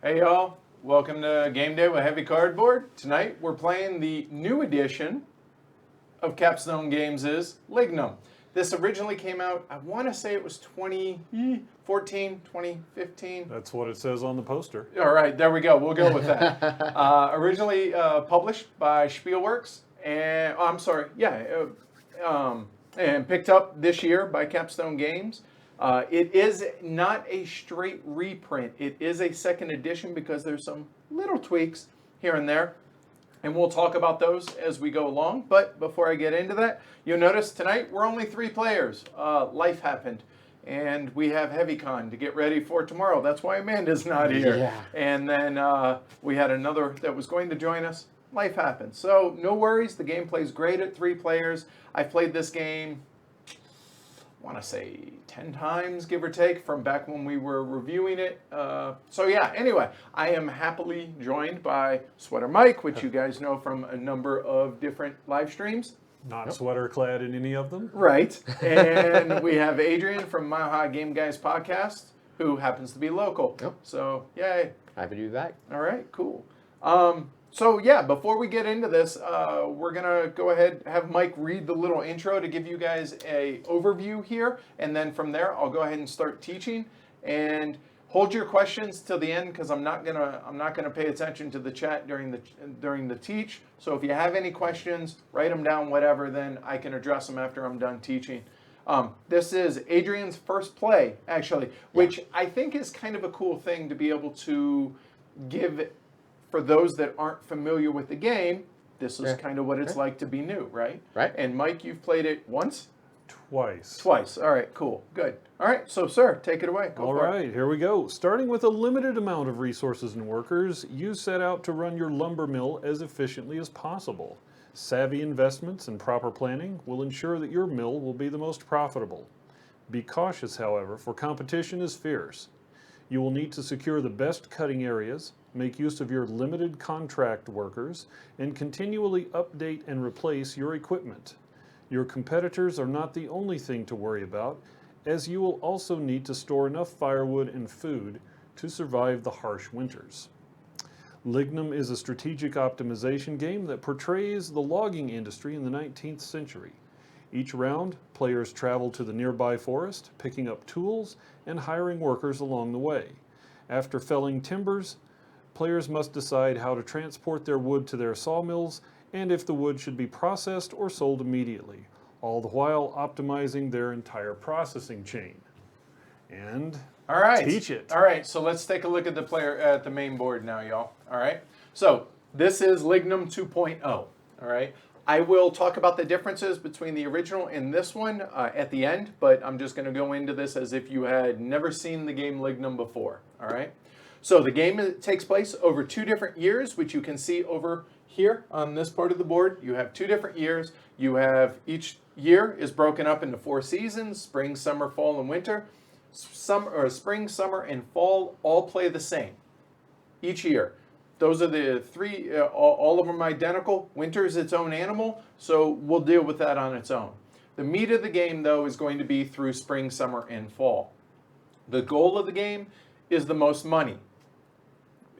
Hey y'all, welcome to Game Day with Heavy Cardboard. Tonight we're playing the new edition of Capstone Games' Lignum. This originally came out, I want to say it was 2014, 2015. That's what it says on the poster. All right, there we go. We'll go with that. Originally published by Spielworks, and and picked up this year by Capstone Games. It is not a straight reprint. It is a second edition because there's some little tweaks here and there. And we'll talk about those as we go along. But before I get into that, you'll notice tonight we're only 3 players. Life happened. And we have HeavyCon to get ready for tomorrow. That's why Amanda's not here. Yeah. And then we had another that was going to join us. Life happened. So no worries. The game plays great at 3 players. I played this game, I want to say 10 times, give or take, from back when we were reviewing it. Anyway, I am happily joined by Sweater Mike, which you guys know from a number of different live streams. Not sweater clad in any of them. Right. And we have Adrian from Mile High Game Guys podcast, who happens to be local. Yep. So, yay. Happy to be back. All right, cool. Before we get into this, we're going to go ahead and have Mike read the little intro to give you guys a overview here. And then from there, I'll go ahead and start teaching. And hold your questions till the end because I'm not gonna pay attention to the chat during the teach. So if you have any questions, write them down, whatever, then I can address them after I'm done teaching. This is Adrian's first play, actually, which I think is kind of a cool thing to be able to give. For those that aren't familiar with the game, this is kind of what it's like to be new, right? Right. And Mike, you've played it once? Twice. Twice. All right, cool. Good. All right, so sir, take it away. Go All for right, here we go. Starting with a limited amount of resources and workers, you set out to run your lumber mill as efficiently as possible. Savvy investments and proper planning will ensure that your mill will be the most profitable. Be cautious, however, for competition is fierce. You will need to secure the best cutting areas, make use of your limited contract workers, and continually update and replace your equipment. Your competitors are not the only thing to worry about, as you will also need to store enough firewood and food to survive the harsh winters. Lignum is a strategic optimization game that portrays the logging industry in the 19th century. Each round, players travel to the nearby forest, picking up tools and hiring workers along the way. After felling timbers, players must decide how to transport their wood to their sawmills and if the wood should be processed or sold immediately, all the while optimizing their entire processing chain. And All right. teach it. All right, so let's take a look at the main board now, y'all. All right. So this is Lignum 2.0. All right. I will talk about the differences between the original and this one at the end, but I'm just going to go into this as if you had never seen the game Lignum before. All right. So the game takes place over 2 different years, which you can see over here on this part of the board. You have 2 different years. You have each year is broken up into 4 seasons: spring, summer, fall, and winter. Spring, summer, and fall all play the same each year. Those are the 3, all of them identical. Winter is its own animal, so we'll deal with that on its own. The meat of the game, though, is going to be through spring, summer, and fall. The goal of the game is the most money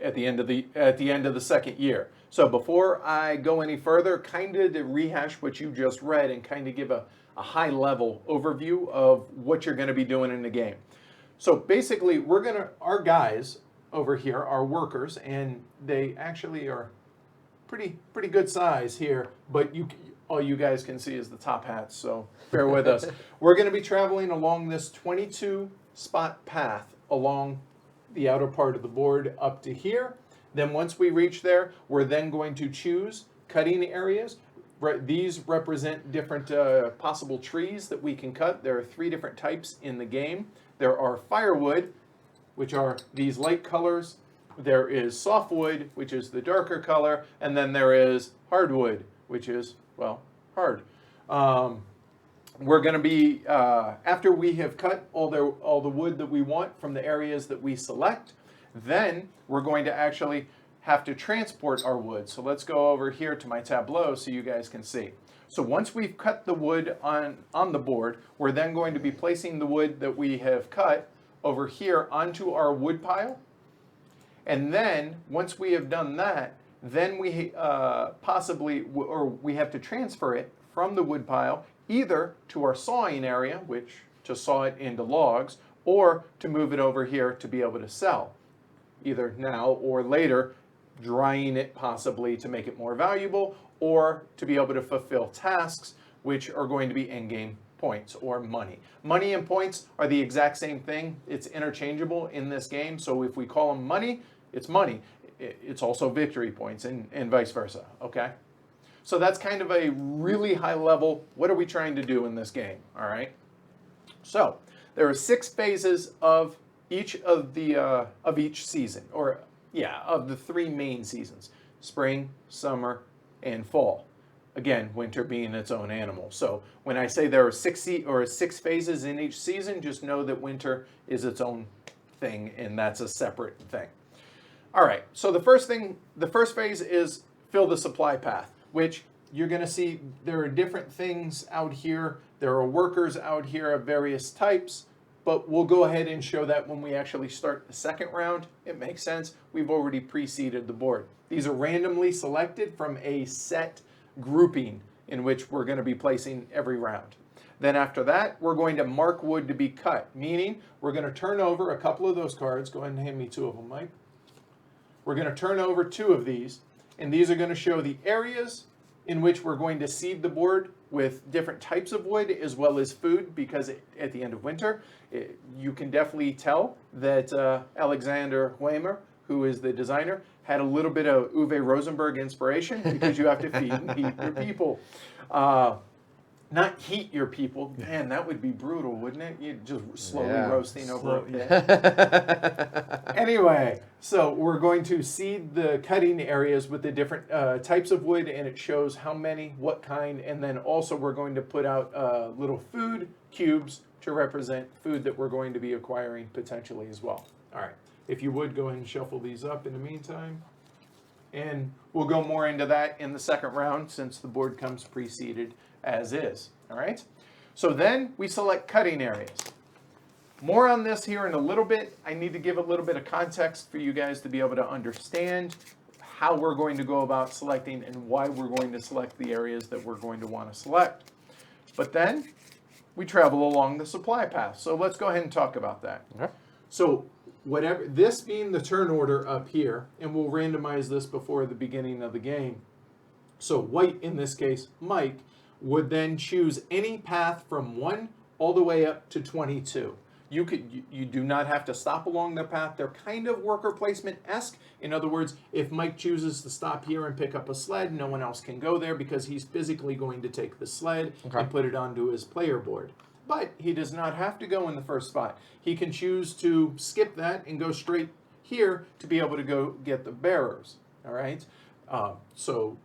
at the end of the second year. So before I go any further, kind of to rehash what you just read and kind of give a high-level overview of what you're going to be doing in the game. So basically, our guys over here are workers, and they actually are pretty good size here, but all you guys can see is the top hats, so bear with us. We're going to be traveling along this 22-spot path along the outer part of the board up to here. Then once we reach there, we're then going to choose cutting areas. These represent different possible trees that we can cut. There are 3 different types in the game. There are firewood, which are these light colors. There is softwood, which is the darker color. And then there is hardwood, which is, well, hard. We're going to be, after we have cut all the wood that we want from the areas that we select, then we're going to actually have to transport our wood. So let's go over here to my tableau so you guys can see. So once we've cut the wood on the board, we're then going to be placing the wood that we have cut over here onto our wood pile. And then, once we have done that, then we we have to transfer it from the wood pile either to our sawing area, which to saw it into logs, or to move it over here to be able to sell, either now or later, drying it possibly to make it more valuable, or to be able to fulfill tasks, which are going to be in-game points or money. Money and points are the exact same thing. It's interchangeable in this game. So if we call them money, it's money. It's also victory points and vice versa, okay? So that's kind of a really high level, what are we trying to do in this game, all right? So there are 6 phases of each of each season, or of the 3 main seasons: spring, summer, and fall. Again, winter being its own animal. So when I say there are 6 phases in each season, just know that winter is its own thing, and that's a separate thing. All right, so the first phase is fill the supply path, which you're going to see there are different things out here. There are workers out here of various types, but we'll go ahead and show that when we actually start the second round. It makes sense. We've already preceded the board. These are randomly selected from a set grouping in which we're going to be placing every round. Then after that, we're going to mark wood to be cut, meaning we're going to turn over a couple of those cards. Go ahead and hand me 2 of them, Mike. We're going to turn over 2 of these, and these are going to show the areas in which we're going to seed the board with different types of wood as well as food, because at the end of winter, you can definitely tell that Alexander Weimer, who is the designer, had a little bit of Uwe Rosenberg inspiration, because you have to feed and heat your people. Not heat your people. Man, that would be brutal, wouldn't it? You'd just slowly roasting over a pit. Anyway, so we're going to seed the cutting areas with the different types of wood, and it shows how many, what kind, and then also we're going to put out little food cubes to represent food that we're going to be acquiring potentially as well. All right, if you would, go ahead and shuffle these up in the meantime. And we'll go more into that in the second round, since the board comes preceded as is, all right? So then we select cutting areas. More on this here in a little bit. I need to give a little bit of context for you guys to be able to understand how we're going to go about selecting and why we're going to select the areas that we're going to want to select. But then we travel along the supply path. So let's go ahead and talk about that. Okay. So whatever, this being the turn order up here, and we'll randomize this before the beginning of the game. So white, in this case, Mike, would then choose any path from 1 all the way up to 22. You do not have to stop along the path. They're kind of worker placement-esque. In other words, if Mike chooses to stop here and pick up a sled, no one else can go there, because he's physically going to take the sled and put it onto his player board. But he does not have to go in the first spot. He can choose to skip that and go straight here to be able to go get the bearers. All right? So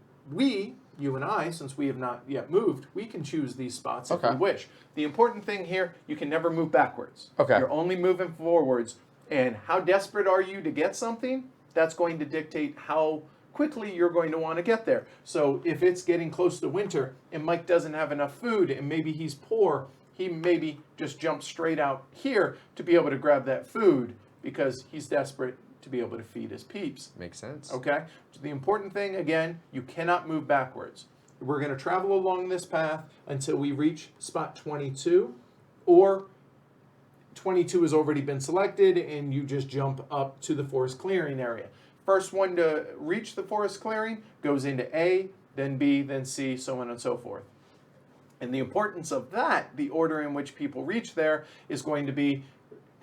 you and I, since we have not yet moved, we can choose these spots if we wish. The important thing here, you can never move backwards. Okay. You're only moving forwards. And how desperate are you to get something? That's going to dictate how quickly you're going to want to get there. So if it's getting close to winter and Mike doesn't have enough food and maybe he's poor, he maybe just jumps straight out here to be able to grab that food because he's desperate to be able to feed his peeps. Makes sense. Okay? So the important thing, again, you cannot move backwards. We're going to travel along this path until we reach spot 22, or 22 has already been selected and you just jump up to the forest clearing area. First one to reach the forest clearing goes into A, then B, then C, so on and so forth. And the importance of that, the order in which people reach there, is going to be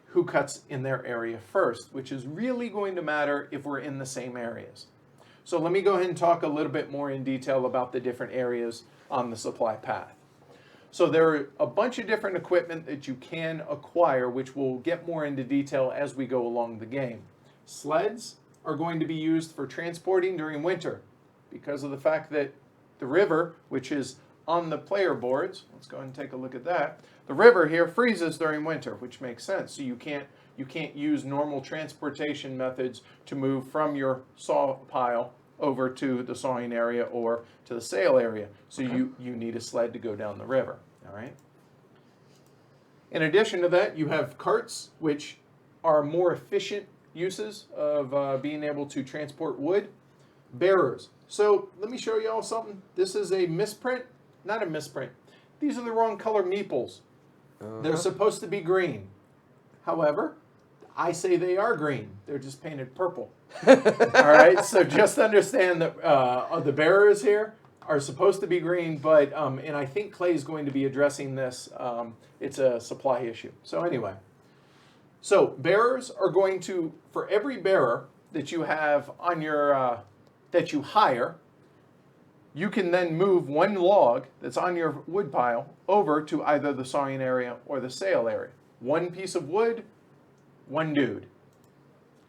who cuts in their area first, which is really going to matter if we're in the same areas. So let me go ahead and talk a little bit more in detail about the different areas on the supply path. So there are a bunch of different equipment that you can acquire, which we'll get more into detail as we go along the game. Sleds are going to be used for transporting during winter because of the fact that the river, which is on the player boards, let's go ahead and take a look at that. The river here freezes during winter, which makes sense. So you can't use normal transportation methods to move from your saw pile over to the sawing area or to the sale area. So you need a sled to go down the river, all right? In addition to that, you have carts, which are more efficient uses of being able to transport wood. Bearers. So let me show you all something. This is a misprint, not a misprint. These are the wrong color meeples. They're supposed to be green. However, I say they are green. They're just painted purple. All right, so just understand that the bearers here are supposed to be green, but, and I think Clay is going to be addressing this. It's a supply issue. So anyway, so bearers are going to, for every bearer that you have on your, that you hire, you can then move one log that's on your wood pile over to either the sawing area or the sale area. One piece of wood, one dude.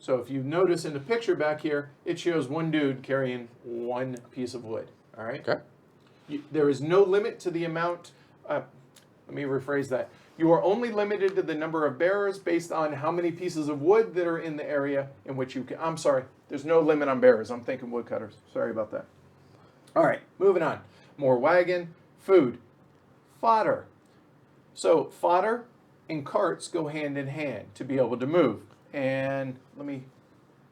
So if you notice in the picture back here, it shows one dude carrying one piece of wood. All right? Okay. There is no limit to the amount. Let me rephrase that. You are only limited to the number of bearers based on how many pieces of wood that are in the area in which you can. I'm sorry. There's no limit on bearers. I'm thinking woodcutters. Sorry about that. All right, moving on. More wagon, food, fodder. So fodder and carts go hand in hand to be able to move. And let me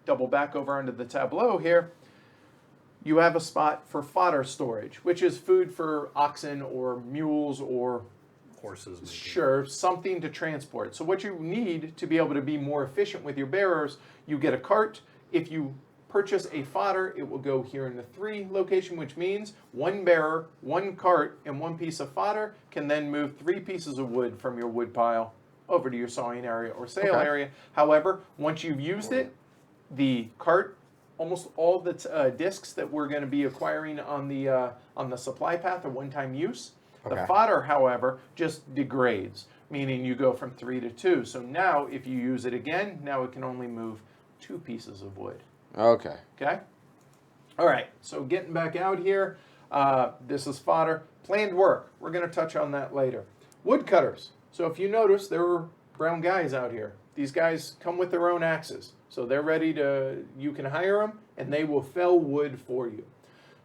double back over onto the tableau here. You have a spot for fodder storage, which is food for oxen or mules or Horses. Maybe. sure, something to transport. So what you need to be able to be more efficient with your bearers, you get a cart. If you purchase a fodder, it will go here in the 3 location, which means one bearer, one cart, and one piece of fodder can then move 3 pieces of wood from your wood pile over to your sawing area or sale area. However, once you've used it, the cart, almost all the discs that we're going to be acquiring on the supply path are one-time use. Okay. The fodder, however, just degrades, meaning you go from 3 to 2. So now, if you use it again, now it can only move 2 pieces of wood. Okay. Okay? All right, so getting back out here, this is fodder. Planned work, we're going to touch on that later. Woodcutters. So if you notice, there were brown guys out here. These guys come with their own axes. So they're ready to, you can hire them, and they will fell wood for you.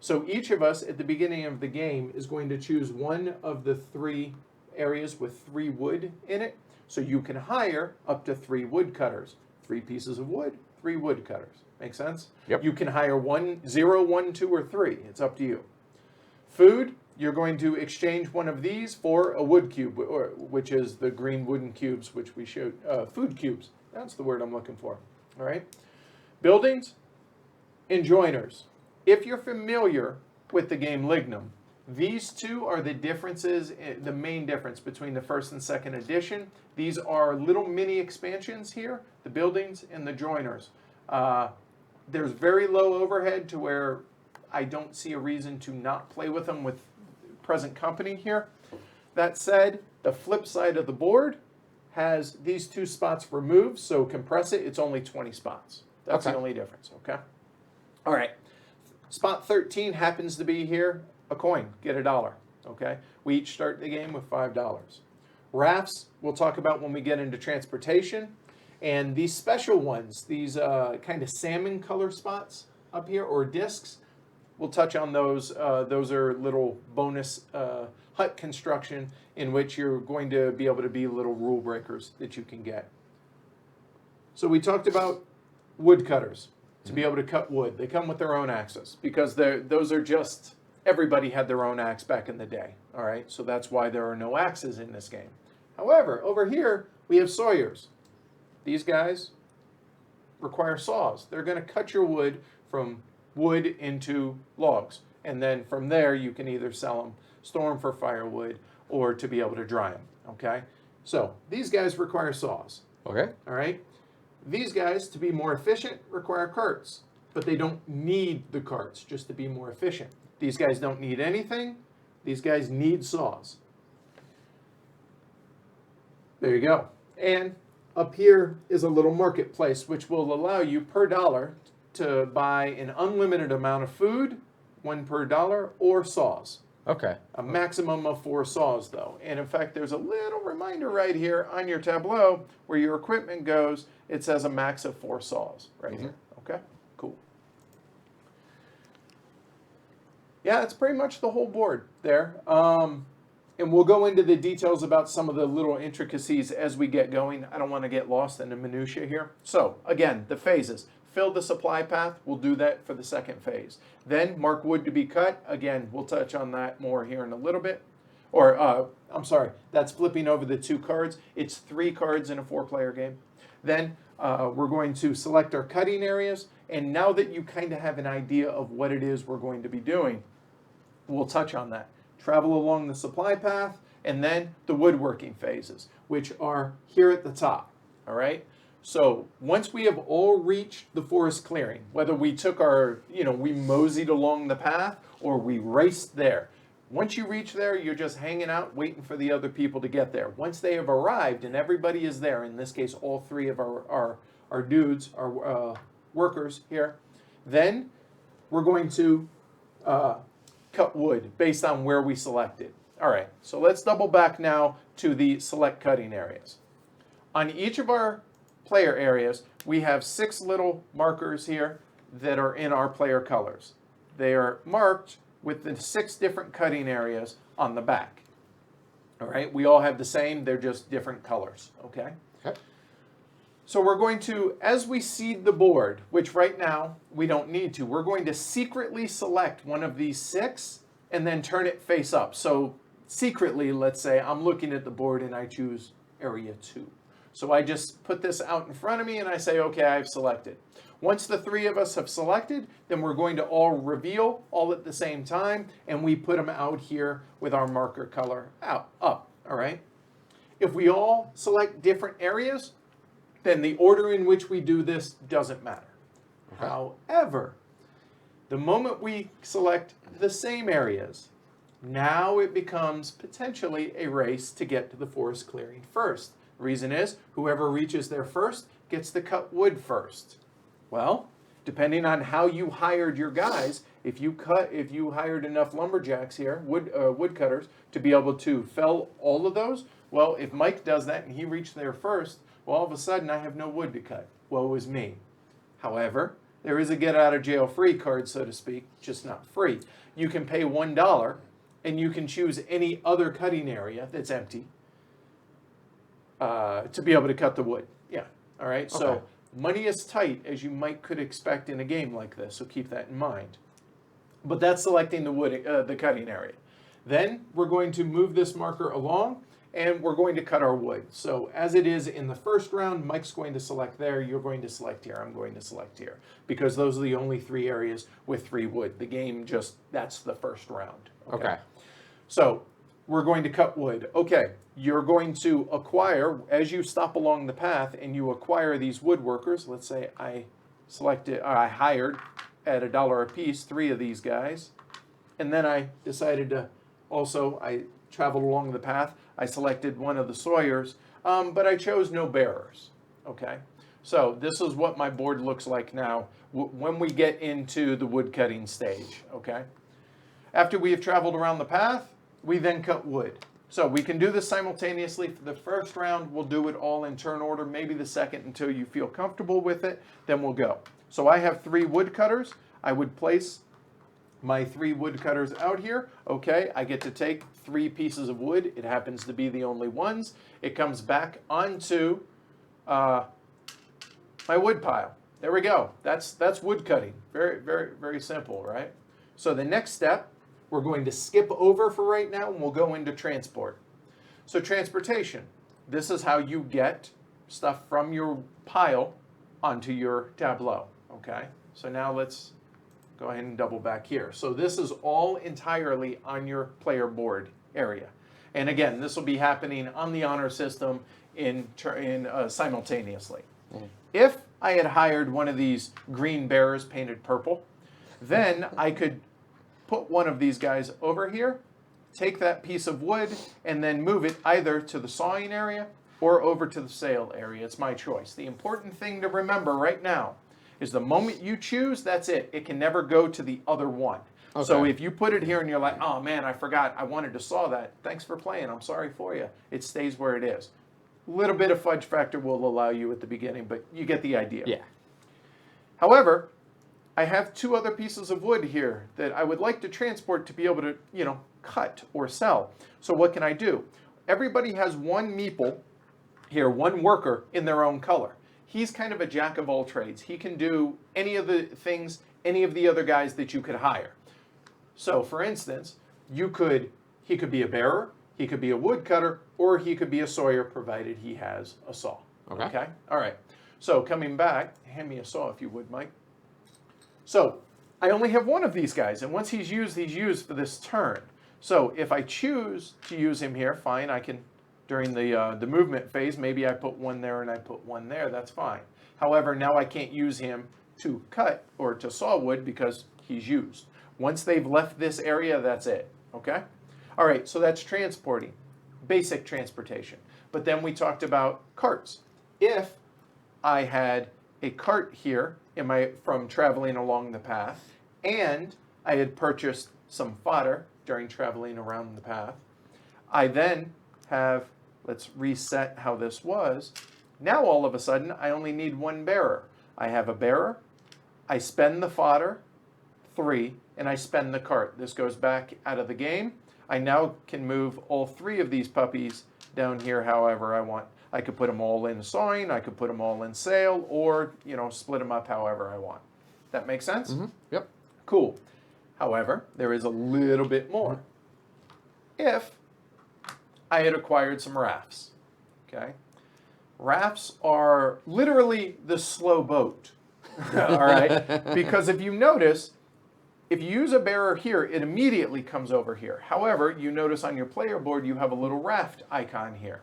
So each of us at the beginning of the game is going to choose one of the 3 areas with 3 wood in it. So you can hire up to 3 woodcutters. 3 pieces of wood, 3 woodcutters. Make sense? Yep. You can hire 1, 0, 1, 2, or 3. It's up to you. Food, you're going to exchange one of these for a wood cube, which is the green wooden cubes, which we showed. Food cubes. That's the word I'm looking for. All right. Buildings and joiners. If you're familiar with the game Lignum, these 2 are the differences, the main difference between the 1st and 2nd edition. These are little mini expansions here, the buildings and the joiners. There's very low overhead to where I don't see a reason to not play with them with present company here. That said, the flip side of the board has these 2 spots removed, so compress it, it's only 20 spots. That's the only difference, okay? All right. Spot 13 happens to be here, a coin, get $1, okay? We each start the game with $5. Rafts, we'll talk about when we get into transportation. And these special ones, these kind of salmon color spots up here, or discs, we'll touch on those. Those are little bonus hut construction in which you're going to be able to be little rule breakers that you can get. So we talked about woodcutters to be able to cut wood. They come with their own axes because those are just, everybody had their own axe back in the day. All right, so that's why there are no axes in this game. However, over here, we have sawyers. These guys require saws. They're going to cut your wood from wood into logs. And then from there, you can either sell them, store them for firewood, or to be able to dry them. Okay? So these guys require saws. Okay. All right? These guys, to be more efficient, require carts. But they don't need the carts just to be more efficient. These guys don't need anything. These guys need saws. There you go. And up here is a little marketplace which will allow you per dollar to buy an unlimited amount of food, 1 per dollar, or saws. Okay. A maximum of 4 saws, though. And in fact, there's a little reminder right here on your tableau where your equipment goes. It says a max of 4 saws right here. Okay? Cool. Yeah, it's pretty much the whole board there. And we'll go into the details about some of the little intricacies as we get going. I don't want to get lost in the minutia here. So again, the phases. Fill the supply path. We'll do that for the second phase. Then mark wood to be cut. Again, we'll touch on that more here in a little bit. Or, I'm sorry, that's flipping over the 2 cards. It's 3 cards in a 4-player game. Then we're going to select our cutting areas. And now that you kind of have an idea of what it is we're going to be doing, we'll touch on that. Travel along the supply path, and then the woodworking phases, which are here at the top, all right? So once we have all reached the forest clearing, whether we took our, we moseyed along the path or we raced there, once you reach there, you're just hanging out waiting for the other people to get there. Once they have arrived and everybody is there, in this case all 3 of our dudes, our workers here, then we're going to cut wood based on where we selected. All right, so let's double back now to the select cutting areas. On each of our player areas, we have 6 little markers here that are in our player colors. They are marked with the 6 different cutting areas on the back. All right, we all have the same, they're just different colors, okay? Okay. So we're going to, as we seed the board, which right now we don't need to, we're going to secretly select one of these 6 and then turn it face up. So secretly, let's say I'm looking at the board and I choose area 2. So I just put this out in front of me and I say, okay, I've selected. Once the 3 of us have selected, then we're going to all reveal all at the same time, and we put them out here with our marker color up, all right? If we all select different areas, then the order in which we do this doesn't matter. Okay. However, the moment we select the same areas, now it becomes potentially a race to get to the forest clearing first. The reason is, whoever reaches there first gets to cut wood first. Well, depending on how you hired your guys, if you hired enough lumberjacks here, woodcutters, to be able to fell all of those, well, if Mike does that and he reached there first, well, all of a sudden I have no wood to cut. Woe is me. However, there is a get out of jail free card, so to speak, just not free. You can pay $1 and you can choose any other cutting area that's empty to be able to cut the wood. Yeah, all right? So Okay. money is tight, as you could expect in a game like this, so keep that in mind. But that's selecting the wood, the cutting area. Then we're going to move this marker along, and we're going to cut our wood. So as it is in the first round, Mike's going to select there, you're going to select here, I'm going to select here, because those are the only 3 areas with 3 wood. The game that's the first round. Okay. So we're going to cut wood. Okay, you're going to acquire, as you stop along the path and you acquire these woodworkers, let's say I hired at $1 a piece 3 of these guys, and then I decided to I traveled along the path, I selected one of the sawyers, but I chose no bearers, okay? So this is what my board looks like now when we get into the wood cutting stage, okay? After we have traveled around the path, we then cut wood. So we can do this simultaneously. For the first round, we'll do it all in turn order, maybe the second until you feel comfortable with it, then we'll go. So I have 3 wood cutters. I would place my 3 wood cutters out here. Okay, I get to take 3 pieces of wood. It happens to be the only ones. It comes back onto my wood pile. There we go. That's wood cutting. Very, very, very simple, right? So the next step, we're going to skip over for right now, and we'll go into transport. So transportation. This is how you get stuff from your pile onto your tableau, okay? So now let's go ahead and double back here. So this is all entirely on your player board area. And again, this will be happening on the honor system simultaneously. If I had hired one of these green bearers painted purple, then I could put one of these guys over here, take that piece of wood, and then move it either to the sawing area or over to the sail area. It's my choice. The important thing to remember right now is the moment you choose, that's it. It can never go to the other one. Okay. So if you put it here and you're like, oh man, I forgot, I wanted to saw that. Thanks for playing, I'm sorry for you. It stays where it is. A little bit of fudge factor will allow you at the beginning, but you get the idea. Yeah. However, I have 2 other pieces of wood here that I would like to transport to be able to, cut or sell. So what can I do? Everybody has 1 meeple here, 1 worker in their own color. He's kind of a jack of all trades. He can do any of the things, any of the other guys that you could hire. So for instance, he could be a bearer, he could be a woodcutter, or he could be a sawyer, provided he has a saw. Okay? All right. So coming back, hand me a saw if you would, Mike. So I only have 1 of these guys, and once he's used for this turn. So if I choose to use him here, fine, I can, during the movement phase, maybe I put 1 there and I put 1 there, that's fine. However, now I can't use him to cut or to saw wood because he's used. Once they've left this area, that's it, okay? All right, so that's transporting, basic transportation. But then we talked about carts. If I had a cart here from traveling along the path, and I had purchased some fodder during traveling around the path, I then have, let's reset how this was. Now all of a sudden, I only need 1 bearer. I have a bearer, I spend the fodder, 3, and I spend the cart. This goes back out of the game. I now can move all 3 of these puppies down here however I want. I could put them all in sawing, I could put them all in sail, or, split them up however I want. That make sense? Mm-hmm. Yep. Cool. However, there is a little bit more. If I had acquired some rafts, okay? Rafts are literally the slow boat, all right? Because if you notice, if you use a bearer here, it immediately comes over here. However, you notice on your player board, you have a little raft icon here.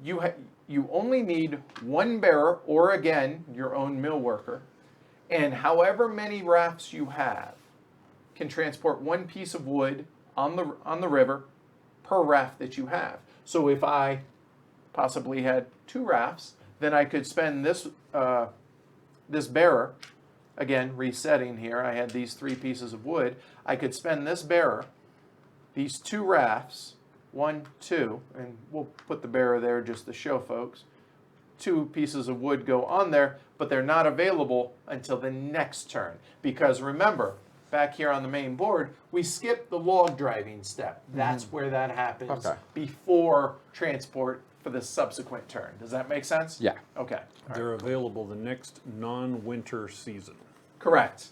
You only need 1 bearer, or again, your own mill worker, and however many rafts you have can transport 1 piece of wood on the river per raft that you have. So if I possibly had 2 rafts, then I could spend this bearer, again, resetting here, I had these 3 pieces of wood, I could spend this bearer, these 2 rafts, 1, 2, and we'll put the bearer there just to show folks. 2 pieces of wood go on there, but they're not available until the next turn. Because remember, back here on the main board, we skipped the log driving step. That's where that happens before transport for the subsequent turn. Does that make sense? Yeah. Okay. They're available the next non-winter season. Correct.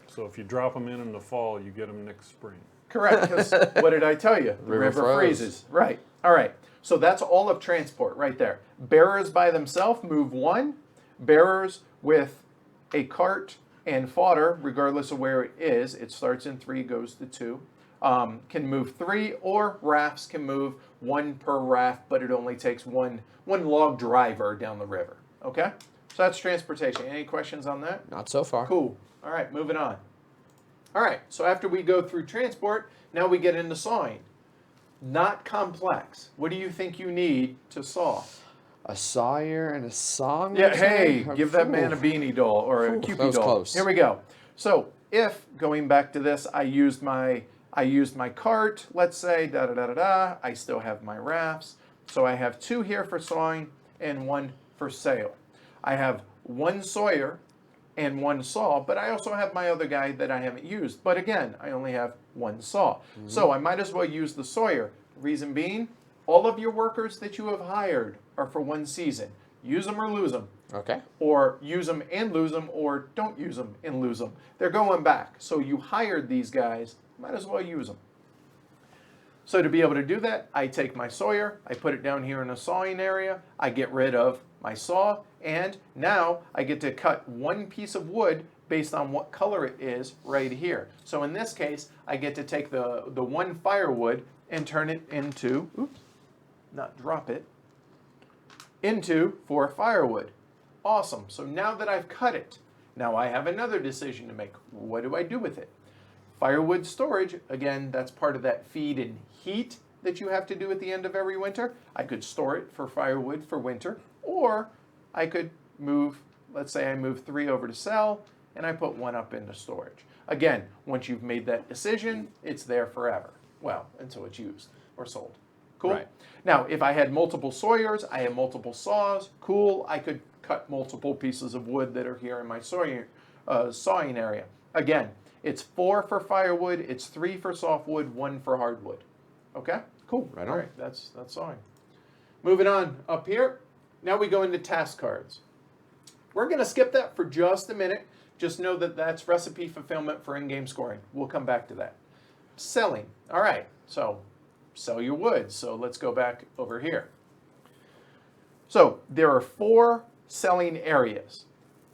So if you drop them in the fall, you get them next spring. Correct, because what did I tell you? The river freezes. Right. All right. So that's all of transport right there. Bearers by themselves move 1. Bearers with a cart and fodder, regardless of where it is, it starts in 3, goes to 2, can move 3, or rafts can move 1 per raft, but it only takes one log driver down the river. Okay? So that's transportation. Any questions on that? Not so far. Cool. All right, moving on. All right, so after we go through transport, now we get into sawing. Not complex. What do you think you need to saw? A sawyer and a saw? Yeah, hey, give that man a beanie doll or a Cupid was doll. close. Here we go. So if, going back to this, I used my cart, let's say, I still have my rafts. So I have 2 here for sawing and 1 for sail. I have 1 sawyer and 1 saw, but I also have my other guy that I haven't used. But again, I only have 1 saw. So I might as well use the sawyer. Reason being, all of your workers that you have hired are for 1 season. Use them or lose them. Okay. Or use them and lose them, or don't use them and lose them. They're going back. So you hired these guys, might as well use them. So to be able to do that, I take my sawyer, I put it down here in a sawing area, I get rid of my saw, and now I get to cut 1 piece of wood based on what color it is right here. So in this case, I get to take the 1 firewood and turn it into, oops, not drop it, into 4 firewood. Awesome. So now that I've cut it, now I have another decision to make. What do I do with it? Firewood storage, again, that's part of that feed and heat that you have to do at the end of every winter. I could store it for firewood for winter, or I could move, let's say I move 3 over to sell, and I put 1 up into storage. Again, once you've made that decision, it's there forever. Well, until it's used or sold. Cool? Right. Now, if I had multiple sawyers, I have multiple saws, cool, I could cut multiple pieces of wood that are here in my sawing area. Again, it's 4 for firewood, it's 3 for softwood, 1 for hardwood. Okay? Cool. Right on. All right, that's sawing. Moving on up here, now we go into task cards. We're going to skip that for just a minute. Just know that that's recipe fulfillment for in-game scoring. We'll come back to that. Selling. All right, so sell your wood. So let's go back over here. So there are 4 selling areas.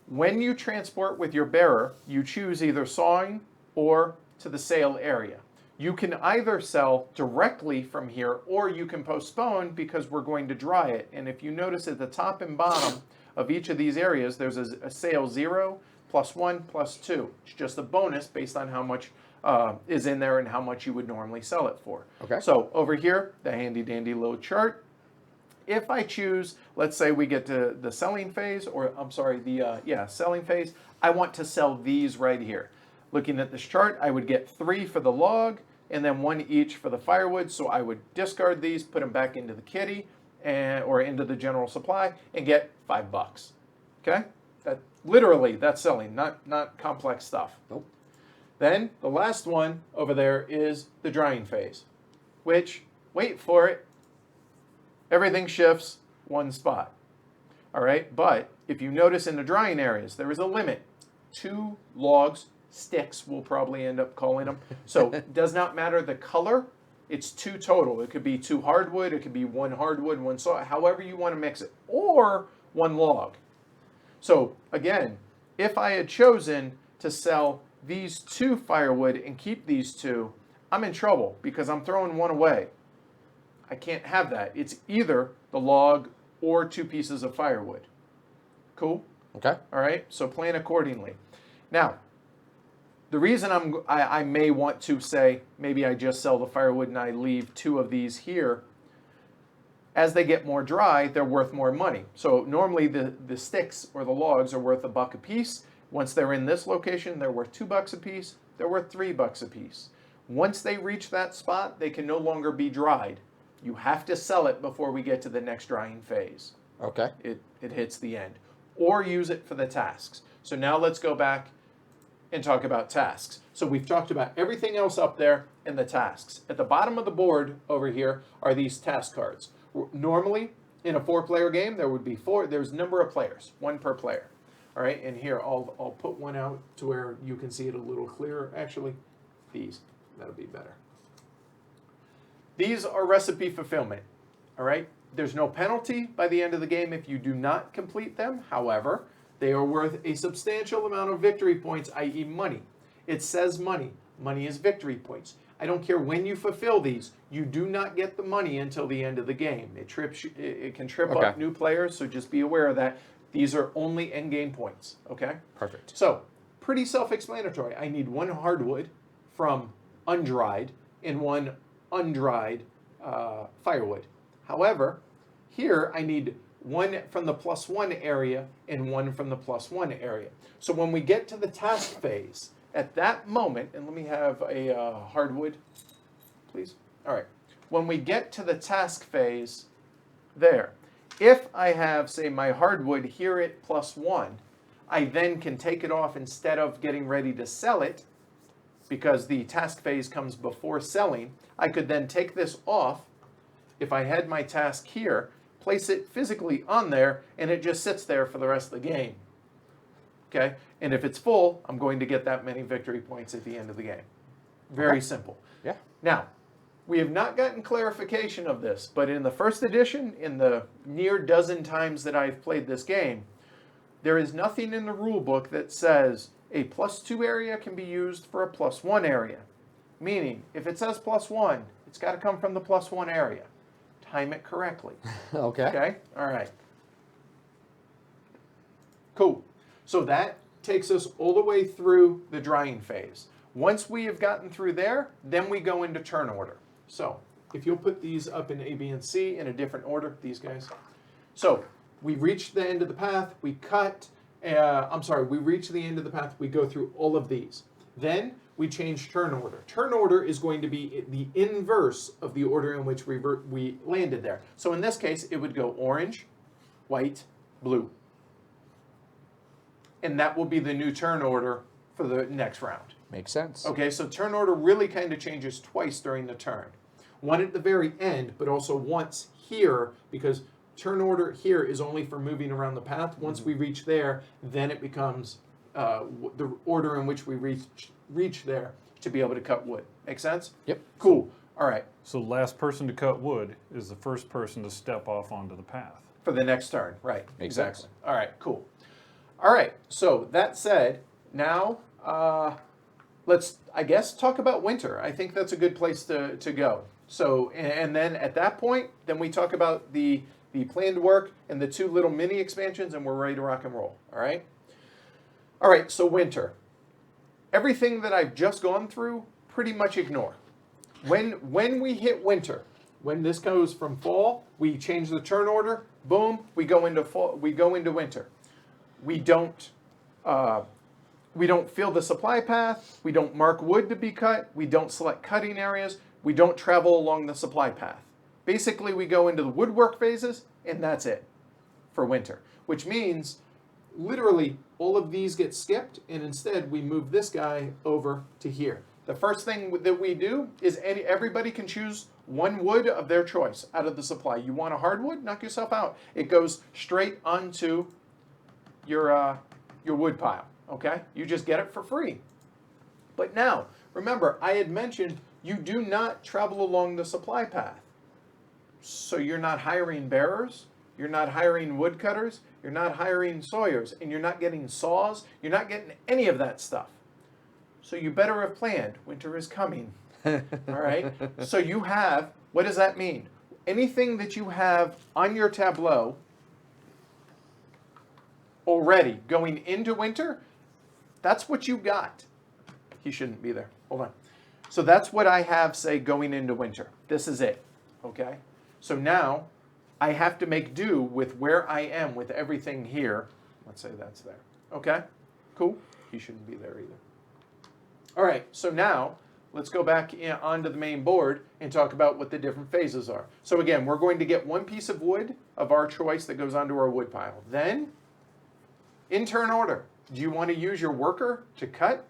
When you transport with your bearer, you choose either sawing or to the sale area. You can either sell directly from here or you can postpone because we're going to dry it. And if you notice at the top and bottom of each of these areas, there's a sale 0, +1, +2. It's just a bonus based on how much is in there and how much you would normally sell it for. Okay. So over here, the handy dandy little chart. If I choose, let's say we get to the selling phase, or I'm sorry, the selling phase, I want to sell these right here. Looking at this chart, I would get 3 for the log and then 1 each for the firewood. So I would discard these, put them back into the kitty or into the general supply and get $5. Okay? Literally, that's selling, not complex stuff. Nope. Then the last one over there is the drying phase, which, wait for it, everything shifts 1 spot. All right, but if you notice in the drying areas, there is a limit. 2 logs, sticks we'll probably end up calling them. So it does not matter the color, it's 2 total. It could be 2 hardwood, it could be 1 hardwood, 1 saw, however you want to mix it, or 1 log. So again, if I had chosen to sell these 2 firewood and keep these 2, I'm in trouble because I'm throwing 1 away. I can't have that. It's either the log or 2 pieces of firewood. Cool? Okay. All right, so plan accordingly. Now, the reason I may want to say maybe I just sell the firewood and I leave 2 of these here, as they get more dry, they're worth more money. So normally the sticks or the logs are worth $1 a piece. Once they're in this location, they're worth $2 a piece. They're worth $3 a piece. Once they reach that spot, they can no longer be dried. You have to sell it before we get to the next drying phase. Okay. It hits the end. Or use it for the tasks. So now let's go back and talk about tasks. So we've talked about everything else up there in the tasks. At the bottom of the board over here are these task cards. Normally, in a 4-player game, there would be 4. There's a number of players, 1 per player. All right, and here I'll put one out to where you can see it a little clearer. Actually, that'll be better. These are recipe fulfillment. All right, there's no penalty by the end of the game if you do not complete them. However, they are worth a substantial amount of victory points, i.e. money. It says money. Money is victory points. I don't care when you fulfill these, you do not get the money until the end of the game. It can trip up new players, so just be aware of that. These are only end-game points, okay? Perfect. So, pretty self-explanatory. I need 1 hardwood from undried and 1 undried firewood. However, here I need 1 from the +1 area and 1 from the +1 area. So when we get to the task phase, at that moment, and let me have a hardwood, please. All right. When we get to the task phase there, if I have, say, my hardwood here at +1, I then can take it off instead of getting ready to sell it, because the task phase comes before selling. I could then take this off, if I had my task here, place it physically on there, and it just sits there for the rest of the game. Okay? And if it's full, I'm going to get that many victory points at the end of the game. Very simple. Yeah. Now, we have not gotten clarification of this, but in the first edition, in the near dozen times that I've played this game, there is nothing in the rule book that says a +2 area can be used for a +1 area. Meaning, if it says +1, it's got to come from the +1 area. Time it correctly. Okay. Okay? All right. Cool. So that takes us all the way through the drying phase. Once we have gotten through there, then we go into turn order. So if you'll put these up in A, B, and C in a different order, these guys. So we reach the end of the path, we cut, we reach the end of the path, we go through all of these. Then we change turn order. Turn order is going to be the inverse of the order in which we landed there. So in this case, it would go orange, white, blue. and that will be the new turn order for the next round. Makes sense. Okay, so turn order really kind of changes twice during the turn. One at the very end, but also once here, because turn order here is only for moving around the path. Once we reach there, then it becomes the order in which we reach there to be able to cut wood. Make sense? Yep. Cool. All right. So last person to cut wood is the first person to step off onto the path. For the next turn, right? Makes exactly. sense. All right. Cool. All right. So that said, now let's, I guess, talk about winter. I think that's a good place to go. So, and then at that point, then we talk about the planned work and the 2 little mini expansions, and we're ready to rock and roll. All right. All right. So winter. Everything that I've just gone through, pretty much ignore. When we hit winter, when this goes from fall, we change the turn order. Boom, we go into fall. We go into winter. We don't fill the supply path. We don't mark wood to be cut. We don't select cutting areas. We don't travel along the supply path. Basically, we go into the woodwork phases, and that's it for winter. Which means, literally, all of these get skipped, and instead we move this guy over to here. The first thing that we do is everybody can choose 1 wood of their choice out of the supply. You want a hardwood? Knock yourself out. It goes straight onto your wood pile. Okay? You just get it for free. But now, remember, I had mentioned you do not travel along the supply path. So you're not hiring bearers, you're not hiring woodcutters, you're not hiring sawyers, and you're not getting saws, you're not getting any of that stuff. So you better have planned. Winter is coming. All right? So you have, what does that mean? Anything that you have on your tableau already going into winter, that's what you got. He shouldn't be there. Hold on. So that's what I have, say, going into winter. This is it. Okay? So now I have to make do with where I am with everything here. Let's say that's there. Okay? Cool? He shouldn't be there either. All right, so now let's go back onto the main board and talk about what the different phases are. So again, we're going to get 1 piece of wood of our choice that goes onto our wood pile. Then, in turn order, do you want to use your worker to cut?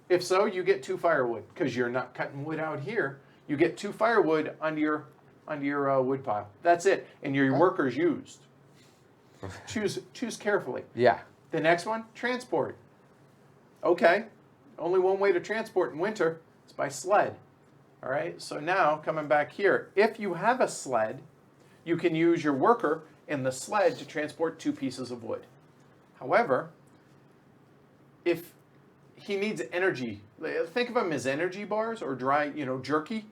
If so, you get 2 firewood, because you're not cutting wood out here. You get 2 firewood onto your wood pile. That's it, and your worker's used. Choose carefully. Yeah. The next one, transport. Okay, only one way to transport in winter is by sled. All right, so now coming back here, if you have a sled, you can use your worker and the sled to transport 2 pieces of wood. However, if he needs energy, think of them as energy bars or dry, jerky.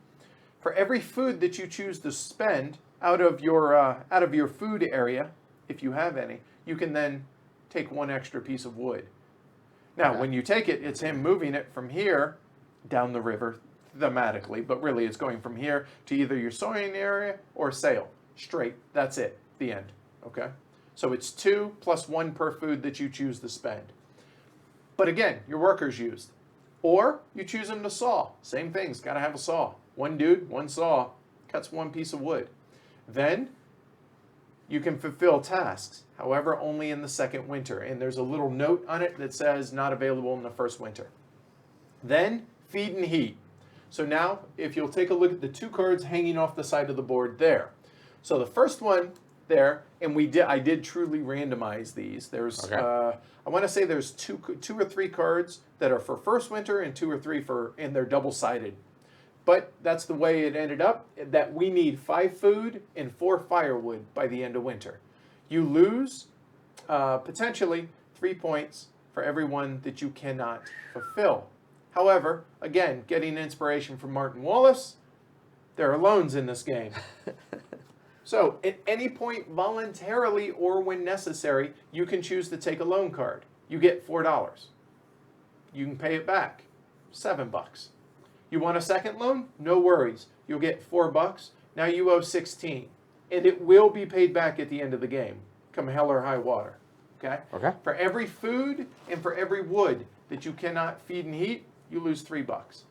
For every food that you choose to spend out of your food area, if you have any, you can then take 1 extra piece of wood. Now, when you take it, it's him moving it from here down the river thematically, but really it's going from here to either your sewing area or sail. Straight. That's it. The end. Okay? So it's 2 plus 1 per food that you choose to spend. But again, your worker's used. Or you choose him to saw. Same thing's got to have a saw. 1 dude, 1 saw, cuts 1 piece of wood. Then you can fulfill tasks, however, only in the second winter. And there's a little note on it that says not available in the first winter. Then, feed and heat. So now, if you'll take a look at the 2 cards hanging off the side of the board there. So the first one there, and I did truly randomize these. There's, I want to say there's two or three cards that are for first winter and 2 or 3 and they're double-sided. But that's the way it ended up, that we need 5 food and 4 firewood by the end of winter. You lose, potentially, 3 points for every one that you cannot fulfill. However, again, getting inspiration from Martin Wallace, there are loans in this game. So, at any point, voluntarily or when necessary, you can choose to take a loan card. You get $4. You can pay it back, $7. You want a second loan? No worries. You'll get $4. Now you owe 16, and it will be paid back at the end of the game, come hell or high water. Okay. Okay. For every food and for every wood that you cannot feed and heat, you lose $3.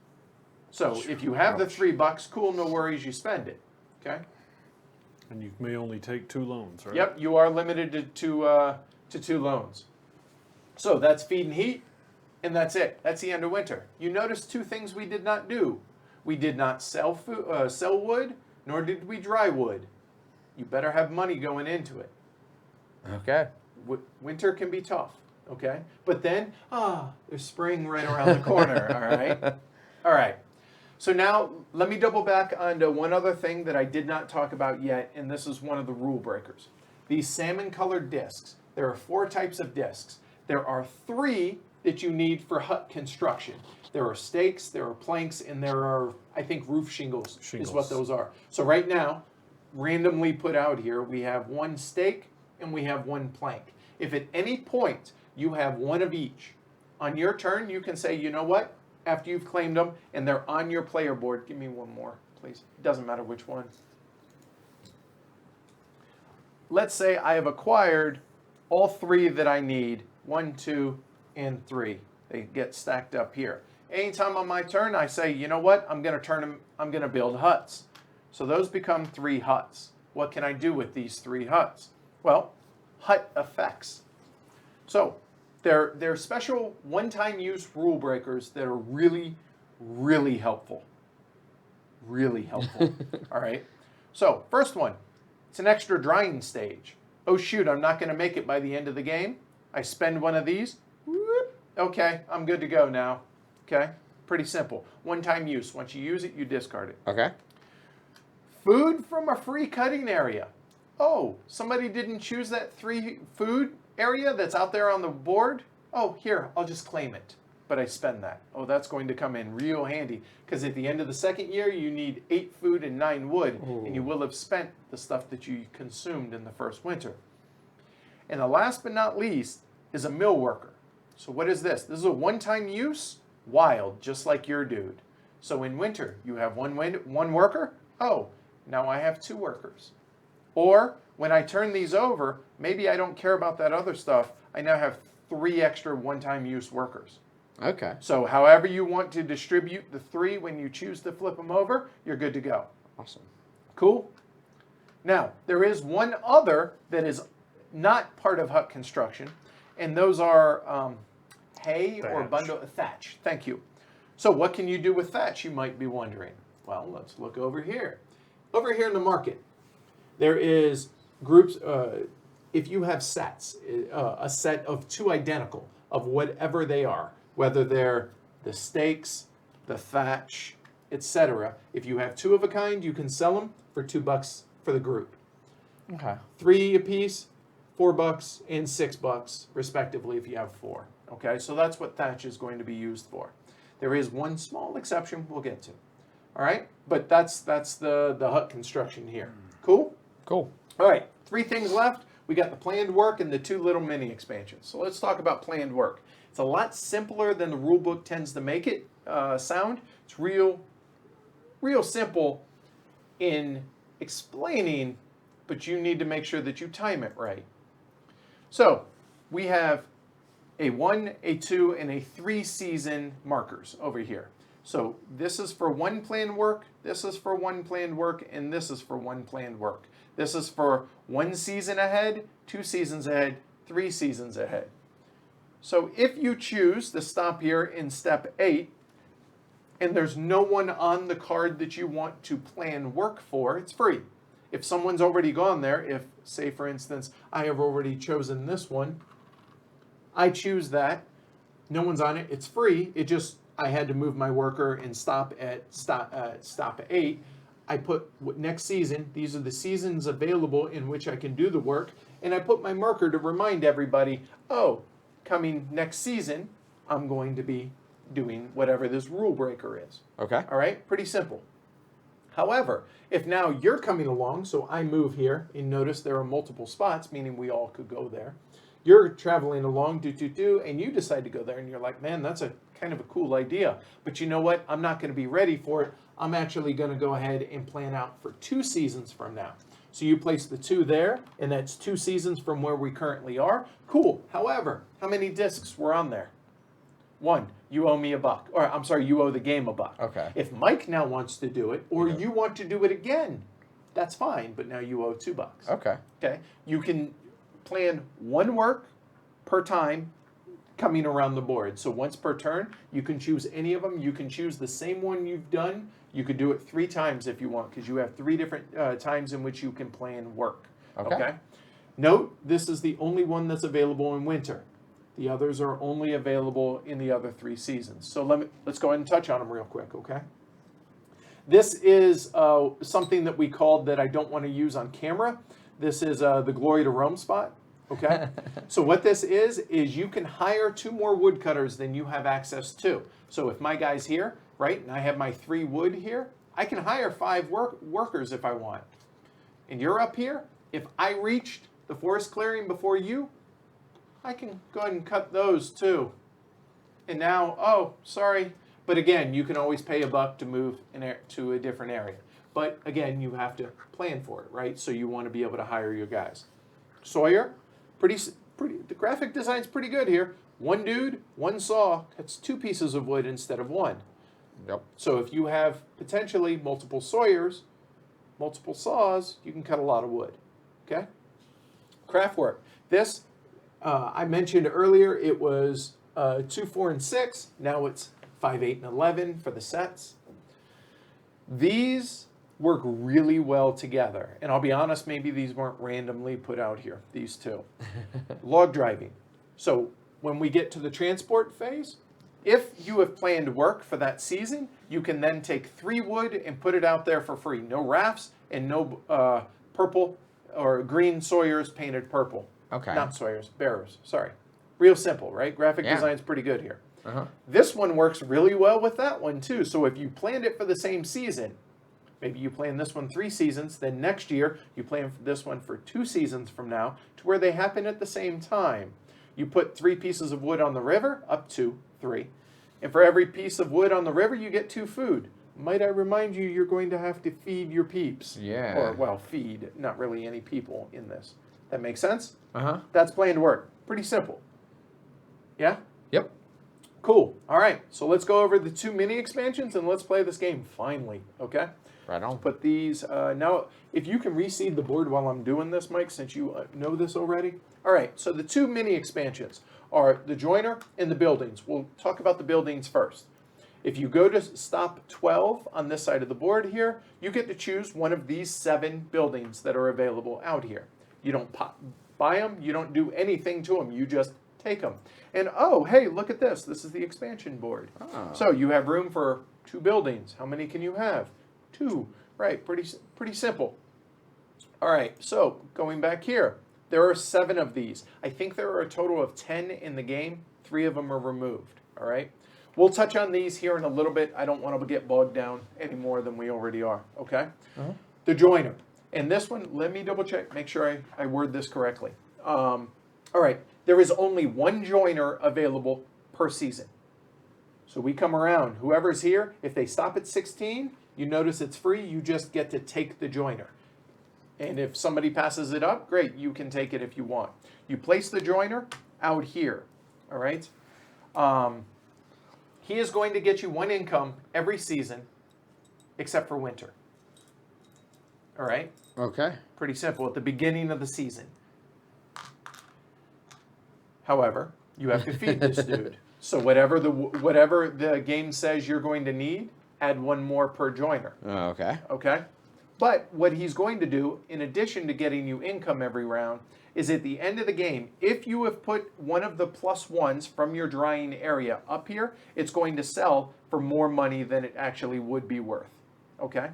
So if you have the $3, cool, no worries, you spend it. Okay. And you may only take 2 loans, right? Yep, you are limited to 2 loans. So that's feed and heat, and that's it. That's the end of winter. You notice two things we did not do. We did not sell sell wood, nor did we dry wood. You better have money going into it. Okay. Winter can be tough, okay? But then, there's spring right around the corner, all right? All right. So now, let me double back onto one other thing that I did not talk about yet, and this is one of the rule breakers. These salmon-colored discs. There are 4 types of discs. There are 3 that you need for hut construction. There are stakes, there are planks, and there are, I think, roof shingles is what those are. So right now, randomly put out here, we have 1 stake and we have 1 plank. If at any point you have 1 of each, on your turn you can say, you know what, after you've claimed them and they're on your player board, give me 1 more, please. It doesn't matter which one. Let's say I have acquired all 3 that I need, 1, 2, and 3. They get stacked up here. Anytime on my turn, I say, you know what, I'm going to build huts. So those become 3 huts. What can I do with these 3 huts? Well, hut effects. So they're special one-time use rule breakers that are really, really helpful. Really helpful. All right. So first one, it's an extra drying stage. Oh shoot, I'm not going to make it by the end of the game. I spend 1 of these. Whoop, okay, I'm good to go now. Okay, pretty simple. One-time use. Once you use it, you discard it. Okay. Food from a free cutting area. Oh, somebody didn't choose that 3 food area that's out there on the board? Oh, here, I'll just claim it. But I spend that. Oh, that's going to come in real handy because at the end of the second year, you need 8 food and 9 wood, and you will have spent the stuff that you consumed in the first winter. And the last but not least is a mill worker. So what is this? This is a one-time use, wild, just like your dude. So in winter, you have one worker. Oh, now I have 2 workers. Or when I turn these over, maybe I don't care about that other stuff. I now have 3 extra one-time use workers. Okay. So however you want to distribute the 3 when you choose to flip them over, you're good to go. Awesome. Cool? Now, there is one other that is not part of hut construction, and those are hay or bundle thatch. Thank you. So what can you do with thatch, you might be wondering? Well, let's look over here. Over here in the market, there is groups, if you have sets, a set of 2 identical of whatever they are, whether they're the stakes, the thatch, etc. If you have 2 of a kind, you can sell them for $2 for the group. Okay. 3 apiece, $4 and $6 respectively if you have 4. Okay, so that's what thatch is going to be used for. There is one small exception we'll get to. All right, but that's the hut construction here. Cool? Cool. All right, 3 things left. We got the planned work and the 2 little mini expansions. So let's talk about planned work. It's a lot simpler than the rule book tends to make it sound. It's real simple in explaining, but you need to make sure that you time it right. So we have a 1, a 2, and a 3 season markers over here. So this is for 1 planned work, this is for 1 planned work, and this is for 1 planned work. This is for 1 season ahead, 2 seasons ahead, 3 seasons ahead. So if you choose to stop here in step 8, and there's no one on the card that you want to plan work for, it's free. If someone's already gone there, if, say for instance, I have already chosen this one, I choose that, no one's on it, it's free, it just, I had to move my worker and stop at 8. I put next season, these are the seasons available in which I can do the work, and I put my marker to remind everybody, oh, coming next season, I'm going to be doing whatever this rule breaker is. Okay. All right, pretty simple. However, if now you're coming along, so I move here, and notice there are multiple spots, meaning we all could go there. You're traveling along, and you decide to go there, and you're like, man, that's a kind of a cool idea. But you know what? I'm not going to be ready for it. I'm actually going to go ahead and plan out for 2 seasons from now. So you place the 2 there, and that's 2 seasons from where we currently are. Cool. However, how many discs were on there? 1. You owe me $1. Or I'm sorry, you owe the game $1. Okay. If Mike now wants to do it, or you want to do it again, that's fine, but now you owe $2. Okay. Okay. You can plan 1 work per time, coming around the board. So once per turn, you can choose any of them. You can choose the same one you've done. You could do it 3 times if you want, because you have 3 different times in which you can plan work. Okay? Note, this is the only one that's available in winter. The others are only available in the other 3 seasons. So let's go ahead and touch on them real quick, okay? This is something that we called that I don't want to use on camera. This is the Glory to Rome spot, okay? So what this is you can hire 2 more woodcutters than you have access to. So if my guy's here, right, and I have my 3 wood here, I can hire 5 workers if I want. And you're up here, if I reached the forest clearing before you, I can go ahead and cut those too. And now, oh, sorry. But again, you can always pay $1 to move to a different area. But again, you have to plan for it, right? So you want to be able to hire your guys. Sawyer, the graphic design's pretty good here. 1 dude, 1 saw, cuts 2 pieces of wood instead of 1. Yep. So if you have potentially multiple Sawyers, multiple saws, you can cut a lot of wood, okay? Craftwork. This, I mentioned earlier, it was 2, 4, and 6. Now it's 5, 8, and 11 for the sets. These work really well together. And I'll be honest, maybe these weren't randomly put out here, these 2. Log driving. So when we get to the transport phase, if you have planned work for that season, you can then take 3 wood and put it out there for free. No rafts and no purple or green Sawyers painted purple. Okay. Not Sawyers, bearers, sorry. Real simple, right? Graphic design's pretty good here. This one works really well with that one too. So if you planned it for the same season, maybe you plan this one 3 seasons, then next year you plan this one for 2 seasons from now to where they happen at the same time. You put 3 pieces of wood on the river, up to 3. And for every piece of wood on the river, you get 2 food. Might I remind you, you're going to have to feed your peeps. Yeah. Or, well, feed, not really any people in this. That makes sense? Uh-huh. That's planned work. Pretty simple. Yeah? Yep. Cool. All right. So let's go over the 2 mini expansions and let's play this game finally. Okay? Right on. Put these, now, if you can reseed the board while I'm doing this, Mike, since you know this already. All right. So the 2 mini expansions are the joiner and the buildings. We'll talk about the buildings first. If you go to stop 12 on this side of the board here, you get to choose one of these 7 buildings that are available out here. You don't buy them. You don't do anything to them. You just take them. And oh, hey, look at this. This is the expansion board. Oh. So you have room for 2 buildings. How many can you have? 2. Right, pretty simple. All right, so going back here, there are 7 of these. I think there are a total of 10 in the game. 3 of them are removed, all right? We'll touch on these here in a little bit. I don't want to get bogged down any more than we already are, okay? The joiner. And this one, let me double check, make sure I word this correctly. All right, there is only 1 joiner available per season. So we come around, whoever's here, if they stop at 16, you notice it's free, you just get to take the joiner. And if somebody passes it up, great, you can take it if you want. You place the joiner out here, all right? He is going to get you 1 income every season, except for winter. All right? Okay. Pretty simple, at the beginning of the season. However, you have to feed this dude. So whatever the game says you're going to need, add 1 more per joiner. Okay. Okay? But what he's going to do, in addition to getting you income every round, is at the end of the game, if you have put one of the +1s from your drying area up here, it's going to sell for more money than it actually would be worth. Okay?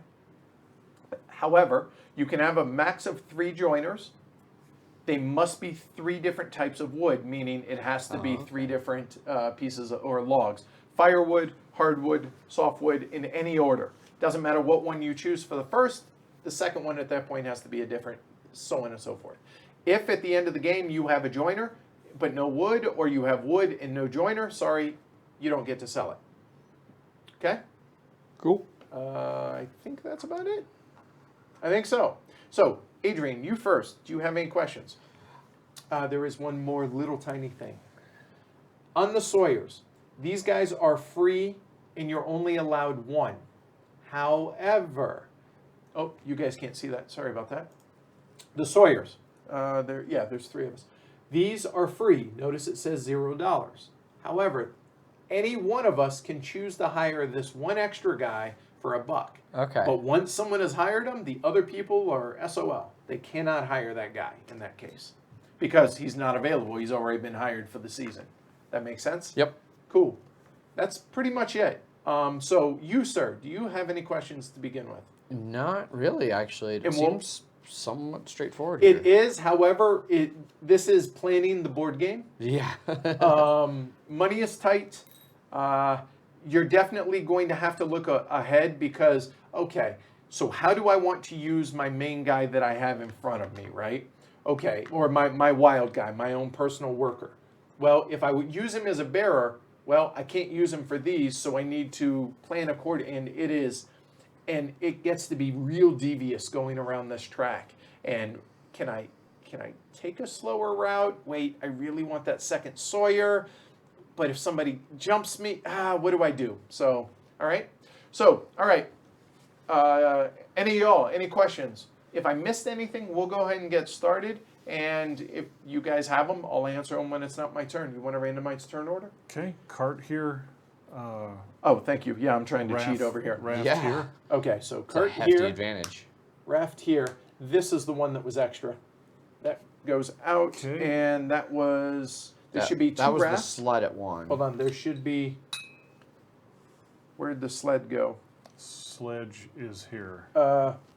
However, you can have a max of 3 joiners. They must be 3 different types of wood, meaning it has to be 3 different pieces or logs. Firewood, hardwood, softwood, in any order. Doesn't matter what one you choose for the first, the second one at that point has to be a different, so on and so forth. If at the end of the game you have a joiner, but no wood, or you have wood and no joiner, sorry, you don't get to sell it. Okay? Cool. I think that's about it. I think so. So, Adrian, you first. Do you have any questions? There is one more little tiny thing. On the Sawyers, these guys are free and you're only allowed 1. However, oh, you guys can't see that. Sorry about that. The Sawyers, there's 3 of us. These are free. Notice it says $0. However, any one of us can choose to hire this one extra guy for $1. Okay. But once someone has hired him, the other people are SOL. They cannot hire that guy in that case because he's not available. He's already been hired for the season. That makes sense? Yep. Cool. That's pretty much it. So you, sir, do you have any questions to begin with? Not really, actually. It And we'll- seems somewhat straightforward. It here. is, however, this is planning the board game. Yeah. Money is tight. You're definitely going to have to look ahead because, okay, so how do I want to use my main guy that I have in front of me, right? Okay, or my wild guy, my own personal worker. Well, if I would use him as a bearer, well, I can't use him for these, so I need to plan accordingly, and it gets to be real devious going around this track. And can I take a slower route? Wait, I really want that second Sawyer. But if somebody jumps me, what do I do? So, all right. So, all right. Any of y'all, any questions? If I missed anything, we'll go ahead and get started. And if you guys have them, I'll answer them when it's not my turn. You want to randomize turn order? Okay, cart here. Oh, thank you. Yeah, I'm trying to Raft, cheat over here. Raft Yeah. here. Okay, so It's a Kurt hefty here, advantage. Raft here. This is the one that was extra. That goes out, Okay. and that was. There should be two That was rafts. the sled at 1. Hold on, there should be. Where'd the sled go? Sledge is here.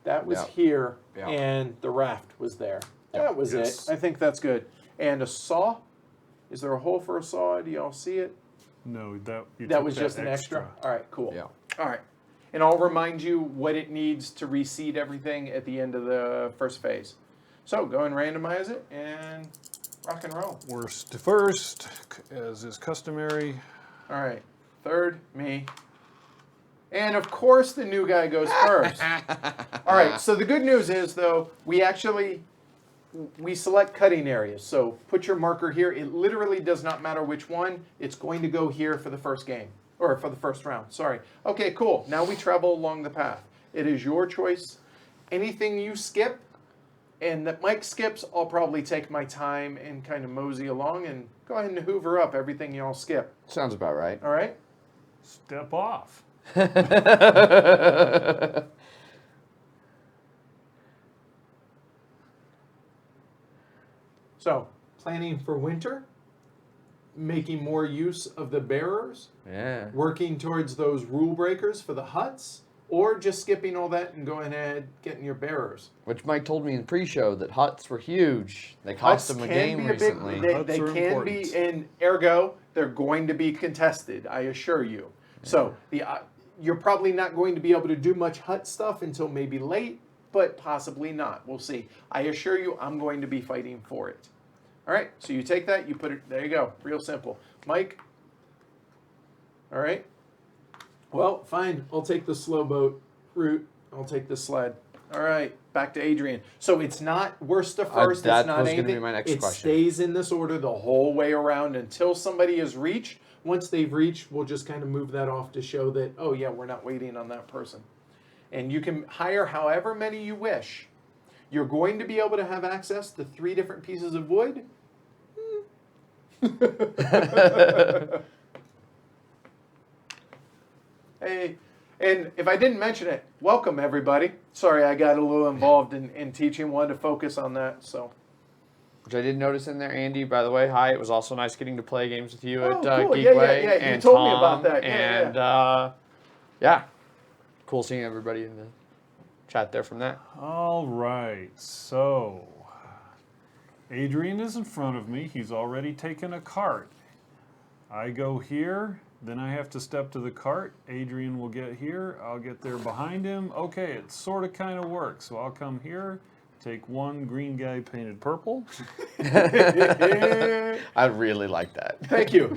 That was Yep. here, Yep. and the raft was there. Yep. That was Yes. it. I think that's good. And a saw? Is there a hole for a saw? Do y'all see it? No, that you That took was just an extra? All right, cool. Yeah. All right. And I'll remind you what it needs to reseed everything at the end of the first phase. So go and randomize it and rock and roll. Worst to first, as is customary. All right. Third, me. And of course the new guy goes first. All right. So the good news is, though, we select cutting areas. So put your marker here. It literally does not matter which one. It's going to go here for the first game. Or for the first round. Sorry. Okay, cool. Now we travel along the path. It is your choice. Anything you skip and that Mike skips, I'll probably take my time and kind of mosey along and go ahead and hoover up everything y'all skip. Sounds about right. All right? Step off. So, planning for winter, making more use of the bearers, Yeah. working towards those rule breakers for the huts, or just skipping all that and going ahead getting your bearers. Which Mike told me in pre-show that huts were huge. They cost him a game recently. They Huts are can important. be, and ergo, they're going to be contested, I assure you. So, you're probably not going to be able to do much hut stuff until maybe late, but possibly not. We'll see. I assure you, I'm going to be fighting for it. All right, so you take that, you put it, there you go, real simple. Mike? All right. Well, fine, I'll take the slow boat route. I'll take the sled. All right, back to Adrian. So it's not worst to first, that it's not was gonna anything. be my next it question. stays in this order the whole way around until somebody is reached. Once they've reached, we'll just kind of move that off to show that, oh yeah, we're not waiting on that person. And you can hire however many you wish. You're going to be able to have access to 3 different pieces of wood. Hey, and if I didn't mention it, welcome everybody. Sorry, I got a little involved in teaching. Wanted to focus on that, so. Which I did notice in there, Andy, by the way. Hi, it was also nice getting to play games with you at cool. Geekway. Yeah, you and told me Tom, about that. Yeah, And yeah, cool seeing everybody in the chat there from that. All right, so Adrian is in front of me. He's already taken a cart. I go here, then I have to step to the cart. Adrian will get here. I'll get there behind him. Okay, it sort of kind of works. So I'll come here, take one green guy painted purple. I really like that. Thank you.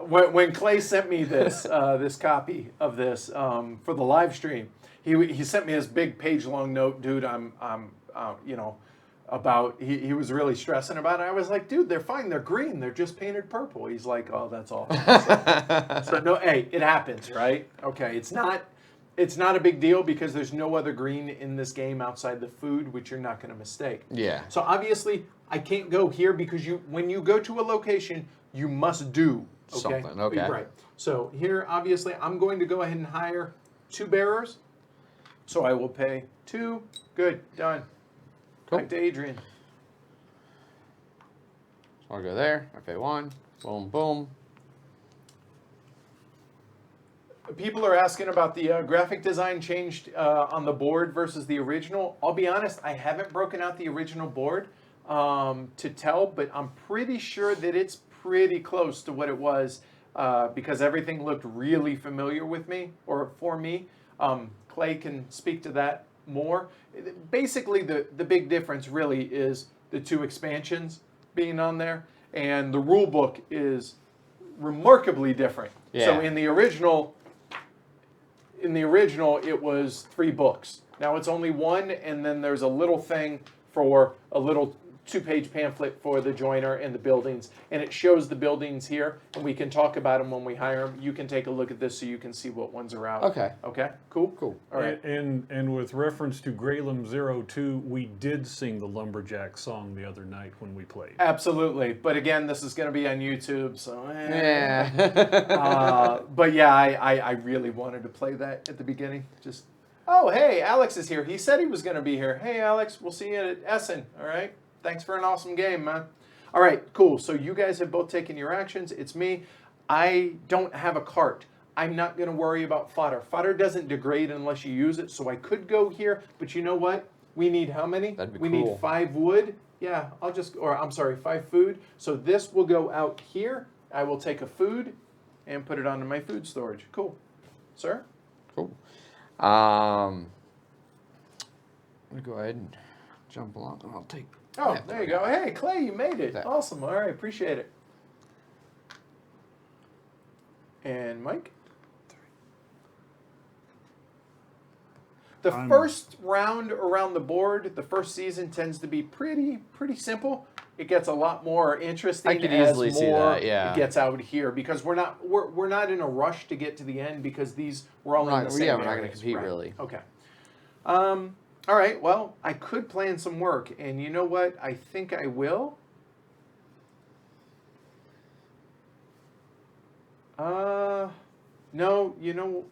When Clay sent me this this copy of this for the live stream, he sent me this big page-long note, dude. He was really stressing about it. I was like, dude, they're fine. They're green. They're just painted purple. He's like, oh, that's awful. So no, hey, it happens, right? Okay, it's not a big deal because there's no other green in this game outside the food, which you're not going to mistake. Yeah. So obviously, I can't go here because when you go to a location, you must do. Okay? Something, okay. Right. So here, obviously, I'm going to go ahead and hire 2 bearers. So I will pay 2. Good. Done. Cool. Back to Adrian. So I'll go there. I pay 1. Boom, boom. People are asking about the graphic design changed on the board versus the original. I'll be honest, I haven't broken out the original board to tell, but I'm pretty sure that it's pretty close to what it was because everything looked really familiar with me or for me. Clay can speak to that more. Basically, the big difference really is the 2 expansions being on there, and the rule book is remarkably different. Yeah. So in the original, it was 3 books. Now it's only 1, and then there's a little thing for a little 2-page pamphlet for the joiner and the buildings, and it shows the buildings here, and we can talk about them when we hire them. You can take a look at this so you can see what ones are out. Okay. Okay. Cool. Cool. All right. And with reference to Graylem 02, we did sing the Lumberjack song the other night when we played. Absolutely. But again, this is going to be on YouTube, so. Yeah. But yeah, I really wanted to play that at the beginning. Just. Oh, hey, Alex is here. He said he was going to be here. Hey, Alex, we'll see you at Essen. All right. Thanks for an awesome game, man. All right, cool. So you guys have both taken your actions. It's me. I don't have a cart. I'm not going to worry about fodder. Fodder doesn't degrade unless you use it, so I could go here. But you know what? We need how many? That'd be we cool. need 5 wood. Yeah, 5 food. So this will go out here. I will take a food and put it onto my food storage. Cool. Sir? Cool. I'm going to go ahead and jump along, and I'll take... Oh, Yeah. there you go. Hey, Clay, you made it. That. Awesome. All right, appreciate it. And Mike? The first round around the board, the first season tends to be pretty simple. It gets a lot more interesting I could as easily see more that, yeah. it gets out here because we're not in a rush to get to the end because we're all in the same Yeah, we're not going to areas, compete, right? really. Okay. All right, well, I could plan some work, and you know what? I think I will. No, you know...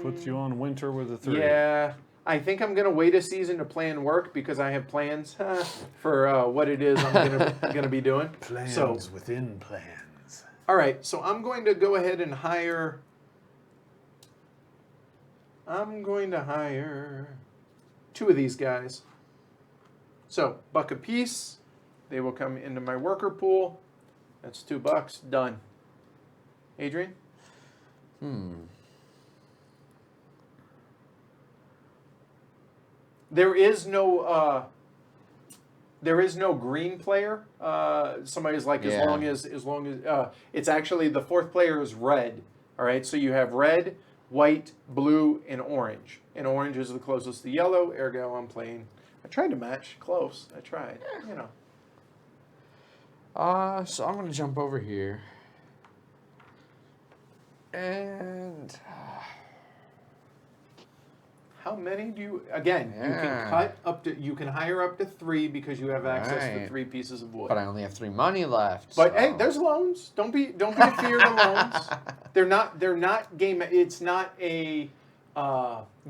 Puts you on winter with a 3. Yeah, I think I'm going to wait a season to plan work because I have plans for what it is I'm gonna be doing. Plans within plans. All right, so I'm going to go ahead and hire... I'm going to hire 2 of these guys. So, $1 a piece. They will come into my worker pool. That's $2. Done. Adrian? There is no green player. Somebody's like, Yeah. as long as it's actually the 4th player is red. All right, so you have red, white, blue, and orange. And orange is the closest to yellow. Ergo, I'm playing. I tried to match close. I tried. You know. So I'm going to jump over here. And How many do you? Again, you can Yeah. cut up to. You can hire up to 3 because you have access to Right. 3 pieces of wood. but I only have 3 money left. But so. hey, there's loans. Don't be afeared of loans. They're not game. It's not a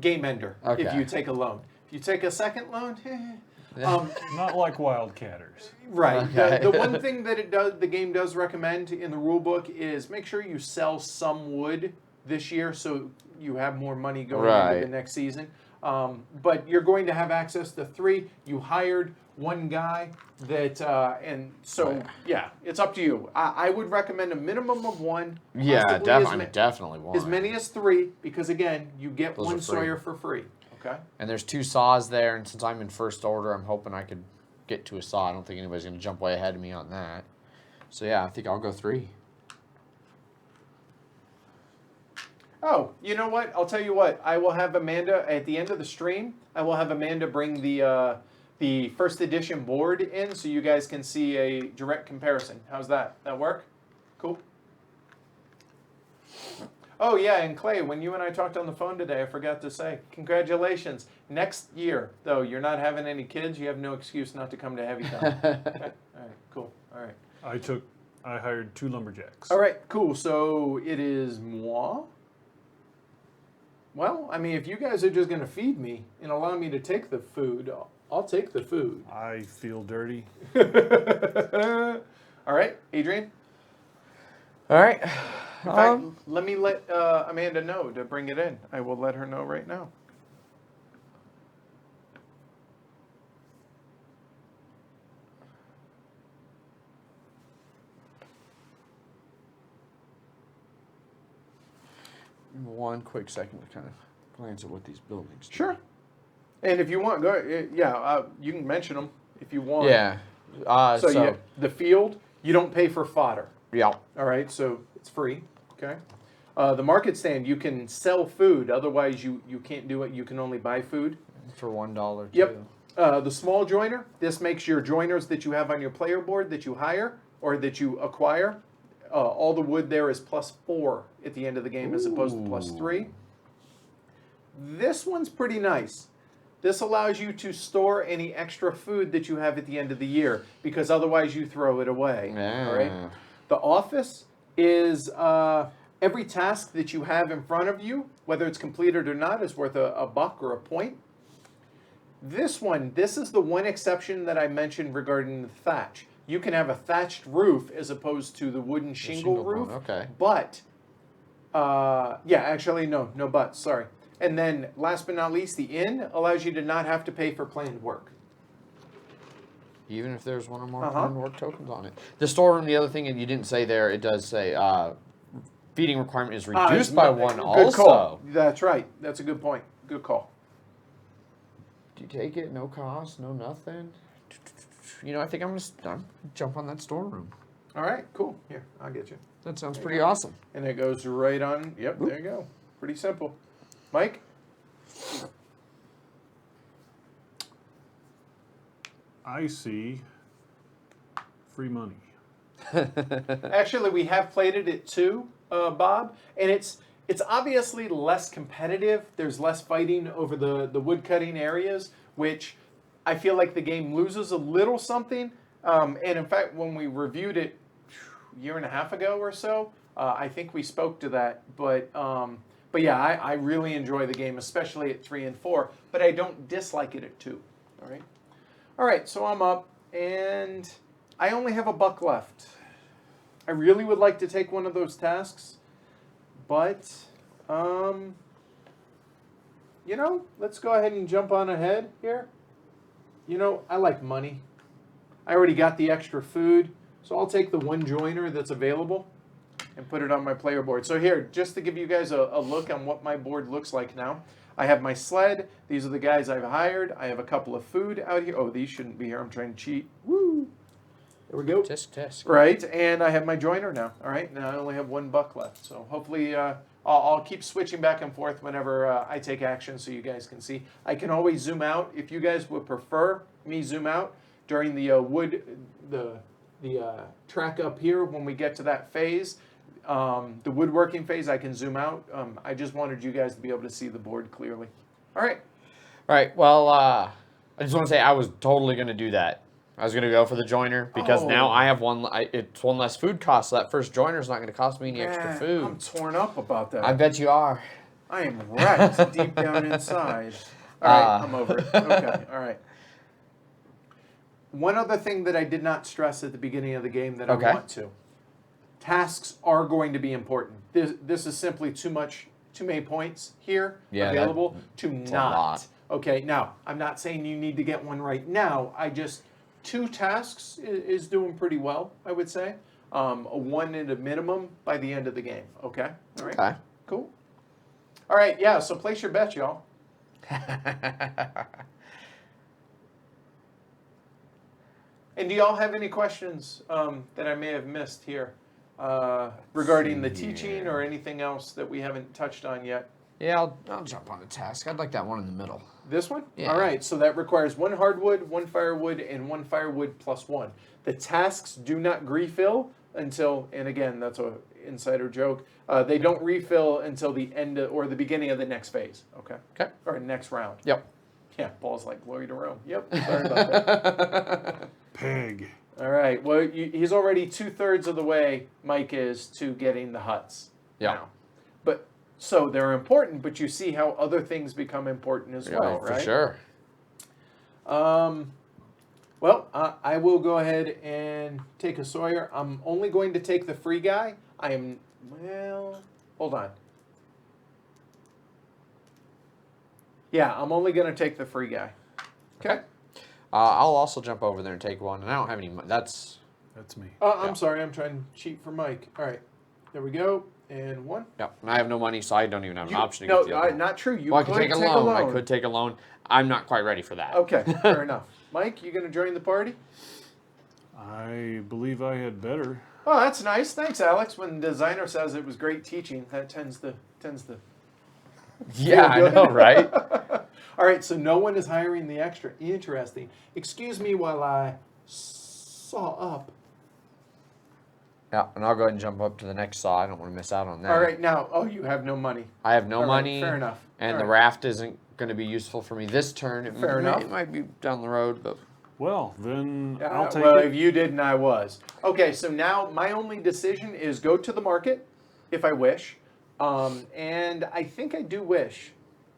game ender if Okay. you take a loan. If you take a second loan, Not like Wildcatters. right. Okay. The one thing that the game does recommend in the rule book is make sure you sell some wood this year so you have more money going Right. into the next season. But you're going to have access to 3. You hired 1 guy that, and so Oh, yeah, it's up to you. I would recommend a minimum of 1. Yeah, possibly definitely one. as many as 3 because again, you get Those are 1 free. Sawyer for free. Okay. And there's 2 saws there, and since I'm in first order, I'm hoping I could get to a saw. I don't think anybody's going to jump way ahead of me on that. So yeah, I think I'll go 3. Oh, you know what? I'll tell you what. I will have Amanda at the end of the stream. I will have Amanda bring the first edition board in so you guys can see a direct comparison. How's that? That work? Cool. Oh yeah, and Clay, when you and I talked on the phone today, I forgot to say congratulations. Next year, though, you're not having any kids. You have no excuse not to come to Heavy Town. Okay? All right. Cool. All right. I hired 2 lumberjacks. All right, cool. So it is moi. Well, I mean, if you guys are just going to feed me and allow me to take the food, I'll take the food. I feel dirty. All right, Adrian. All right. In fact, let me let Amanda know to bring it in. I will let her know right now. One quick second to kind of glance at what these buildings do. Sure. And if you want, go. Yeah, you can mention them if you want. Yeah. So yeah, the field, you don't pay for fodder. Yeah. All right, so it's free. Okay. The market stand, you can sell food. Otherwise, you can't do it. You can only buy food. For $1. Yep. Too. The small joiner, this makes your joiners that you have on your player board that you hire or that you acquire. All the wood there is +4 at the end of the game as opposed to +3. This one's pretty nice. This allows you to store any extra food that you have at the end of the year because otherwise you throw it away. Yeah. All right. The office is every task that you have in front of you, whether it's completed or not, is worth a buck or a point. This is the one exception that I mentioned regarding the thatch. You can have a thatched roof as opposed to the wooden shingle roof. One, okay. But, yeah, actually, no buts, sorry. And then, last but not least, the inn allows you to not have to pay for planned work. Even if there's one or more planned work tokens on it. The storeroom, the other thing, and you didn't say there, it does say feeding requirement is reduced by 1 also. Good call. That's right. That's a good point. Good call. Do you take it? No cost, no nothing. You know, I think I'm gonna jump on that storeroom. All right, cool. Here, I'll get you. That sounds pretty awesome. And it goes right on. Yep, there you go. Pretty simple. Mike? I see free money. Actually, we have played it at 2, Bob, and it's obviously less competitive. There's less fighting over the wood cutting areas, which I feel like the game loses a little something. And in fact, when we reviewed it a year and a half ago or so, I think we spoke to that. But yeah, I really enjoy the game, especially at 3 and 4. But I don't dislike it at 2. All right. All right. So I'm up, and I only have a buck left. I really would like to take one of those tasks, but you know, let's go ahead and jump on ahead here. You know, I like money. I already got the extra food, so I'll take the one joiner that's available and put it on my player board. So here, just to give you guys a look on what my board looks like now. I have my sled. These are the guys I've hired. I have a couple of food out here. Oh, these shouldn't be here. I'm trying to cheat. Woo! There we go. Tisk. Right, and I have my joiner now. All right, now I only have one buck left. So hopefully I'll keep switching back and forth whenever I take action so you guys can see. I can always zoom out. If you guys would prefer me zoom out during the track up here when we get to that phase, the woodworking phase, I can zoom out. I just wanted you guys to be able to see the board clearly. All right. All right, well, I just want to say I was totally going to do that. I was going to go for the joiner because now I have it's one less food cost, so that first joiner is not going to cost me any extra food. I'm torn up about that. I bet you are. I am wrecked deep down inside. All right, I'm over it. Okay, all right. One other thing that I did not stress at the beginning of the game that I want to. Tasks are going to be important. This is simply too many points here available to not. Okay, now, I'm not saying you need to get one right now. 2 tasks is doing pretty well, I would say. A 1 at a minimum by the end of the game. Okay? All right. Okay. Cool. All right, yeah, so place your bets, y'all. And do y'all have any questions that I may have missed here regarding the teaching or anything else that we haven't touched on yet? Yeah, I'll jump on the task. I'd like that one in the middle. This one? Yeah. All right, so that requires 1 hardwood, 1 firewood, and 1 firewood plus 1. The tasks do not refill until, and again, that's an insider joke, they don't refill until the end or the beginning of the next phase, okay? Okay. Or next round. Yep. Yeah, Paul's like, glory to Rome. Yep, sorry about that. Peg. All right. Well, he's already 2/3 of the way, Mike is, to getting the huts. Yeah. Now. But so they're important, but you see how other things become important as well, for right? sure. Well, I will go ahead and take a Sawyer. I'm only going to take the free guy. Hold on. Yeah, I'm only going to take the free guy. Okay. I'll also jump over there and take one, and I don't have any money. That's me. I'm sorry. I'm trying to cheat for Mike. All right. There we go. And one. yeah. And I have no money, so I don't even have an option to No, get the other one. not true. You Well, I could could take a loan. I could take a loan. I'm not quite ready for that. Okay, fair enough. Mike, you going to join the party? I believe I had better. Oh, that's nice. Thanks, Alex. When the designer says it was great teaching, that tends to. Yeah, I feel good. know, right? All right, so no one is hiring the extra. Interesting. Excuse me while I saw up. Yeah, and I'll go ahead and jump up to the next saw. I don't want to miss out on that. All right, now, you have no money. I have no All right, money. fair enough. And All the right. raft isn't going to be useful for me this turn. Fair enough. It might be down the road, but Well, then I'll take well, it. if you didn't, I was. Okay, so now my only decision is go to the market, if I wish. And I think I do wish.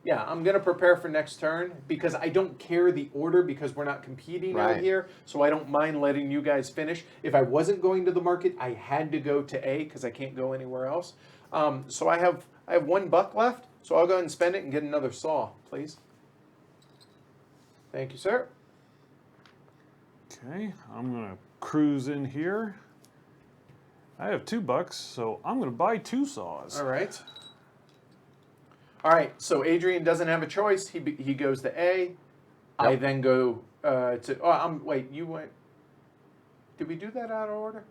Yeah, I'm going to prepare for next turn because I don't care the order because we're not competing out Right. here. So I don't mind letting you guys finish. If I wasn't going to the market, I had to go to A because I can't go anywhere else. So I have $1 left. So I'll go ahead and spend it and get another saw, please. Thank you, sir. Okay, I'm going to cruise in here. I have $2, so I'm going to buy 2 saws. All right. All right, so Adrian doesn't have a choice. He goes to A. I Yep. then go to. Wait, you went. Did we do that out of order?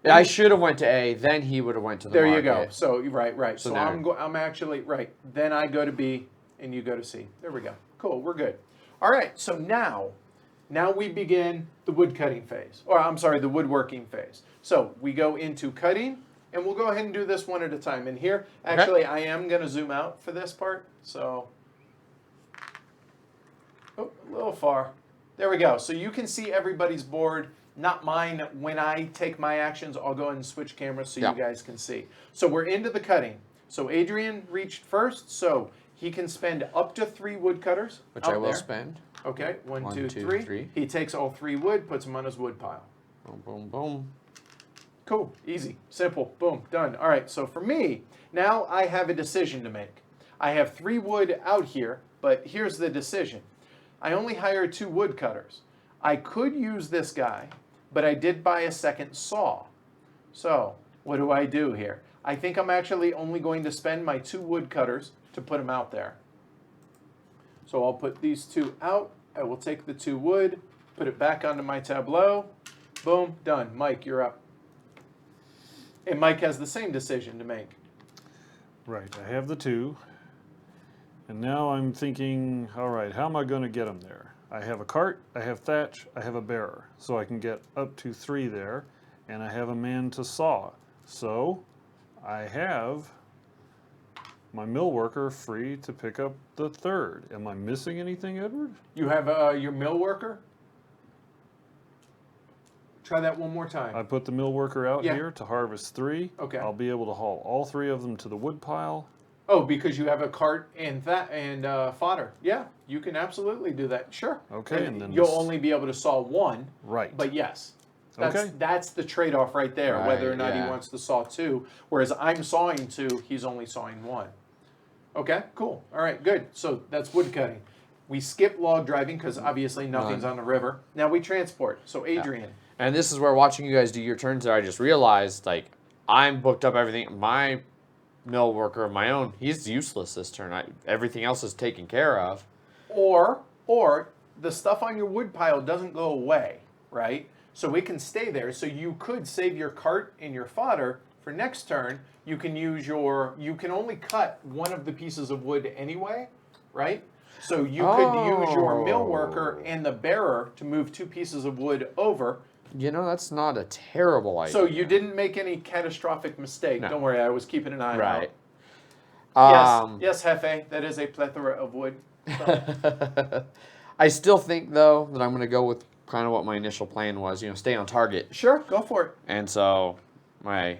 I should have went to A. Then he would have went to the There market. you go. So right. So So now- I'm actually right. Then I go to B, and you go to C. There we go. Cool. We're good. All right. So now we begin the wood cutting phase, or I'm sorry, the woodworking phase. So we go into cutting. And we'll go ahead and do this one at a time. And here, actually, I am going to zoom out for this part. So, a little far. There we go. So you can see everybody's board, not mine. When I take my actions, I'll go ahead and switch cameras so Yeah. you guys can see. So we're into the cutting. So Adrian reached first, so he can spend up to 3 woodcutters. Which out I will there. spend. Okay, one, One, two, two, three. three. He takes all 3 wood, puts them on his wood pile. Boom, boom, boom. Cool, easy, simple, boom, done. All right, so for me, now I have a decision to make. I have 3 wood out here, but here's the decision. I only hired 2 woodcutters. I could use this guy, but I did buy a second saw. So, what do I do here? I think I'm actually only going to spend my 2 woodcutters to put them out there. So I'll put these 2 out. I will take the 2 wood, put it back onto my tableau. Boom, done. Mike, you're up. And Mike has the same decision to make. Right, I have the 2. And now I'm thinking, all right, how am I going to get them there? I have a cart, I have thatch, I have a bearer. So I can get up to 3 there. And I have a man to saw. So I have my mill worker free to pick up the 3rd. Am I missing anything, Edward? You have your mill worker. Try that one more time. I put the mill worker out Yeah. here to harvest 3. Okay. I'll be able to haul all 3 of them to the wood pile. Oh, because you have a cart and fodder. Yeah, you can absolutely do that. Sure. Okay, and then you'll this- only be able to saw 1. Right. But yes. Okay. That's the trade-off right there, whether or Right, not he yeah. wants to saw 2. Whereas I'm sawing 2, he's only sawing 1. Okay, cool. All right, good. So that's wood cutting. We skip log driving because obviously nothing's on the river. Now we transport. So Adrian. And this is where watching you guys do your turns there, I just realized, like, I'm booked up everything. My mill worker of my own, he's useless this turn. Everything else is taken care of. Or the stuff on your wood pile doesn't go away, right? So it can stay there. So you could save your cart and your fodder for next turn. You can you can only cut one of the pieces of wood anyway, right? So you could use your mill worker and the bearer to move 2 pieces of wood over. You know, that's not a terrible idea. So you didn't make any catastrophic mistake. No. Don't worry, I was keeping an eye Right. out. Yes, Jefe, that is a plethora of wood. So, I still think, though, that I'm going to go with kind of what my initial plan was. Stay on target. Sure, go for it. And so my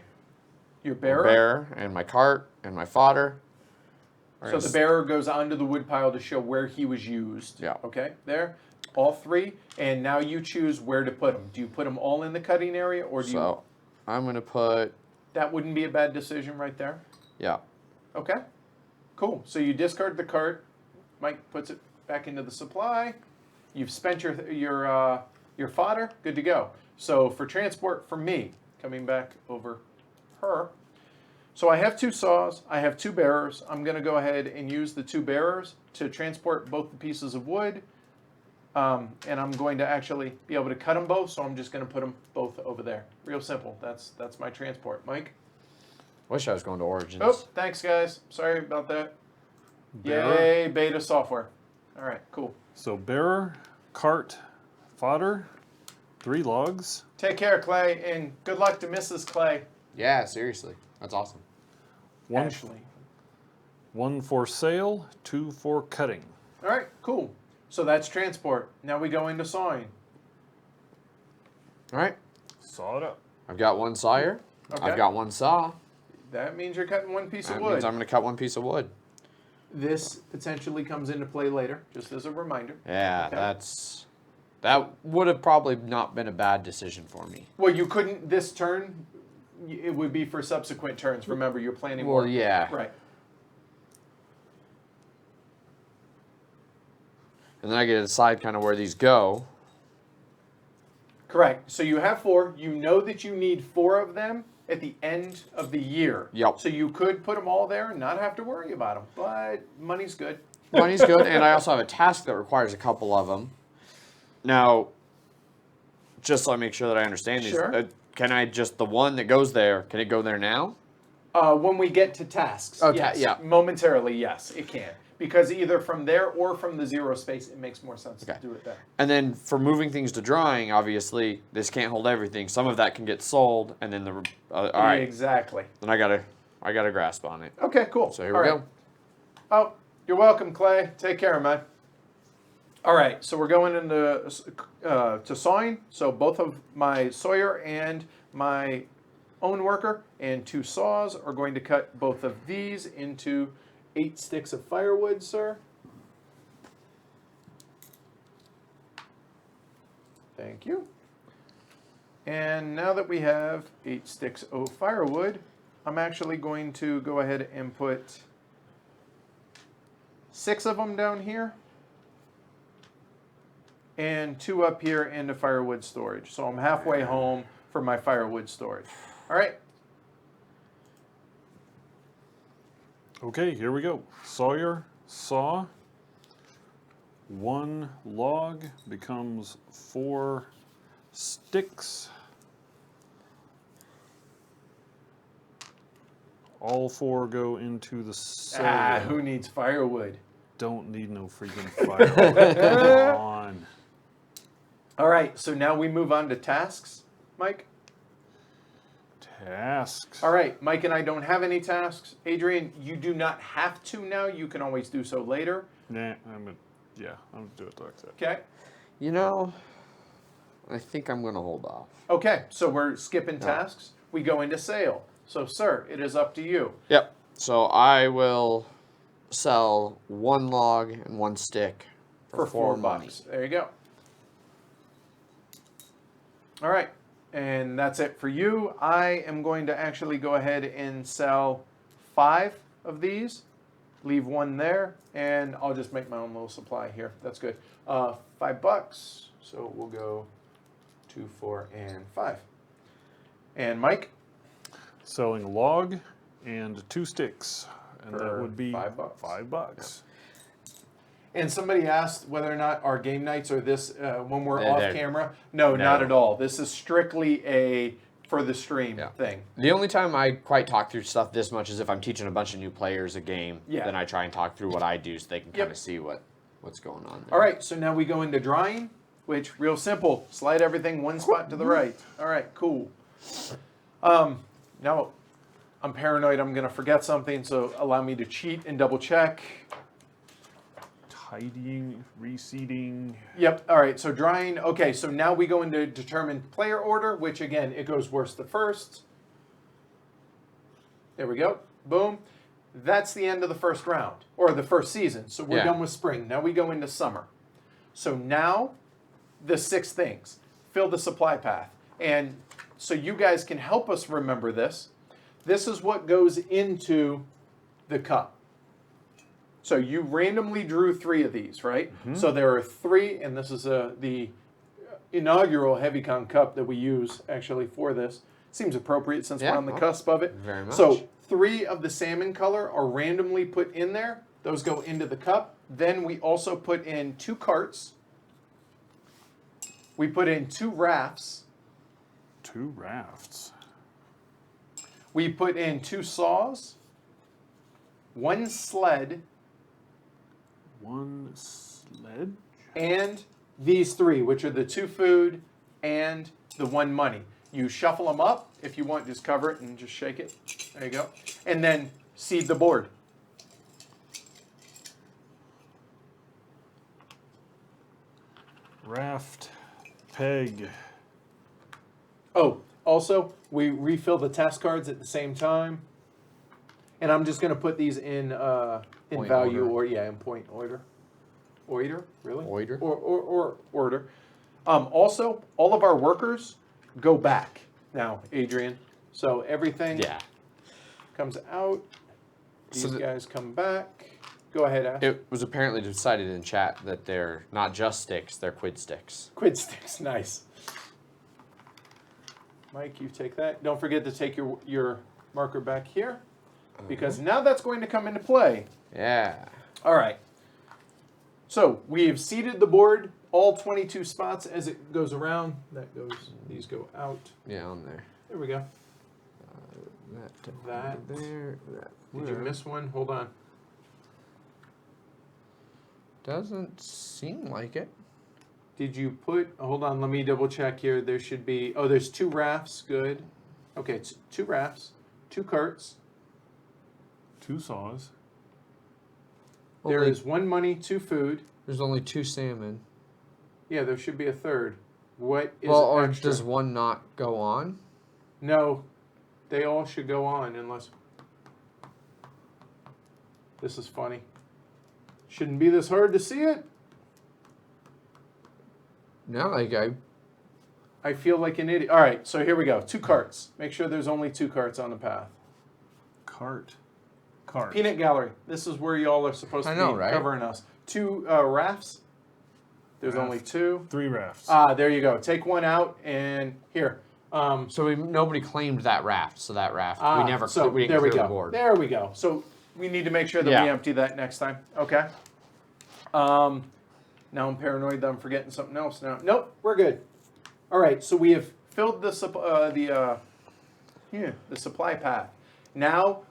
Your bearer. bearer and my cart and my fodder. So the bearer goes onto the wood pile to show where he was used. Yeah. Okay, there. All 3. And now you choose where to put them. Do you put them all in the cutting area, or do you... So I'm going to put... That wouldn't be a bad decision right there. Yeah. Okay, cool. So you discard the cart. Mike puts it back into the supply. You've spent your fodder. Good to go. So for transport, for me, coming back over her. So I have 2 saws. I have 2 bearers. I'm going to go ahead and use the 2 bearers to transport both the pieces of wood. And I'm going to actually be able to cut them both. So I'm just going to put them both over there. Real simple. That's my transport. Mike? Wish I was going to Origins. Oh, thanks, guys. Sorry about that. Bearer. Yay, beta software. All right, cool. So bearer, cart, fodder, 3 logs. Take care, Clay, and good luck to Mrs. Clay. Yeah, seriously. That's awesome. One, Ashley. 1 for sale, 2 for cutting. All right, cool. So that's transport. Now we go into sawing. All right. Saw it up. I've got 1 sawyer. Okay. I've got 1 saw. That means you're cutting 1 piece of That wood. means I'm going to cut 1 piece of wood. This potentially comes into play later, just as a reminder. Yeah, Okay. that would have probably not been a bad decision for me. Well, you couldn't this turn. It would be for subsequent turns. Remember, you're planning Well, more. yeah. Right. And then I get to decide kind of where these go. Correct. So you have 4. You know that you need 4 of them at the end of the year. Yep. So you could put them all there and not have to worry about them. But money's good. Money's good, and I also have a task that requires a couple of them. Now, just so I make sure that I understand these, Sure. Can I just, the one that goes there, can it go there now? When we get to tasks, Okay, yes. yeah. Momentarily, yes, it can. Because either from there or from the 0 space, it makes more sense to Okay. do it there. And then for moving things to drawing, obviously, this can't hold everything. Some of that can get sold, and then all right, Exactly. then I got a grasp on it. Okay, cool. So here All we right. go. Oh, you're welcome, Clay. Take care, man. All right, so we're going into to sawing. So both of my sawyer and my own worker and 2 saws are going to cut both of these into 8 sticks of firewood, sir. Thank you. And now that we have 8 sticks of firewood, I'm actually going to go ahead and put 6 of them down here and 2 up here into firewood storage. So I'm halfway home for my firewood storage. All right. Okay, here we go. Sawyer, saw. 1 log becomes 4 sticks. All 4 go into the sail. Who needs firewood? Don't need no freaking fire. Come on. All right, so now we move on to tasks, Mike. Tasks. All right, Mike and I don't have any tasks. Adrian, you do not have to now. You can always do so later. Nah, I'm gonna do it like that. Okay. You know, I think I'm going to hold off. Okay, so we're skipping tasks. We go into sale. So, sir, it is up to you. Yep. So I will sell 1 log and 1 stick For $4 money. bucks. There you go. All right, and that's it for you. I am going to actually go ahead and sell 5 of these, leave 1 there, and I'll just make my own little supply here. That's good. $5. So we'll go 2, 4, and 5. And Mike? Selling a log and 2 sticks. And that For would be $5. $5. And somebody asked whether or not our game nights are this when we're Yeah, off they're- camera. No, not at all. This is strictly a for the stream Yeah. thing. The only time I quite talk through stuff this much is if I'm teaching a bunch of new players a game. Yeah. Then I try and talk through what I do so they can Yep. kind of see what's going on there. All right, so now we go into drawing, which real simple. Slide everything 1 spot to the right. All right, cool. Now I'm paranoid I'm gonna forget something, so allow me to cheat and double check. Tidying, reseeding. Yep. All right. So drying. Okay. So now we go into determine player order, which again, it goes worst to first. There we go. Boom. That's the end of the first round or the first season. So we're done with spring. Now we go into summer. So now the 6 things. Fill the supply path. And so you guys can help us remember this. This is what goes into the cup. So you randomly drew 3 of these, right? Mm-hmm. So there are 3, and this is the inaugural HeavyCon cup that we use actually for this. Seems appropriate since we're on the cusp of it. Very much. So 3 of the salmon color are randomly put in there. Those go into the cup. Then we also put in 2 carts. We put in 2 rafts. 2 rafts. We put in 2 saws. 1 sled. 1 sledge. And these 3, which are the 2 food and the 1 money. You shuffle them up. If you want, just cover it and just shake it. There you go. And then seed the board. Raft, peg. Oh, also, we refill the task cards at the same time. And I'm just going to put these in value order. In point order. Order, really? Order. Or order. Also, all of our workers go back now, Adrian. So everything comes out. These guys come back. Go ahead, Ash. It was apparently decided in chat that they're not just sticks, they're quid sticks. Quid sticks, nice. Mike, you take that. Don't forget to take your marker back here, because now that's going to come into play. Yeah. All right. So we've seeded the board, all 22 spots as it goes around. These go out. Yeah, on there. There we go. That there. Did you miss one? Hold on. Doesn't seem like it. Did you put, hold on, let me double check here. There should be, there's 2 rafts, good. Okay, it's 2 rafts, 2 carts. 2 saws. There is 1 money, 2 food. There's only 2 salmon. Yeah, there should be a 3rd. What is or extra? does one not go on? No, they all should go on unless, this is funny. Shouldn't be this hard to see it. No, I feel like an idiot. All right, so here we go. 2 carts. Make sure there's only 2 carts on the path. Cart. Peanut gallery. This is where y'all are supposed to be covering us. 2 rafts. There's only 2. 3 rafts. There you go. Take 1 out and here. So nobody claimed that raft. So that raft we never. So we didn't there we clear go. the board. There we go. So we need to make sure that we empty that next time. Okay. Now I'm paranoid that I'm forgetting something else. Now, nope, we're good. All right. So we have filled the supply path. Now,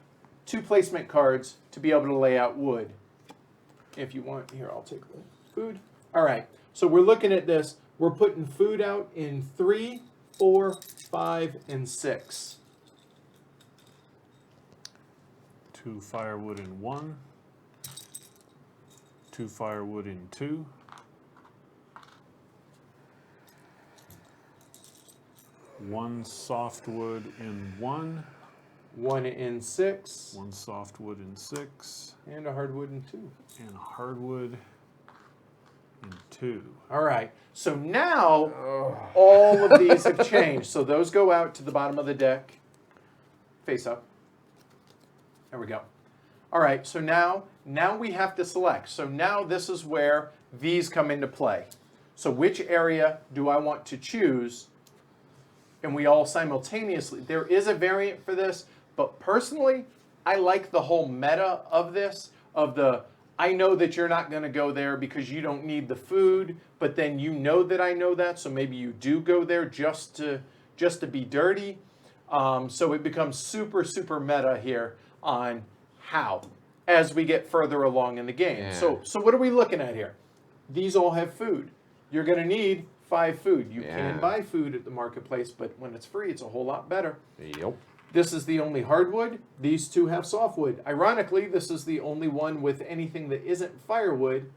2 placement cards to be able to lay out wood. If you want, here I'll take the food. All right. So we're looking at this. We're putting food out in 3, 4, 5, and 6. 2 firewood in 1. 2 firewood in 2. 1 softwood in 1. 1 in 6. 1 softwood in 6. And a hardwood in 2. And hardwood in 2. All right. So now all of these have changed. So those go out to the bottom of the deck. Face up. There we go. All right. So now we have to select. So now this is where these come into play. So which area do I want to choose? And we all simultaneously. There is a variant for this. But personally, I like the whole meta of this, I know that you're not going to go there because you don't need the food, but then you know that I know that, so maybe you do go there just to be dirty. So it becomes super, super meta here on how, as we get further along in the game. Yeah. So what are we looking at here? These all have food. You're going to need 5 food. You can buy food at the marketplace, but when it's free, it's a whole lot better. Yep. This is the only hardwood. These 2 have softwood. Ironically, this is the only one with anything that isn't firewood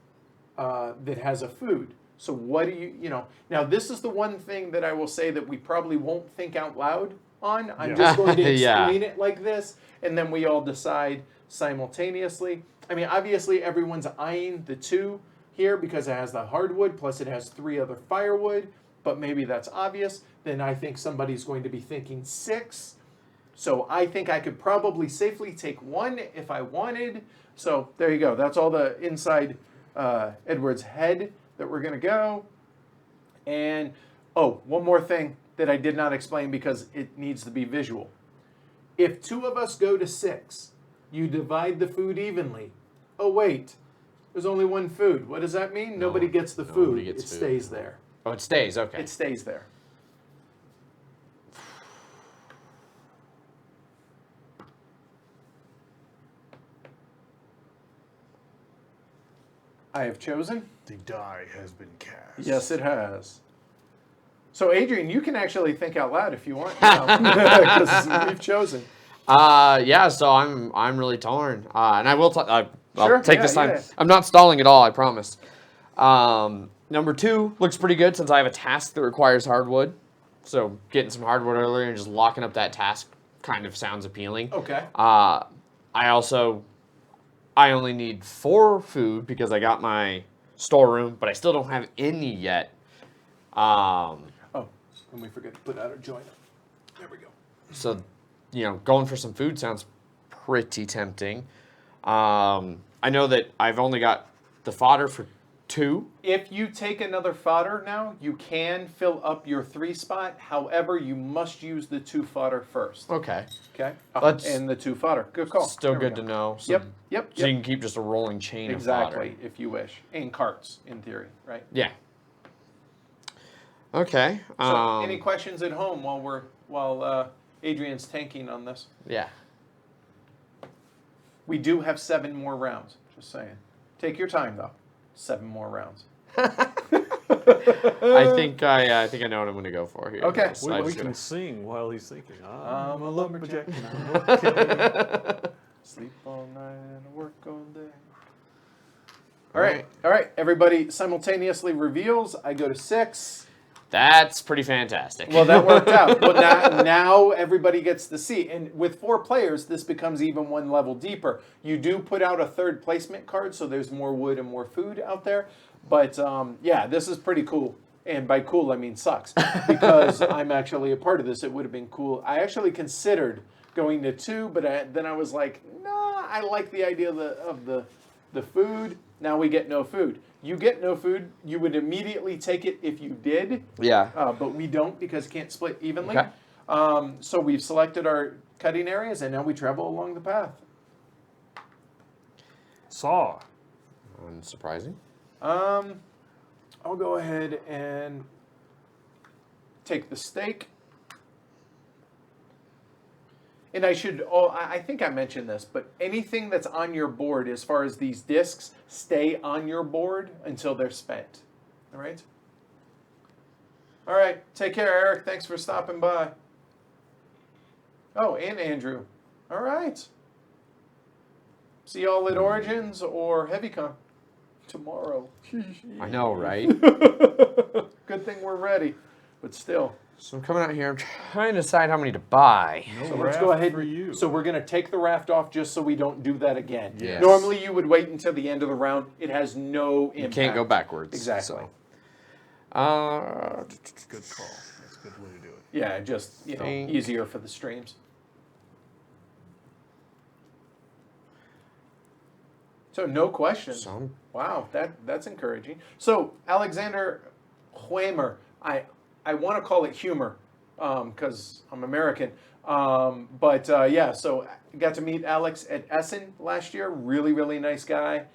that has a food. So what do you know? Now this is the one thing that I will say that we probably won't think out loud on. I'm Yeah. just going to Yeah. explain it like this, and then we all decide simultaneously. I mean, obviously everyone's eyeing the 2 here because it has the hardwood, plus it has 3 other firewood, but maybe that's obvious. Then I think somebody's going to be thinking 6. So I think I could probably safely take 1 if I wanted. So there you go. That's all the inside Edward's head that we're going to go. And, oh, one more thing that I did not explain because it needs to be visual. If 2 of us go to 6, you divide the food evenly. Oh, wait. There's only 1 food. What does that mean? Nobody gets the food. nobody gets it food. stays there. Oh, it stays. Okay. It stays there. I have chosen. The die has been cast. Yes, it has. So, Adrian, you can actually think out loud if you want, because we've chosen. Yeah. So I'm really torn, and I will. I'll Sure, take yeah, this time. yeah. I'm not stalling at all. I promise. Number 2 looks pretty good since I have a task that requires hardwood. So getting some hardwood earlier and just locking up that task kind of sounds appealing. Okay. I only need 4 food because I got my storeroom, but I still don't have any yet. Oh, and we forget to put out a joint. There we go. So, going for some food sounds pretty tempting. I know that I've only got the fodder for 2. If you take another fodder now, you can fill up your 3 spot. However, you must use the 2 fodder first. Okay. Okay? Let's- And the 2 fodder. Good call. Still There we good go. to know. So, Yep. So you can keep just a rolling chain of Exactly, fodder. if you wish. And carts, in theory, right? Yeah. Okay. So, any questions at home while Adrian's tanking on this? Yeah. We do have 7 more rounds. Just saying. Take your time, though. 7 more rounds. I think I know what I'm going to go for here. Okay. So We, I'm we just can gonna- sing while he's thinking. I'm I'm a a lumberjack. lumberjack. and I'm Sleep all night and work all day. All right. Everybody simultaneously reveals. I go to 6. That's pretty fantastic. Well, that worked out. Well, now everybody gets to see. And with 4 players, this becomes even 1 level deeper. You do put out a 3rd placement card, so there's more wood and more food out there. But, yeah, this is pretty cool. And by cool, I mean sucks. Because I'm actually a part of this. It would have been cool. I actually considered going to 2, but then I was like, nah, I like the idea of the food. Now we get no food. You get no food. You would immediately take it if you did. yeah. But we don't because it can't split evenly. Okay. So we've selected our cutting areas, and now we travel along the path. Saw. Unsurprising. I'll go ahead and take the steak. And I think I mentioned this, but anything that's on your board as far as these discs, stay on your board until they're spent. All right? All right. Take care, Eric. Thanks for stopping by. Oh, and Andrew. All right. See y'all at Origins or HeavyCon tomorrow. I know, right? Good thing we're ready, but still. So I'm coming out here. I'm trying to decide how many to buy. No So let's raft go ahead. for you. So we're going to take the raft off just so we don't do that again. Yes. Normally you would wait until the end of the round. It has no impact. You can't go backwards. Exactly. So. Good call. That's a good way to do it. Yeah, just Think. easier for the streams. So no questions. Some. Wow, that's encouraging. So Alexander Huemer, I want to call it humor because I'm American. Yeah, so I got to meet Alex at Essen last year. Really, really nice guy.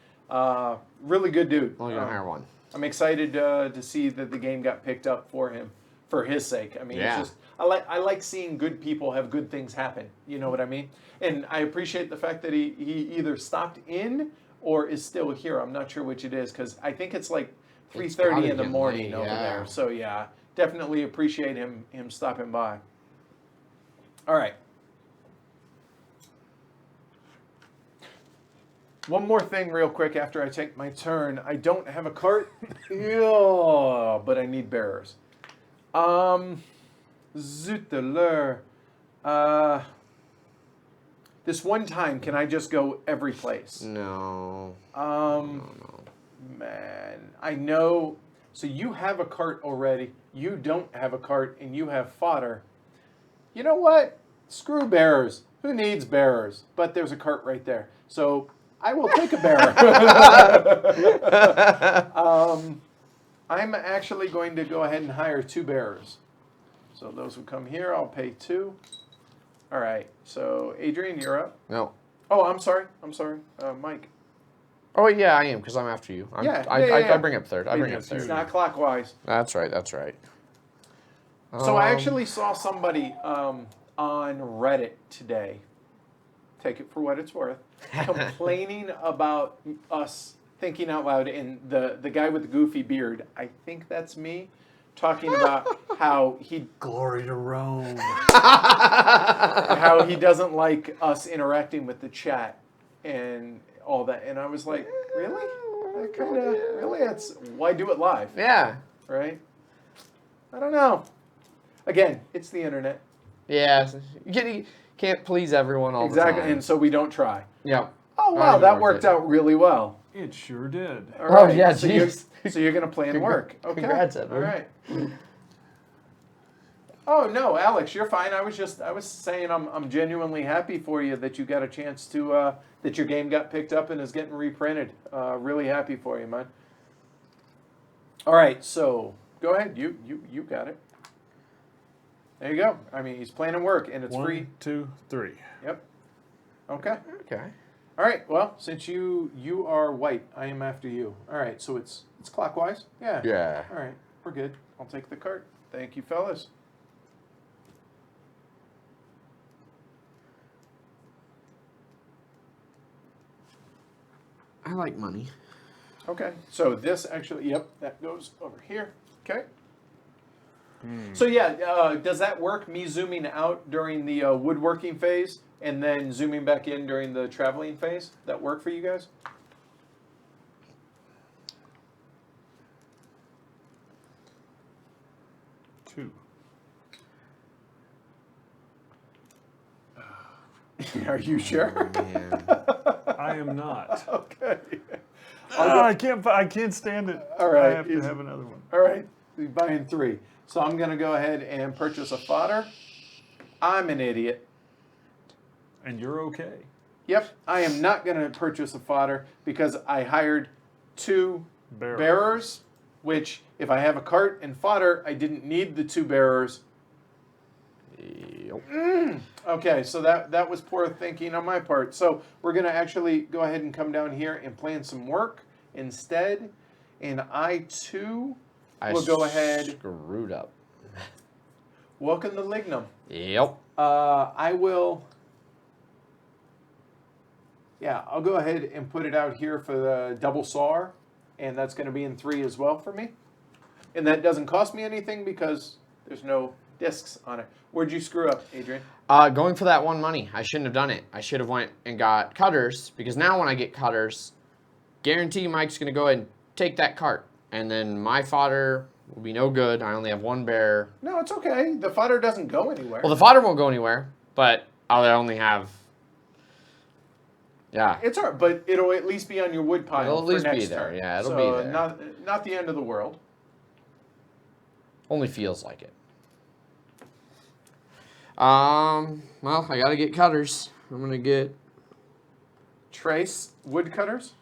Really good dude. Only gonna hire one. I'm excited to see that the game got picked up for him, for his sake. I mean, Yeah. it's just I like seeing good people have good things happen. You know what I mean? And I appreciate the fact that he either stopped in or is still here. I'm not sure which it is because I think it's like 3:30 gotta in the get morning late, over yeah. there. So yeah, definitely appreciate him stopping by. All right. One more thing real quick after I take my turn. I don't have a cart, yeah, but I need bearers. Zuteler. This one time, can I just go every place? No. Man, I know. So you have a cart already. You don't have a cart, and you have fodder. You know what? Screw bearers. Who needs bearers? But there's a cart right there. So I will take a bearer. I'm actually going to go ahead and hire 2 bearers. So those will come here. I'll pay 2. All right. So Adrian, you're up. No. Oh, I'm sorry. Mike. Oh, yeah, I am, because I'm after you. I bring up third. I bring up It's third. not clockwise. That's right. So I actually saw somebody on Reddit today, take it for what it's worth, complaining about us thinking out loud, and the guy with the goofy beard, I think that's me, talking about how he Glory to Rome. how he doesn't like us interacting with the chat and all that. And I was like, really? That kind of, really? That's why do it live, Yeah. right? I don't know. Again, it's the internet. Yeah. You can't please everyone all the Exactly, time. and so we don't try. Yeah. Oh, Not wow, even that worth worked it. out really well. It sure did. All Oh, right, yeah, so you're, geez. so you're going to plan work. Okay. Congrats, All Edward. right. Oh, no, Alex, you're fine. I was saying I'm genuinely happy for you that you got a chance to, that your game got picked up and is getting reprinted. Really happy for you, man. All right, so go ahead. You got it. There you go. I mean, he's planning work, and it's free. 1, 2, 3. Yep. Okay. Okay. All right. Well, since you are white, I am after you. All right. So it's clockwise. Yeah. Yeah. All right. We're good. I'll take the cart. Thank you, fellas. I like money. Okay. So this actually, yep, that goes over here. Okay. So yeah, does that work? Me zooming out during the woodworking phase and then zooming back in during the traveling phase? That work for you guys? Two. Are you sure? Man. I am not. Okay. I can't stand it. All right. I have to have another one. All right. We're buying 3. So I'm going to go ahead and purchase a fodder. I'm an idiot. And you're okay. Yep. I am not going to purchase a fodder because I hired 2 bearers, which if I have a cart and fodder, I didn't need the 2 bearers. Yep. Okay, so that was poor thinking on my part. So we're going to actually go ahead and come down here and plan some work instead. And I, too, will go ahead. Screwed up. Welcome to Lignum. Yep. I will. Yeah, I'll go ahead and put it out here for the double SAR, and that's going to be in 3 as well for me. And that doesn't cost me anything because there's no discs on it. Where'd you screw up, Adrian? Going for that 1 money. I shouldn't have done it. I should have went and got cutters, because now when I get cutters, guarantee Mike's going to go ahead and take that cart. And then my fodder will be no good. I only have 1 bear. No, it's okay. The fodder doesn't go anywhere. Well, the fodder won't go anywhere, but I'll only have... Yeah. It's all right, but it'll at least be on your wood pile It'll at least for be next there. turn. Yeah, it'll So, be there. Not the end of the world. Only feels like it. Well, I gotta get cutters. I'm gonna get... Trace woodcutters.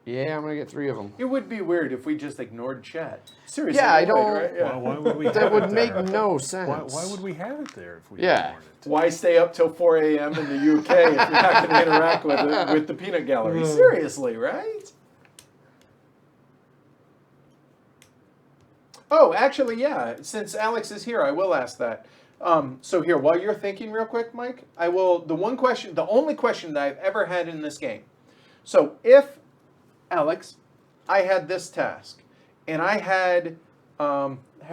Yeah, I'm gonna get 3 of them. It would be weird if we just ignored chat. Seriously. Yeah, I it would, don't- right? Yeah. Why would we have That it would make there? no sense. Why would we have it there if we Yeah. ignored it? Why stay up till 4 a.m. in the UK if you're not going to interact with the peanut gallery? Seriously, right? Oh, actually, yeah. Since Alex is here, I will ask that. So here, while you're thinking real quick, Mike, I will, the only question that I've ever had in this game. So if, Alex, I had this task, and I had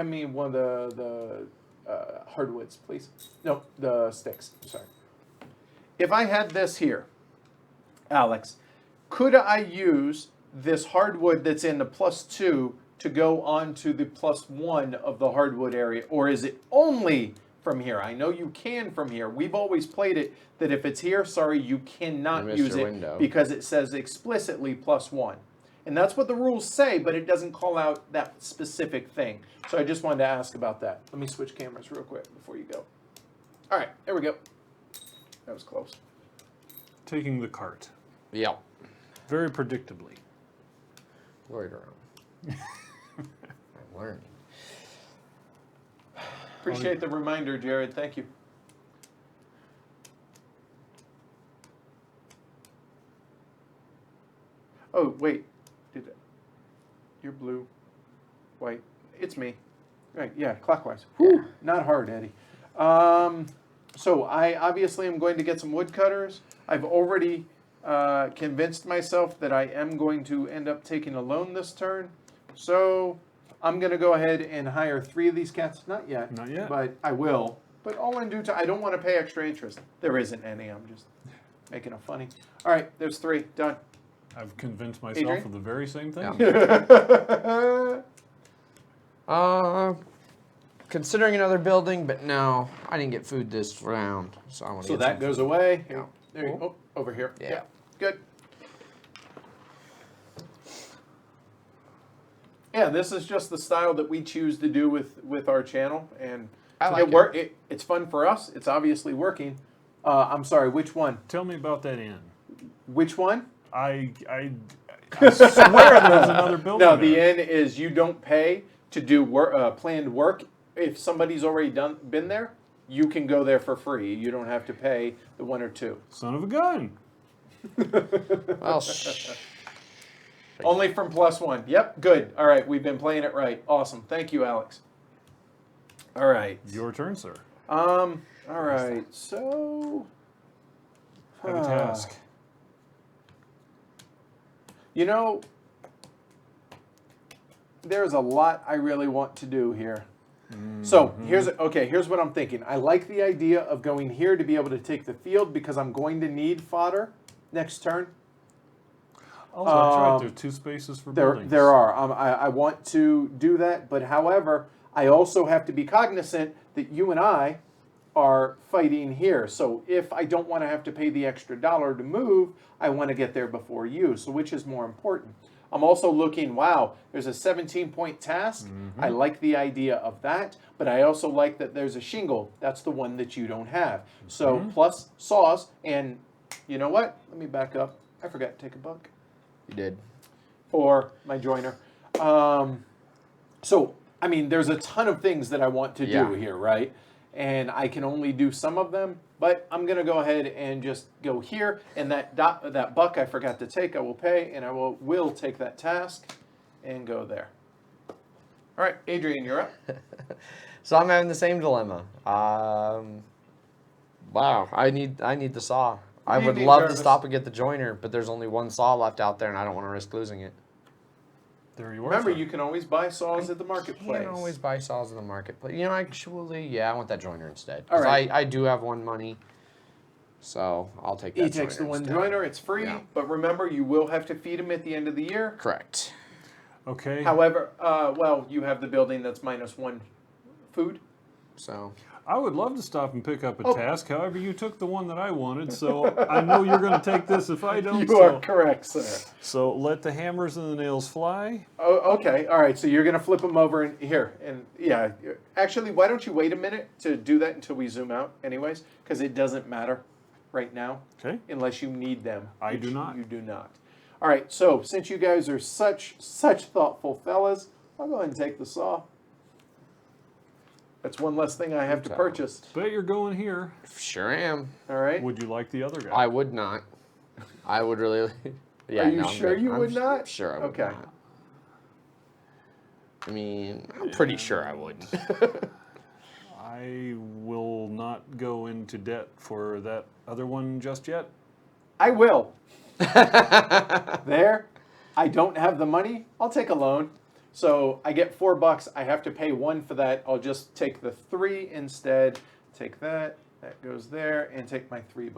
me one of the hardwoods, please. No, the sticks. Sorry. If I had this here, Alex, could I use this hardwood that's in the +2 to go on to the +1 of the hardwood area, or is it only from here? I know you can from here. We've always played it that if it's here, sorry, you cannot missed use your it window. because it says explicitly +1. And that's what the rules say, but it doesn't call out that specific thing. So I just wanted to ask about that. Let me switch cameras real quick before you go. All right, there we go. That was close. Taking the cart. Yep. Very predictably. Loiter around. I'm learning. Appreciate the reminder, Jared. Thank you. Oh, wait. You're blue, white. It's me. Right, yeah, clockwise. Whew, not hard, Eddie. So I obviously am going to get some woodcutters. I've already convinced myself that I am going to end up taking a loan this turn. So I'm going to go ahead and hire 3 of these cats. Not yet. Not yet. But I will. But all in due time. I don't want to pay extra interest. There isn't any. I'm just making it funny. All right, there's 3. Done. I've convinced myself Adrian? of the very same thing. Considering another building, but no, I didn't get food this round, so I want to. So get that some goes food. away. Yeah. There you go. Oh, over here. Yeah. Good. Yeah, this is just the style that we choose to do with our channel, and I like it's fun for us. It's obviously working. I'm sorry. Which one? Tell me about that inn. Which one? I swear there was another building. No, the there. inn is you don't pay to do planned work. If somebody's already been there, you can go there for free. You don't have to pay the 1 or 2. Son of a gun. Well, Only from +1. Yep, good. All right, we've been playing it right. Awesome. Thank you, Alex. All right. Your turn, sir. All right. So Have a task. You know, there's a lot I really want to do here. So here's what I'm thinking. I like the idea of going here to be able to take the field because I'm going to need fodder next turn. Also, that's right. There's 2 spaces for buildings. There are. I want to do that, but however, I also have to be cognizant that you and I are fighting here. So if I don't want to have to pay the extra $1 to move, I want to get there before you. So which is more important? I'm also looking, wow, there's a 17-point task. I like the idea of that, but I also like that there's a shingle. That's the one that you don't have. So plus saws, and you know what? Let me back up. I forgot to take a buck. you did. For my joiner. So, I mean, there's a ton of things that I want to do here, right? And I can only do some of them, but I'm going to go ahead and just go here. And that buck I forgot to take, I will pay, and I will take that task and go there. All right, Adrian, you're up. So I'm having the same dilemma. Wow, I need the saw. I would love to stop and get the joiner, but there's only 1 saw left out there, and I don't want to risk losing it. There you are. Remember, sir. you can always buy saws at the marketplace. Can't always buy saws in the marketplace. You know, actually, yeah, I want that joiner instead. All 'Cause right. I do have 1 money, so I'll take that. He takes the joiner 1 instead. joiner. It's free, Yeah. but remember, you will have to feed him at the end of the year. Correct. Okay. However, well, you have the building that's -1 food. So I would love to stop and pick up a Oh. task. However, you took the one that I wanted, so I know you're going to take this if I don't. You are correct, sir. So let the hammers and the nails fly. Oh, okay. All right. So you're going to flip them over in here. And yeah, actually, why don't you wait a minute to do that until we zoom out anyways? Because it doesn't matter right now. Okay. Unless you need them. I which do not. You do not. All right. So since you guys are such thoughtful fellas, I'll go ahead and take the saw. That's one less thing I have to purchase. Bet you're going here. sure am. All right. Would you like the other guy? I would not. I would really. Yeah. Are you no, I'm sure good. you I'm would not? Sure I would Okay. not. I mean, I'm pretty sure I wouldn't. I will not go into debt for that other one just yet. I will. There. I don't have the money. I'll take a loan. So I get $4. I have to pay 1 for that. I'll just take the 3 instead. Take that. That goes there, and take my $3.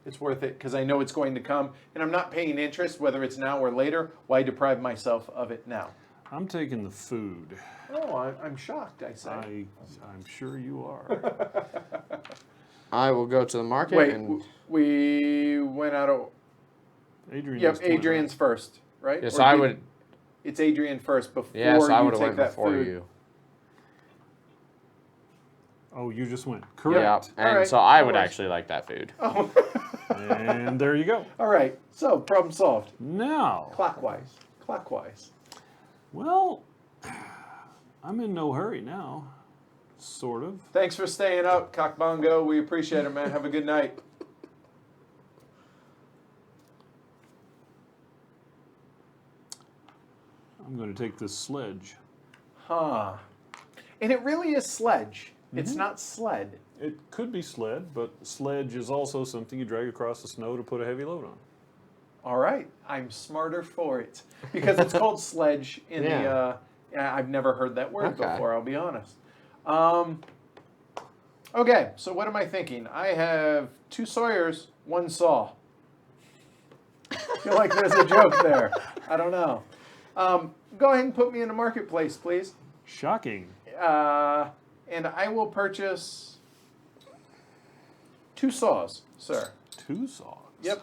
It's worth it because I know it's going to come, and I'm not paying interest whether it's now or later. Why deprive myself of it now? I'm taking the food. Oh, I'm shocked. I say. I'm sure you are. I will go to the market Wait, and we went out of. Adrian. Yep, just went Adrian's first, right? yes, Or I did- would. It's Adrian first before Yes, I you would have take went that before food. you. Oh, you just went. Yeah, Correct. and Alright, so I no would worries. actually like that food. Oh, And there you go. all right. So problem solved. Now, Clockwise. Clockwise. well, I'm in no hurry now. Sort of. Thanks for staying up, Cockbongo. We appreciate it, man. Have a good night. I'm going to take this sledge. Huh. And it really is sledge. It's not sled. It could be sled, but sledge is also something you drag across the snow to put a heavy load on. All right. I'm smarter for it. Because it's called sledge in Yeah. yeah, I've never heard that word Okay. before, I'll be honest. Okay, so what am I thinking? I have 2 sawyers, 1 saw. I feel like there's a joke there. I don't know. Go ahead and put me in the marketplace, please. Shocking. And I will purchase 2 saws, sir. 2 saws. Yep.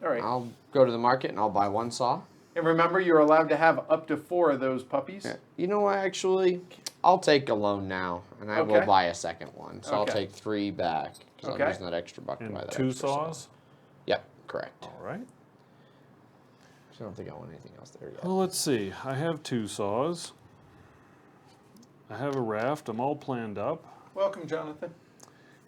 All right. I'll go to the market and I'll buy 1 saw. And remember, you're allowed to have up to 4 of those puppies. Yeah. You know what? Actually, I'll take a loan now, and I will Okay. buy a second one. So I'll Okay. take 3 back because Okay. I'm using that extra buck to buy And that 2 extra saws. saw. Yep, correct. All right. I don't think I want anything else there yet. Well, let's see. I have 2 saws. I have a raft. I'm all planned up. Welcome, Jonathan.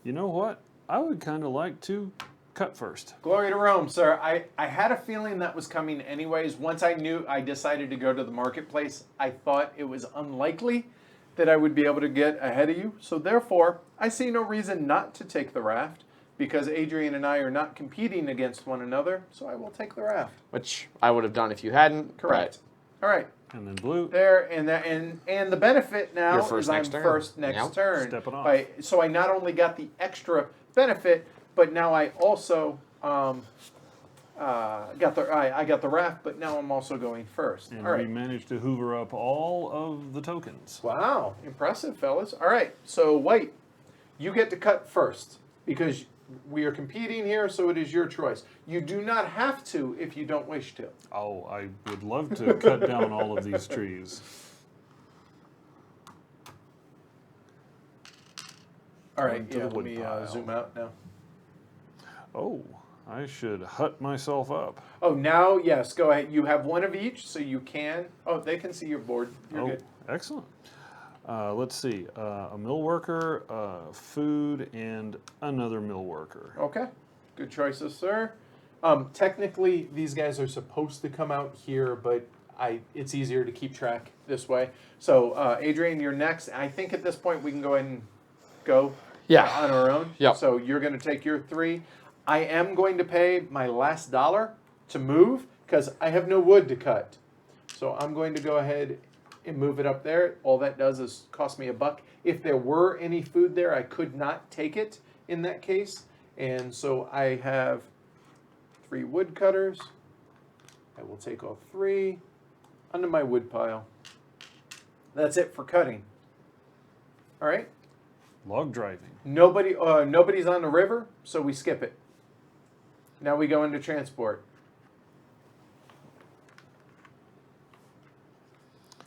You know what? I would kind of like to cut first. Glory to Rome, sir. I had a feeling that was coming anyways. Once I knew I decided to go to the marketplace, I thought it was unlikely that I would be able to get ahead of you. So therefore, I see no reason not to take the raft because Adrian and I are not competing against one another. So I will take the raft. Which I would have done if you hadn't. Correct. All right. And then blue. There and that and the benefit now You're first is I'm next turn. first next Yep. turn. Stepping off. So I not only got the extra benefit, but now I also got the raft. But now I'm also going first. And All we right. managed to hoover up all of the tokens. Wow, impressive, fellas. All right. So White, you get to cut first because we are competing here. So it is your choice. You do not have to if you don't wish to. Oh, I would love to cut down all of these trees. All right. Onto Yeah. the Let me woodpile. zoom out now. Oh, I should hut myself up. Oh, now, yes, go ahead. You have 1 of each, so you can. Oh, they can see your board. You're Oh, good. excellent. Let's see. A mill worker, food, and another mill worker. Okay. Good choices, sir. Technically, these guys are supposed to come out here, but it's easier to keep track this way. So, Adrian, you're next. I think at this point we can go ahead and go on our own. Yep. So you're going to take your 3. I am going to pay my last dollar to move because I have no wood to cut. So I'm going to go ahead and move it up there. All that does is cost me $1. If there were any food there, I could not take it in that case. And so I have 3 wood cutters. I will take all 3 onto my wood pile. That's it for cutting. All right. Log driving. Nobody's on the river, so we skip it. Now we go into transport.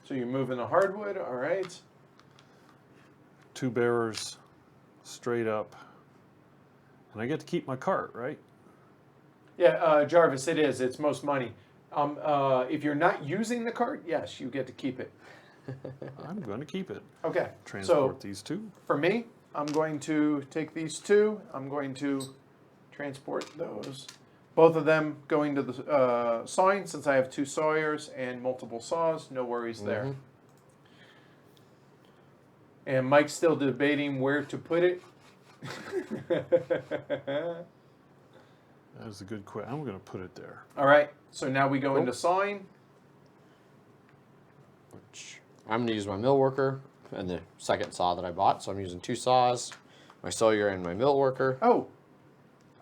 So you're moving the hardwood, all right. 2 bearers, straight up. And I get to keep my cart, right? Yeah, Jarvis, it is. It's most money. If you're not using the cart, yes, you get to keep it. I'm going to keep it. Okay. Transport So these 2. for me, I'm going to take these 2. I'm going to transport those. Both of them going to the sawing since I have 2 sawyers and multiple saws. No worries there. And Mike's still debating where to put it. That is a good question. I'm going to put it there. All right. So now we go into sawing. which I'm going to use my mill worker and the second saw that I bought. So I'm using 2 saws, my sawyer and my mill worker. Oh,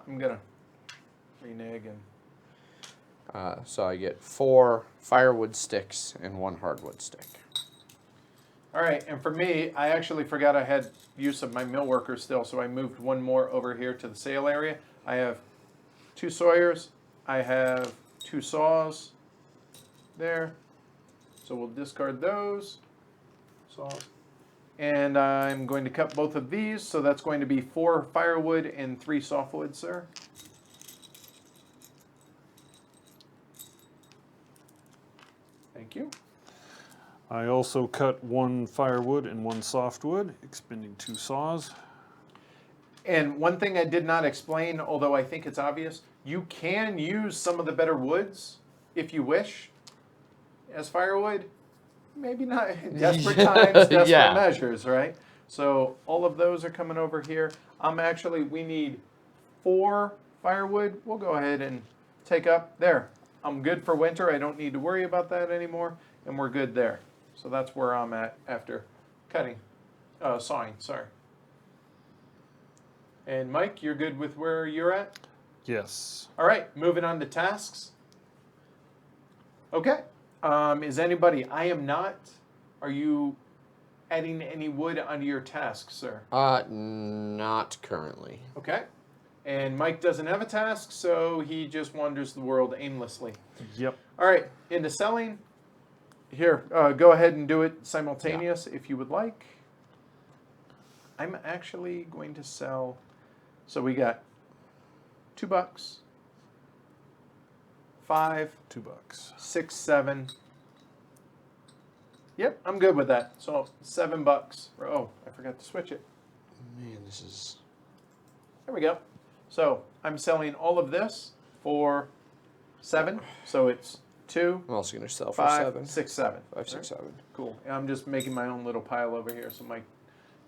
I'm gonna renege and. So I get 4 firewood sticks and 1 hardwood stick. All right, and for me, I actually forgot I had use of my mill worker still, so I moved 1 more over here to the sale area. I have 2 sawyers, I have 2 saws there, so we'll discard those saws. And I'm going to cut both of these, so that's going to be 4 firewood and 3 softwood, sir. Thank you. I also cut 1 firewood and 1 softwood, expending 2 saws. And one thing I did not explain, although I think it's obvious, you can use some of the better woods if you wish as firewood. Maybe not in desperate times, desperate Yeah. measures, right? So all of those are coming over here. We need 4 firewood. We'll go ahead and take up there. I'm good for winter. I don't need to worry about that anymore, and we're good there. So that's where I'm at after sawing, sorry. And Mike, you're good with where you're at? Yes. All right, moving on to tasks. Okay. Is anybody, I am not, are you adding any wood onto your task, sir? Not currently. Okay. And Mike doesn't have a task, so he just wanders the world aimlessly. Yep. All right, into selling. Here, go ahead and do it simultaneous if you would like. I'm actually going to sell, so we got $2, 5, $2. 6, 7. Yep, I'm good with that. So $7. Oh, I forgot to switch it. Man, this is... There we go. So I'm selling all of this for 7. So it's 2, I'm also going to sell for 5, 7. 6, 7. 5, 6, 7. Cool. And I'm just making my own little pile over here, so Mike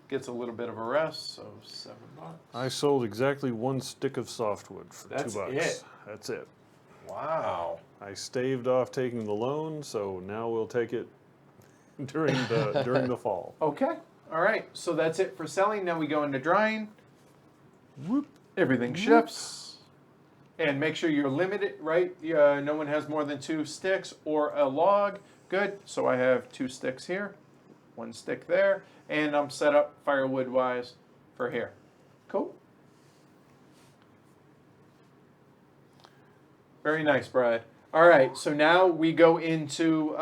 gets a little bit of a rest. So $7. I sold exactly 1 stick of softwood for That's $2. it. That's it. Wow. I staved off taking the loan, so now we'll take it during the fall. Okay. All right. So that's it for selling. Now we go into drying. Whoop. Everything shifts. And make sure you're limited, right? No one has more than 2 sticks or a log. Good. So I have 2 sticks here, 1 stick there, and I'm set up firewood-wise for here. Cool. Very nice, Brad. All right. So now we go into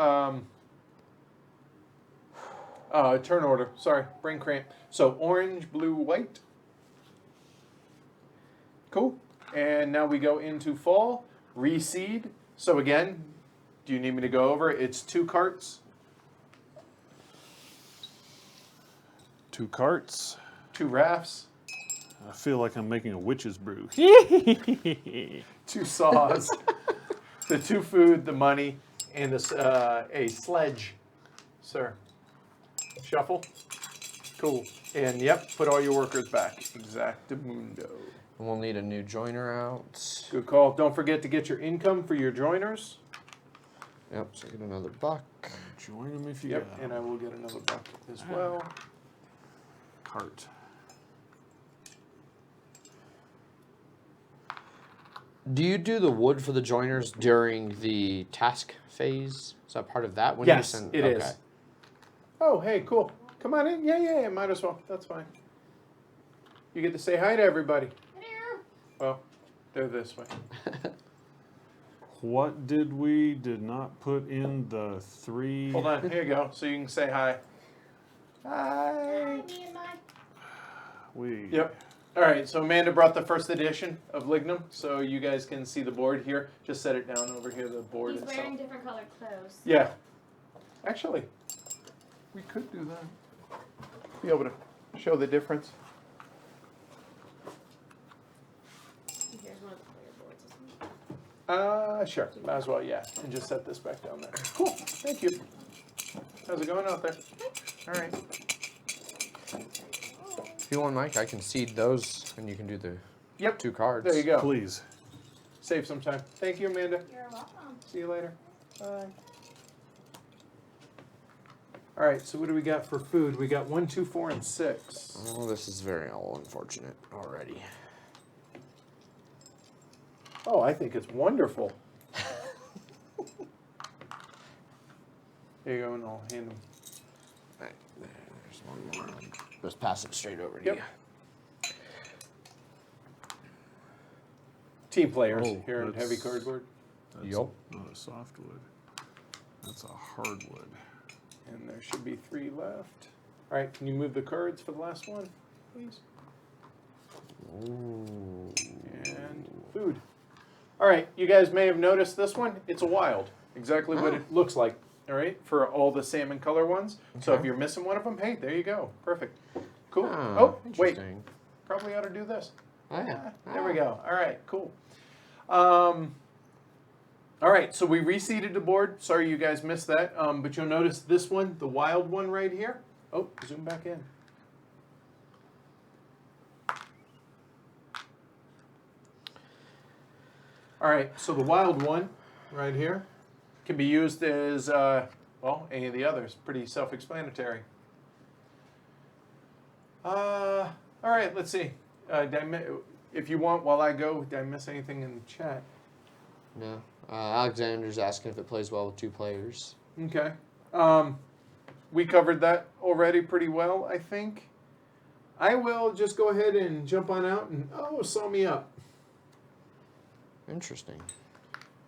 turn order. Sorry, brain cramp. So orange, blue, white. Cool. And now we go into fall, reseed. So again, do you need me to go over? It's 2 carts, 2 carts. 2 rafts, I feel like I'm making a witch's brew. 2 saws, the 2 food, the money, and a sledge, sir. Shuffle. Cool. And yep, put all your workers back. Exactamundo. And we'll need a new joiner out. Good call. Don't forget to get your income for your joiners. Yep, so get another buck. Join them if you Yep, got and 'em. I will get another buck as well. Cart. Do you do the wood for the joiners during the task phase? Is that part of that? When Yes, you send, it is. Oh, hey, cool. Come on in. Yeah, might as well. That's fine. You get to say hi to everybody. Well, they're this way. What did not put in the 3? Hold on. Here you go. So you can say hi. Hi. We. Yep. All right. So Amanda brought the first edition of Lignum, so you guys can see the board here. Just set it down over here, the board He's itself. wearing different colored clothes. Yeah. Actually, we could do that. Be able to show the difference. Here's one of the player boards, isn't it? Sure. Might as well, yeah. And just set this back down there. Cool. Thank you. How's it going out there? All right. If you want, Mike, I can seed those, and you can do the Yep. 2 cards. There you go. Please. Save some time. Thank you, Amanda. You're welcome. See you later. Bye. All right, so what do we got for food? We got 1, 2, 4, and 6. Oh, this is very unfortunate already. Oh, I think it's wonderful. There you go, and I'll hand them. Right, there's one more. Just pass it straight over to Yep. you. Team players Oh, here in that's- heavy cardboard. That's Yup. not a softwood. That's a hardwood. And there should be 3 left. All right, can you move the cards for the last one, please? Ooh. And food. All right, you guys may have noticed this one. It's a wild. Exactly what it looks like, all right, for all the salmon color ones. So if Okay. you're missing one of them, hey, there you go. Perfect. Cool. Ah, Oh, wait. interesting. Probably ought to do this. Oh, yeah. There we go. All right, cool. All right, so we reseeded the board. Sorry you guys missed that. But you'll notice this one, the wild one right here. Oh, zoom back in. All right, so the wild one right here can be used as, well, any of the others. Pretty self-explanatory. All right, let's see. If you want, while I go, did I miss anything in the chat? No. Alexander's asking if it plays well with 2 players. Okay. We covered that already pretty well, I think. I will just go ahead and jump on out and, saw me up. Interesting.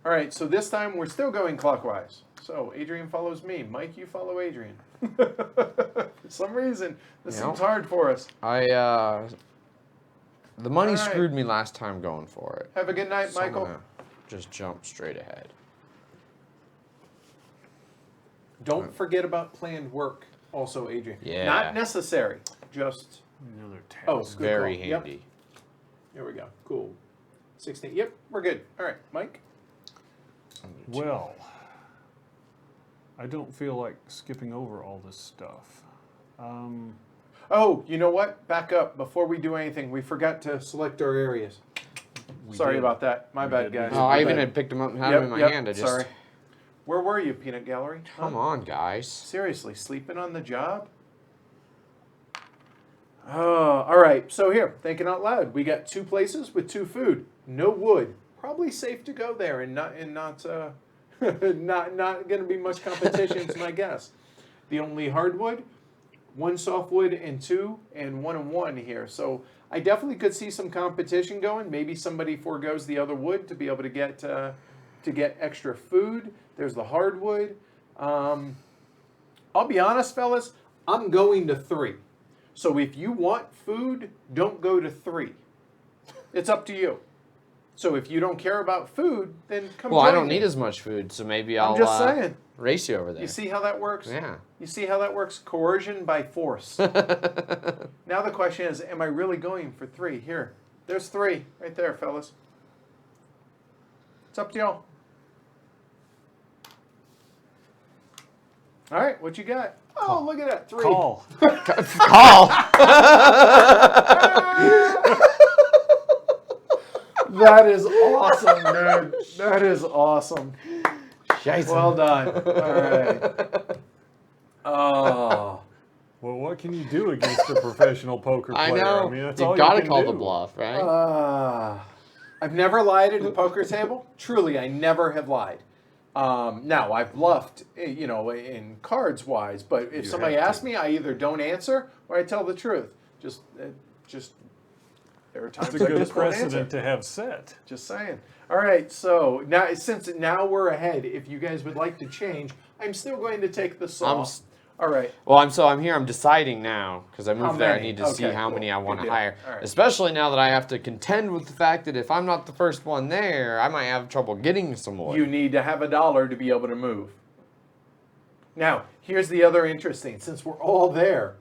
All right, so this time we're still going clockwise. So Adrian follows me. Mike, you follow Adrian. For some reason, this Yep. seems hard for us. The money All right. screwed me last time going for it. Have a good night, So I'm Michael. gonna just jump straight ahead. Don't forget about planned work also, Adrian. Yeah. Not necessary, just... Another task. Oh, It's good very call. Yep. handy. There we go. Cool. 16. Yep, we're good. All right, Mike. Well, I don't feel like skipping over all this stuff. Oh, you know what? Back up. Before we do anything, we forgot to select our areas. We Sorry did. about that. My We bad, did. guys. Oh, My I even bad. had picked them up and had them in my hand. I just Sorry. Where were you, Peanut Gallery? come Huh? on, guys. Seriously, sleeping on the job? Oh, all right. So here, thinking out loud, we got 2 places with 2 food, no wood. Probably safe to go there, and not not going to be much competition, is my guess. The only hardwood, 1 softwood, and 2, and 1 and 1 here. So I definitely could see some competition going. Maybe somebody forgoes the other wood to be able to get extra food. There's the hardwood. I'll be honest, fellas. I'm going to 3. So if you want food, don't go to 3. It's up to you. So if you don't care about food, then come Well, I join don't me. need as much food, so maybe I'll I'm just saying. race you over there. You see how that works? Yeah. You see how that works? Coercion by force. Now the question is, am I really going for 3? Here, there's 3 right there, fellas. It's up to y'all. All right, what you got? Oh, look at that, 3. Call. Call. That is awesome, dude. That is awesome. Well done. All right. Oh. Well, what can you do against a professional poker player? I know. I mean, that's you all gotta you can call do. the bluff, right? I've never lied at a poker table. Truly, I never have lied. Now, I've bluffed, in cards wise, but if You somebody have asks to. me, I either don't answer or I tell the truth. Just there are times It's a I good just won't precedent answer. to have set. Just saying. All right, so now we're ahead. If you guys would like to change, I'm still going to take the saw. All right. Well, I'm here. I'm deciding now because I moved there. I many? need to see Okay, how cool. many I want Good to deal. hire. All right. Especially now that I have to contend with the fact that if I'm not the first one there, I might have trouble getting some more. You need to have $1 to be able to move. Now, here's the other interesting. Since we're all there,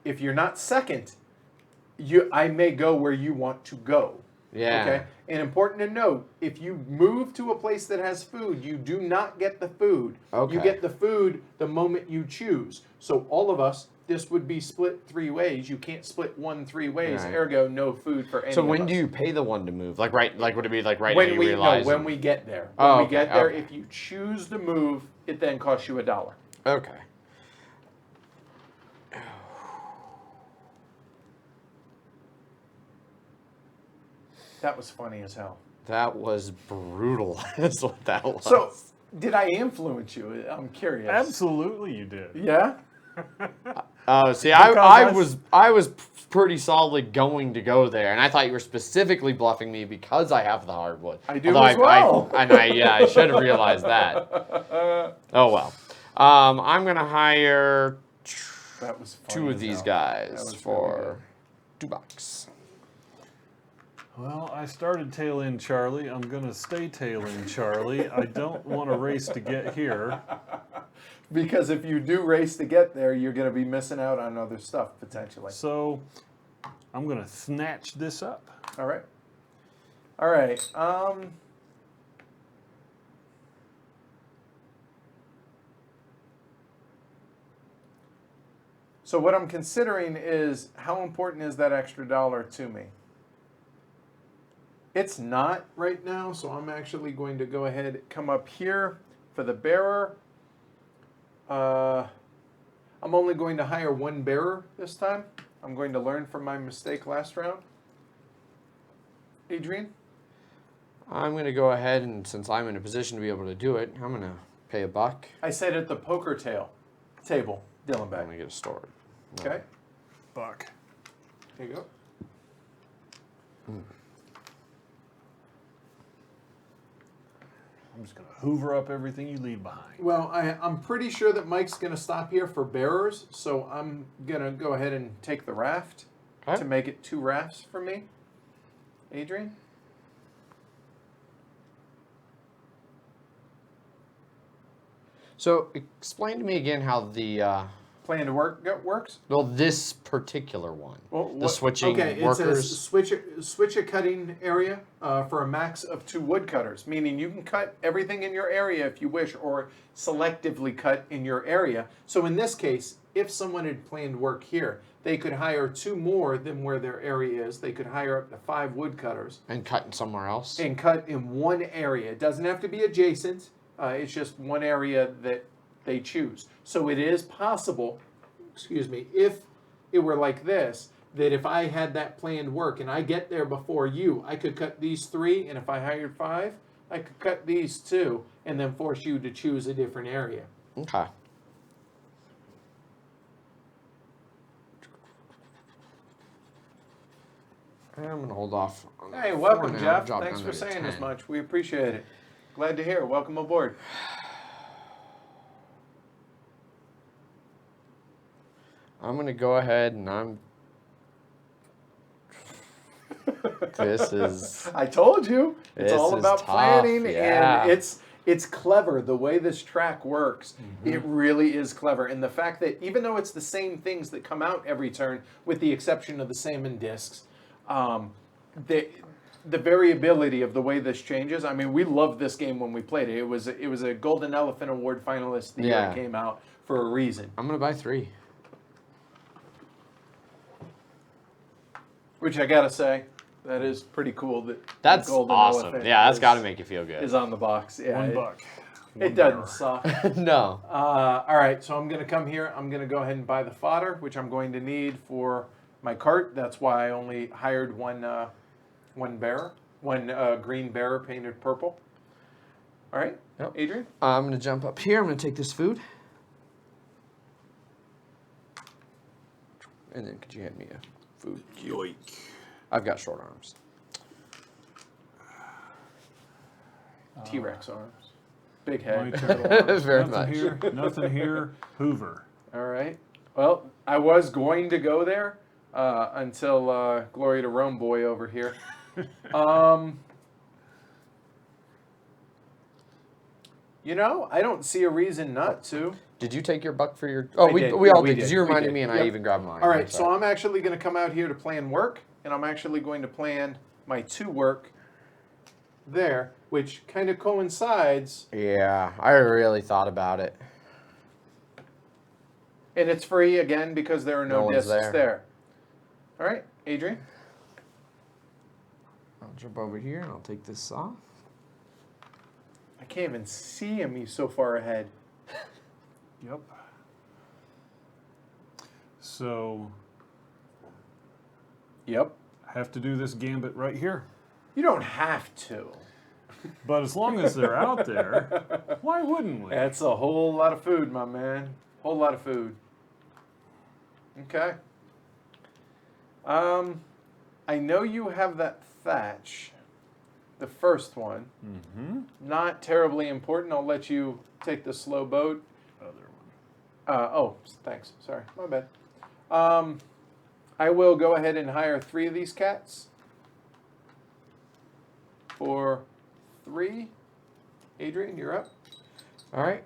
if you're not second, I may go where you want to go. Yeah. Okay. And important to note, if you move to a place that has food, you do not get the food. Okay. You get the food the moment you choose. So all of us, this would be split 3 ways. You can't split 1 3 ways. Right. Ergo, no food for any So of when us. do you pay the one to move? Like would it be like right when now you we realize? when we get there. When Oh, we okay, get there, okay. if you choose to move, it then costs you $1. Okay. That was funny as hell. That was brutal. That's what that was. So, did I influence you? I'm curious. Absolutely, you did. Yeah? See, Because I was pretty solidly going to go there, and I thought you were specifically bluffing me because I have the hardwood. I do as well. I should have realized that. Oh well. I'm gonna hire That was funny two of as these hell. guys That was for $2. Well, I started tail end Charlie. I'm going to stay tail end Charlie. I don't want to race to get here. Because if you do race to get there, you're going to be missing out on other stuff potentially. So I'm going to snatch this up. All right. All right. So what I'm considering is how important is that extra dollar to me? It's not right now, so I'm actually going to go ahead and come up here for the bearer. I'm only going to hire one bearer this time. I'm going to learn from my mistake last round. Adrian? I'm gonna go ahead, and since I'm in a position to be able to do it, I'm gonna pay $1. I said at the poker table, Dylan I'm back. gonna get a story. Okay, Buck. here you go. I'm just going to hoover up everything you leave behind. Well, I'm pretty sure that Mike's going to stop here for bearers, so I'm going to go ahead and take the raft Okay. to make it 2 rafts for me. Adrian? So explain to me again how the Plan to works? well, this particular one, Well, the switching okay, workers. It's a switch a cutting area for a max of 2 woodcutters, meaning you can cut everything in your area if you wish, or selectively cut in your area. So in this case, if someone had planned work here, they could hire 2 more than where their area is. They could hire up to 5 woodcutters And cutting somewhere else. and cut in one area. It doesn't have to be adjacent. It's just one area that they choose. So it is possible, if it were like this, that if I had that planned work and I get there before you, I could cut these 3, and if I hired 5, I could cut these 2, and then force you to choose a different area. Okay. I'm gonna hold off. On Hey, that welcome, for now. Jeff. Drop Thanks down for there to saying as 10. much. We appreciate it. Glad to hear. Welcome aboard. I'm gonna go ahead and This is. I told you. It's This all is about tough, planning, yeah. and it's clever the way this track works. It really is clever, and the fact that even though it's the same things that come out every turn, with the exception of the salmon discs, the variability of the way this changes. I mean, we loved this game when we played it. It was a Golden Elephant Award finalist the year Yeah. it came out for a reason. I'm gonna buy 3. Which I gotta say, that is pretty cool. That's Golden awesome. Elephant Yeah, that's is- got to make you feel good. is on the box. Yeah, $1. it doesn't suck. No. All right, so I'm going to come here. I'm going to go ahead and buy the fodder, which I'm going to need for my cart. That's why I only hired one bearer, one green bearer painted purple. All right, Yep. Adrian? I'm gonna jump up here. I'm gonna take this food. And then could you hand me a food? Yoink. I've got short arms. T-Rex arms. Big My head. turtle arms. Very nothing much. here. Nothing here. Hoover. All right. Well, I was going to go there until Glory to Rome boy over here. I don't see a reason not to. Did you take your buck for your? Oh, I we did. all We did. Because you did. We reminded did. me, and I Yep. even grabbed mine. All I'm right, so sorry. I'm actually going to come out here to plan work, and I'm actually going to plan my 2 work there, which kind of coincides, Yeah, I really thought about it. and it's free again because there are No no, one's discs there. there. All right, Adrian? I'll jump over here and I'll take this off. I can't even see him. He's so far ahead. Yep. So Yep. have to do this gambit right here. You don't have to. But as long as they're out there, why wouldn't we? That's a whole lot of food, my man. Whole lot of food. Okay. I know you have that thatch. The first one. Mm-hmm. Not terribly important. I'll let you take the slow boat. Other one. Oh, thanks. Sorry. My bad. I will go ahead and hire 3 of these cats. For 3. Adrian, you're up. All right.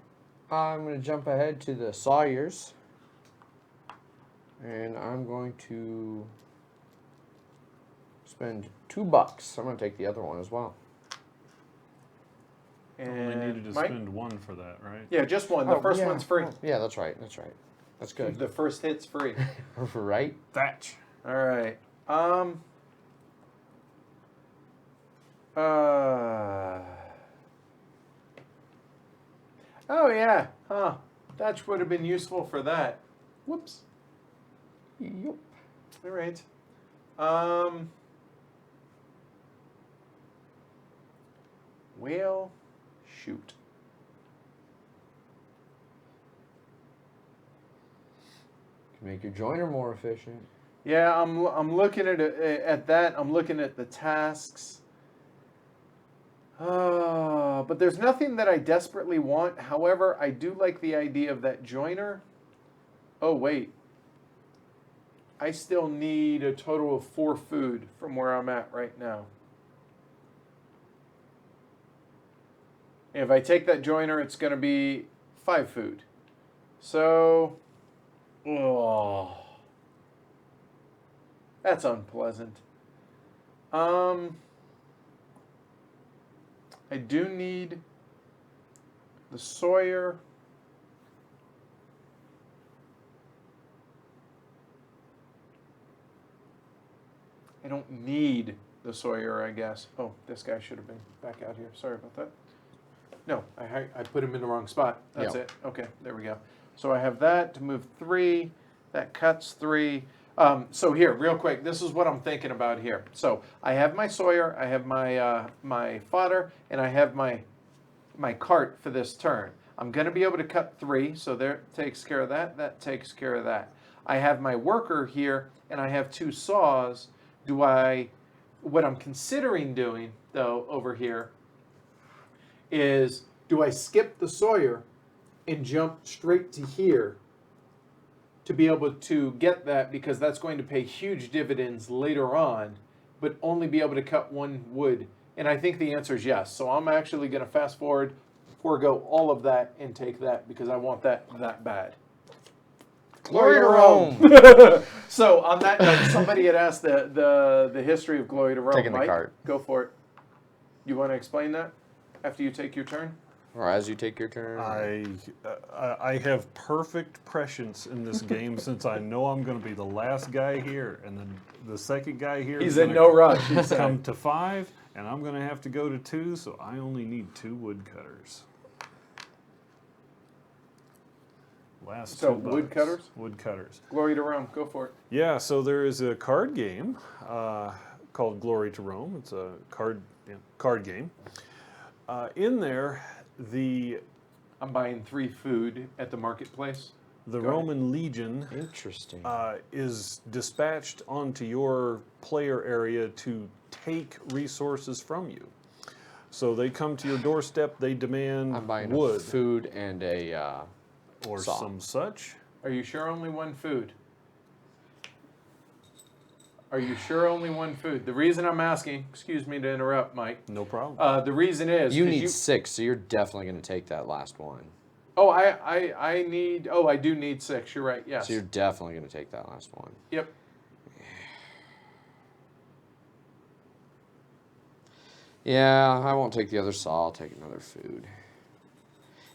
I'm going to jump ahead to the Sawyers. And I'm going to spend $2. I'm going to take the other one as well. And Only needed to Mike? spend 1 for that, right? Yeah, just one. The first yeah. one's free. Oh, yeah, that's right. That's right. That's good. The first hit's free. Right? Thatch. All right. Oh yeah. Huh. Thatch would have been useful for that. Whoops. Yep. All right. Well, shoot. Can make your joiner more efficient. Yeah, I'm looking at that. I'm looking at the tasks. But there's nothing that I desperately want. However, I do like the idea of that joiner. Oh wait. I still need a total of 4 food from where I'm at right now. If I take that joiner, it's going to be 5 food. So, oh, that's unpleasant. I do need the Sawyer. I don't need the Sawyer, I guess. Oh, this guy should have been back out here. Sorry about that. No, I put him in the wrong spot. That's it. Okay, there we go. So I have that to move 3. That cuts 3. So here, real quick, this is what I'm thinking about here. So I have my Sawyer, I have my my fodder, and I have my cart for this turn. I'm going to be able to cut 3, so there takes care of that. That takes care of that. I have my worker here, and I have 2 saws. What I'm considering doing, though, over here, is do I skip the Sawyer and jump straight to here to be able to get that, because that's going to pay huge dividends later on, but only be able to cut 1 wood? And I think the answer is yes. So I'm actually going to fast forward, forego all of that, and take that because I want that bad. Glory to Rome. So on that note, somebody had asked the history of Glory to Rome. Taking the Mike, cart. go for it. You want to explain that after you take your turn? Or as you take your turn. I have perfect prescience in this game since I know I'm going to be the last guy here, and then the second guy here He's is in gonna no rush. He said. come to 5, and I'm going to have to go to 2, so I only need 2 woodcutters. Last So, 2 woodcutters? Woodcutters. Glory to Rome. Go for it. Yeah, so there is a card game called Glory to Rome. It's a card game. In there, I'm buying 3 food at the marketplace. the Go ahead. Roman legion Interesting. is dispatched onto your player area to take resources from you. So they come to your doorstep, they demand I'm buying wood food and a or saw. some such. Are you sure only 1 food? Are you sure only 1 food? The reason I'm asking, excuse me to interrupt, Mike. No problem. The reason is You 'cause need 6, so you're definitely going to take that last one. Oh, I need. Oh, I do need 6. You're right. Yes. So you're definitely going to take that last one. Yep. Yeah, I won't take the other saw. I'll take another food.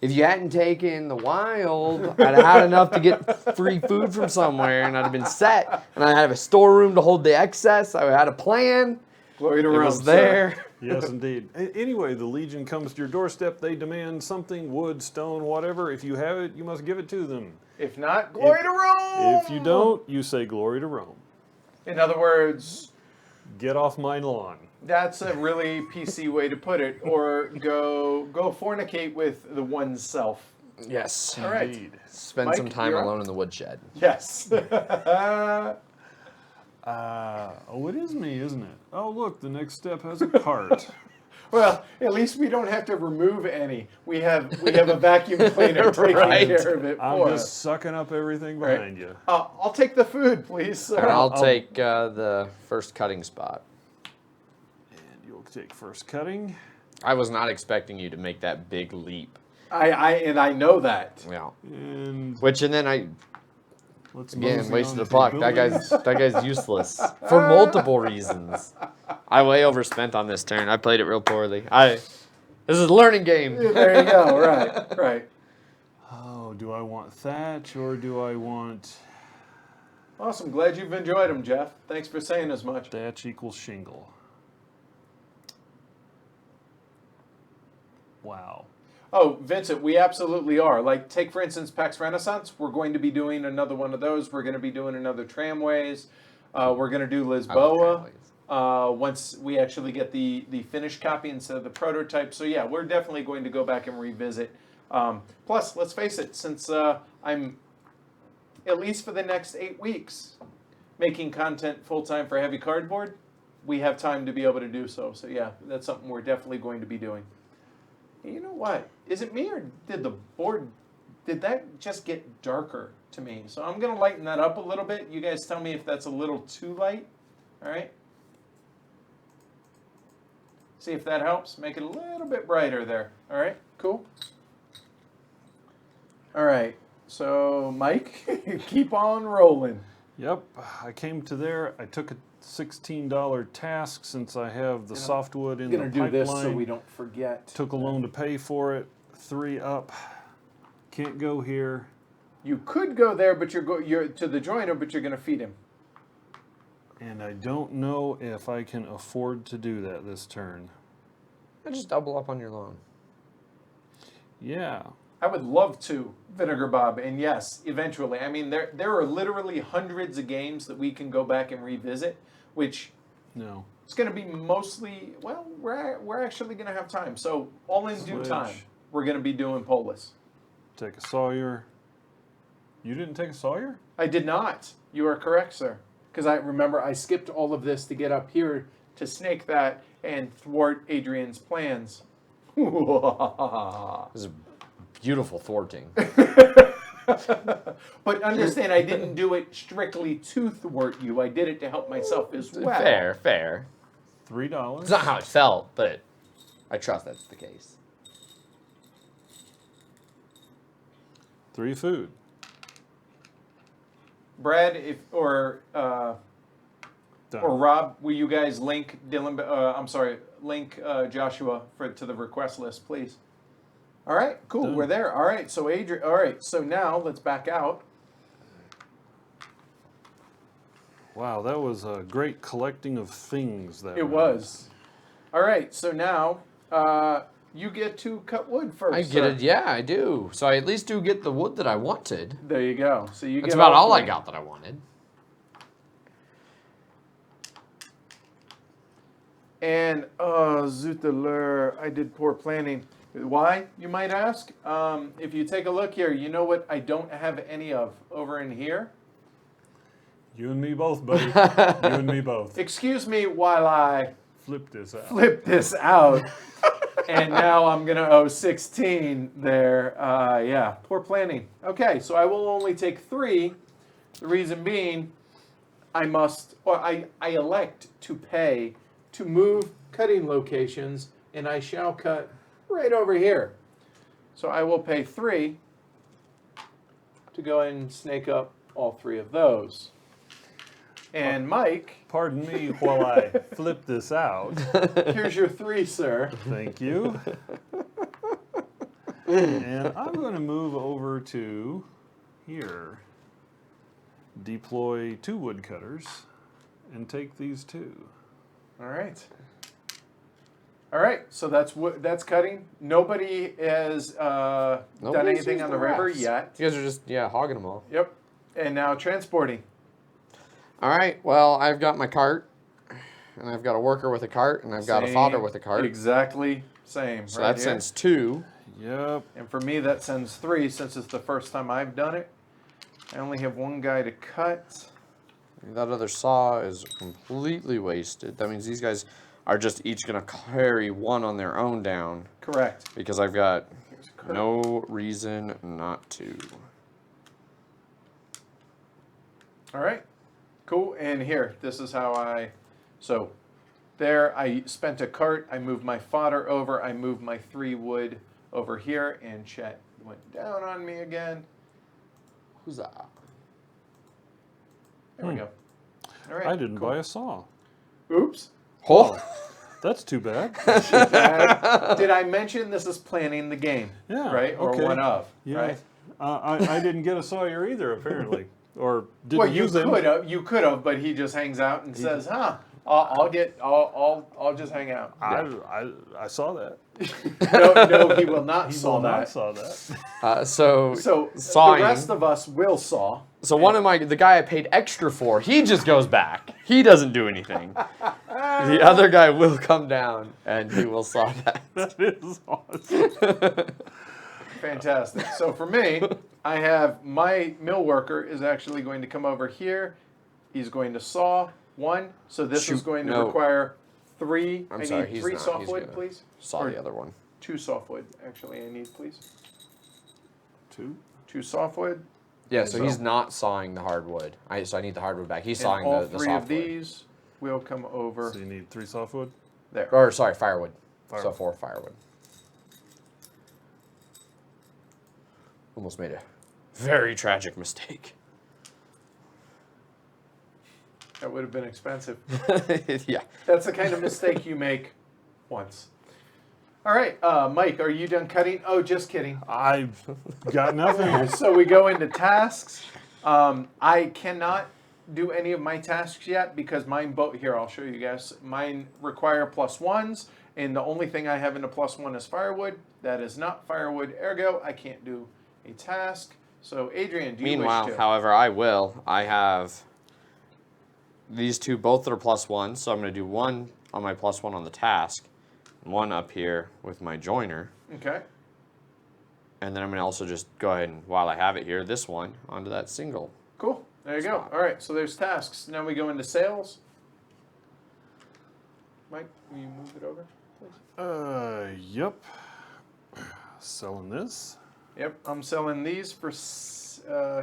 If you hadn't taken the wild, I'd have had enough to get free food from somewhere, and I'd have been set. And I'd have a storeroom to hold the excess. I had a plan. Glory to It Rome. was sir. there. Yes, indeed. Anyway, the legion comes to your doorstep. They demand something, wood, stone, whatever. If you have it, you must give it to them. If not, glory to Rome. If you don't, you say glory to Rome. In other words, Get off my lawn. That's a really PC way to put it. Or go fornicate with the one's self. Yes. All right. Indeed. Spend Mike, some time you're up. alone in the woodshed. Yes. Oh, it is me, isn't it? Oh, look, the next step has a cart. Well, at least we don't have to remove any. We have a vacuum cleaner taking Right. care of it I'm for just us. sucking up everything Right. behind you. I'll take the food, please, sir. And I'll take the first cutting spot. And you'll take first cutting. I was not expecting you to make that big leap. I know that. Yeah. And And then I let's again mosey wasted on a to puck. buildings. That guy's useless for multiple reasons. I way overspent on this turn. I played it real poorly. This is a learning game. There you go. Right. Oh, do I want thatch or do I want Awesome. Glad you've enjoyed them, Jeff. Thanks for saying as much. thatch equals shingle? Wow. Oh, Vincent, we absolutely are. Like, take for instance PAX Renaissance. We're going to be doing another one of those. We're going to be doing another Tramways. We're going to do Lisboa. Once we actually get the finished copy instead of the prototype. So yeah, we're definitely going to go back and revisit. Plus, let's face it, since I'm, at least for the next 8 weeks, making content full-time for Heavy Cardboard, we have time to be able to do so. So yeah, that's something we're definitely going to be doing. You know what? Is it me or did that just get darker to me? So I'm going to lighten that up a little bit. You guys tell me if that's a little too light. All right. See if that helps. Make it a little bit brighter there. All right. Cool. All right. So Mike, keep on rolling. Yep, I came to there. I took a $16 task since I have the softwood in I'm the going to pipeline. do this so we don't forget. Took a loan to pay for it. 3 up. Can't go here. You could go there, but you're to the joiner, but you're going to feed him. And I don't know if I can afford to do that this turn. I just double up on your loan. Yeah. I would love to, Vinegar Bob, and yes, eventually. I mean, there are literally hundreds of games that we can go back and revisit, which No. it's going to be mostly, well, we're actually going to have time. So all in due time, Switch. we're going to be doing Polis. Take a Sawyer. You didn't take a Sawyer? I did not. You are correct, sir. Because I remember I skipped all of this to get up here to snake that and thwart Adrian's plans. This is beautiful thwarting. But understand, I didn't do it strictly to thwart you. I did it to help myself as well. Fair. $3. It's not how it felt, but I trust that's the case. 3 food. Brad, or Done. Rob, will you guys link Joshua to the request list, please? All right, cool. Done. We're there. All right, so Adrian. All right, so now let's back out. Wow, that was a great collecting of things. That It round. was. All right, so now you get to cut wood first. I get sir. it. Yeah, I do. So I at least do get the wood that I wanted. There you go. So you That's get about all I three. got that I wanted. And Zutalur, I did poor planning. Why, you might ask? If you take a look here, you know what I don't have any of over in here? You and me both, buddy. You and me both. Excuse me while I Flip this out. flip this out. And now I'm going to owe 16 there. Yeah, poor planning. Okay, so I will only take 3. The reason being, I elect to pay to move cutting locations, and I shall cut right over here. So I will pay 3 to go and snake up all 3 of those. And Mike, Pardon me while I flip this out. here's your 3, sir. Thank you. And I'm going to move over to here. Deploy 2 woodcutters and take these 2. All right. All right, so that's cutting. Nobody has done Nobody's anything used on the the river rafts. yet. You guys are just, hogging them all. Yep. And now transporting. All right, well, I've got my cart. and I've got a worker with a cart, and I've got a fodder Same, with a cart. Exactly same. So right that here. sends 2. Yep. And for me, that sends 3 since it's the first time I've done it. I only have 1 guy to cut. That other saw is completely wasted. That means these guys are just each going to carry 1 on their own down. Correct. Because I've got Here's a cart. no reason not to. All right. Cool. And here, this is how so there I spent a cart. I moved my fodder over. I moved my 3 wood over here. And Chet went down on me again. Who's that? There we go. All right. I didn't cool. buy a saw. Oops. Oh. That's too bad. Did I mention this is planning the game? Yeah, Right? Or okay. one of. Yeah. Right? I didn't get a sawyer either, apparently. Or didn't Well, you use them. could have. You could have, but he just hangs out and says, "Huh? I'll just hang out." I saw that. No, he will not He saw will not that. saw that. So the sawing. rest of us will saw. So the guy I paid extra for, he just goes back. He doesn't do anything. The other guy will come down and he will saw that. That is awesome. Fantastic. So for me, I have my mill worker is actually going to come over here. He's going to saw 1. So this is Shoot, going to no. require 3. I'm I sorry, need he's 3 not. softwood, He's gonna please. Saw Or the other one. 2 softwood, actually. I need, please. 2. 2 softwood. Yeah, so he's So- not sawing the hardwood. So I need the hardwood back. He's And sawing all the 3 softwood. of these will come over So you need 3 softwood? there. Or sorry, firewood. So Firewood. 4 firewood. Almost made a very tragic mistake. That would have been expensive. Yeah. That's the kind of mistake you make once. All right, Mike, are you done cutting? Oh, just kidding. I've got nothing. So we go into tasks. I cannot do any of my tasks yet because mine here, I'll show you guys. Mine require +1s, and the only thing I have in a +1 is firewood. That is not firewood, ergo I can't do a task. So Adrian, do you Meanwhile, wish to? however, I will. I have these 2, both are +1, so I'm going to do 1 on my +1 on the task, 1 up here with my joiner, Okay. and then I'm going to also just go ahead and, while I have it here, this one onto that single. Cool. There you go. Spot. All right, so there's tasks. Now we go into sales. Mike, will you move it over, please? Yep. Selling this. Yep, I'm selling these for,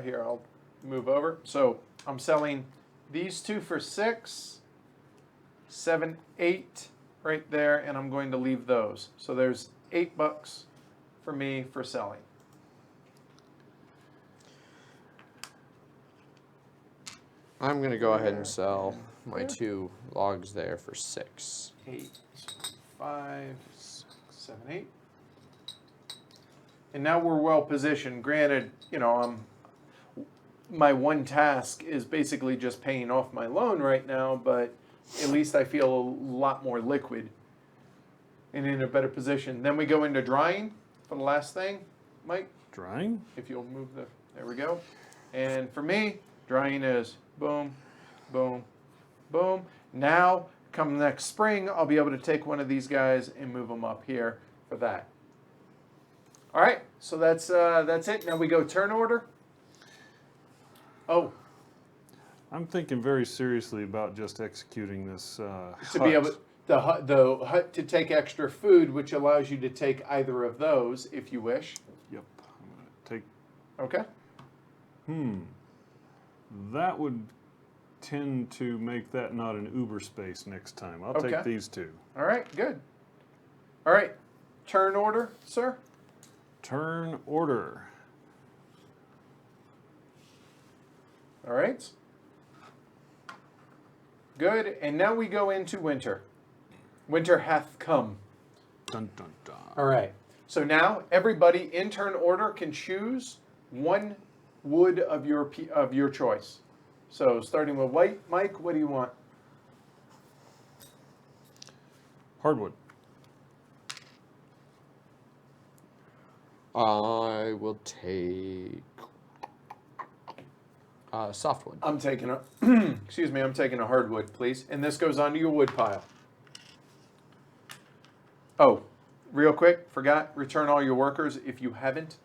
here, I'll move over. So I'm selling these 2 for 6, 7, 8 right there, and I'm going to leave those. So there's $8 for me for selling. I'm going to go ahead and sell my 2 logs there for 6. 8, 5, 6, 7, 8. And now we're well positioned. Granted, you know, my one task is basically just paying off my loan right now, but at least I feel a lot more liquid and in a better position. Then we go into drying for the last thing, Mike. Drying. If you'll move there we go. And for me, drying is boom, boom, boom. Now, come next spring, I'll be able to take one of these guys and move them up here for that. All right, so that's it. Now we go turn order. Oh, I'm thinking very seriously about just executing this to be able the hut to take extra food, which allows you to take either of those if you wish. Yep. I'm going to take... Okay. That would tend to make that not an uber space next time. I'll Okay. take these 2. All right. Good. All right. Turn order, sir. Turn order. All right. Good. And now we go into winter. Winter hath come. Dun dun dun. All right. So now everybody in turn order can choose 1 wood of your choice. So starting with white, Mike, what do you want? Hardwood. I will take softwood. I'm taking a, excuse me, I'm taking a hardwood, please. And this goes onto your wood pile. Oh, real quick, forgot, return all your workers if you haven't.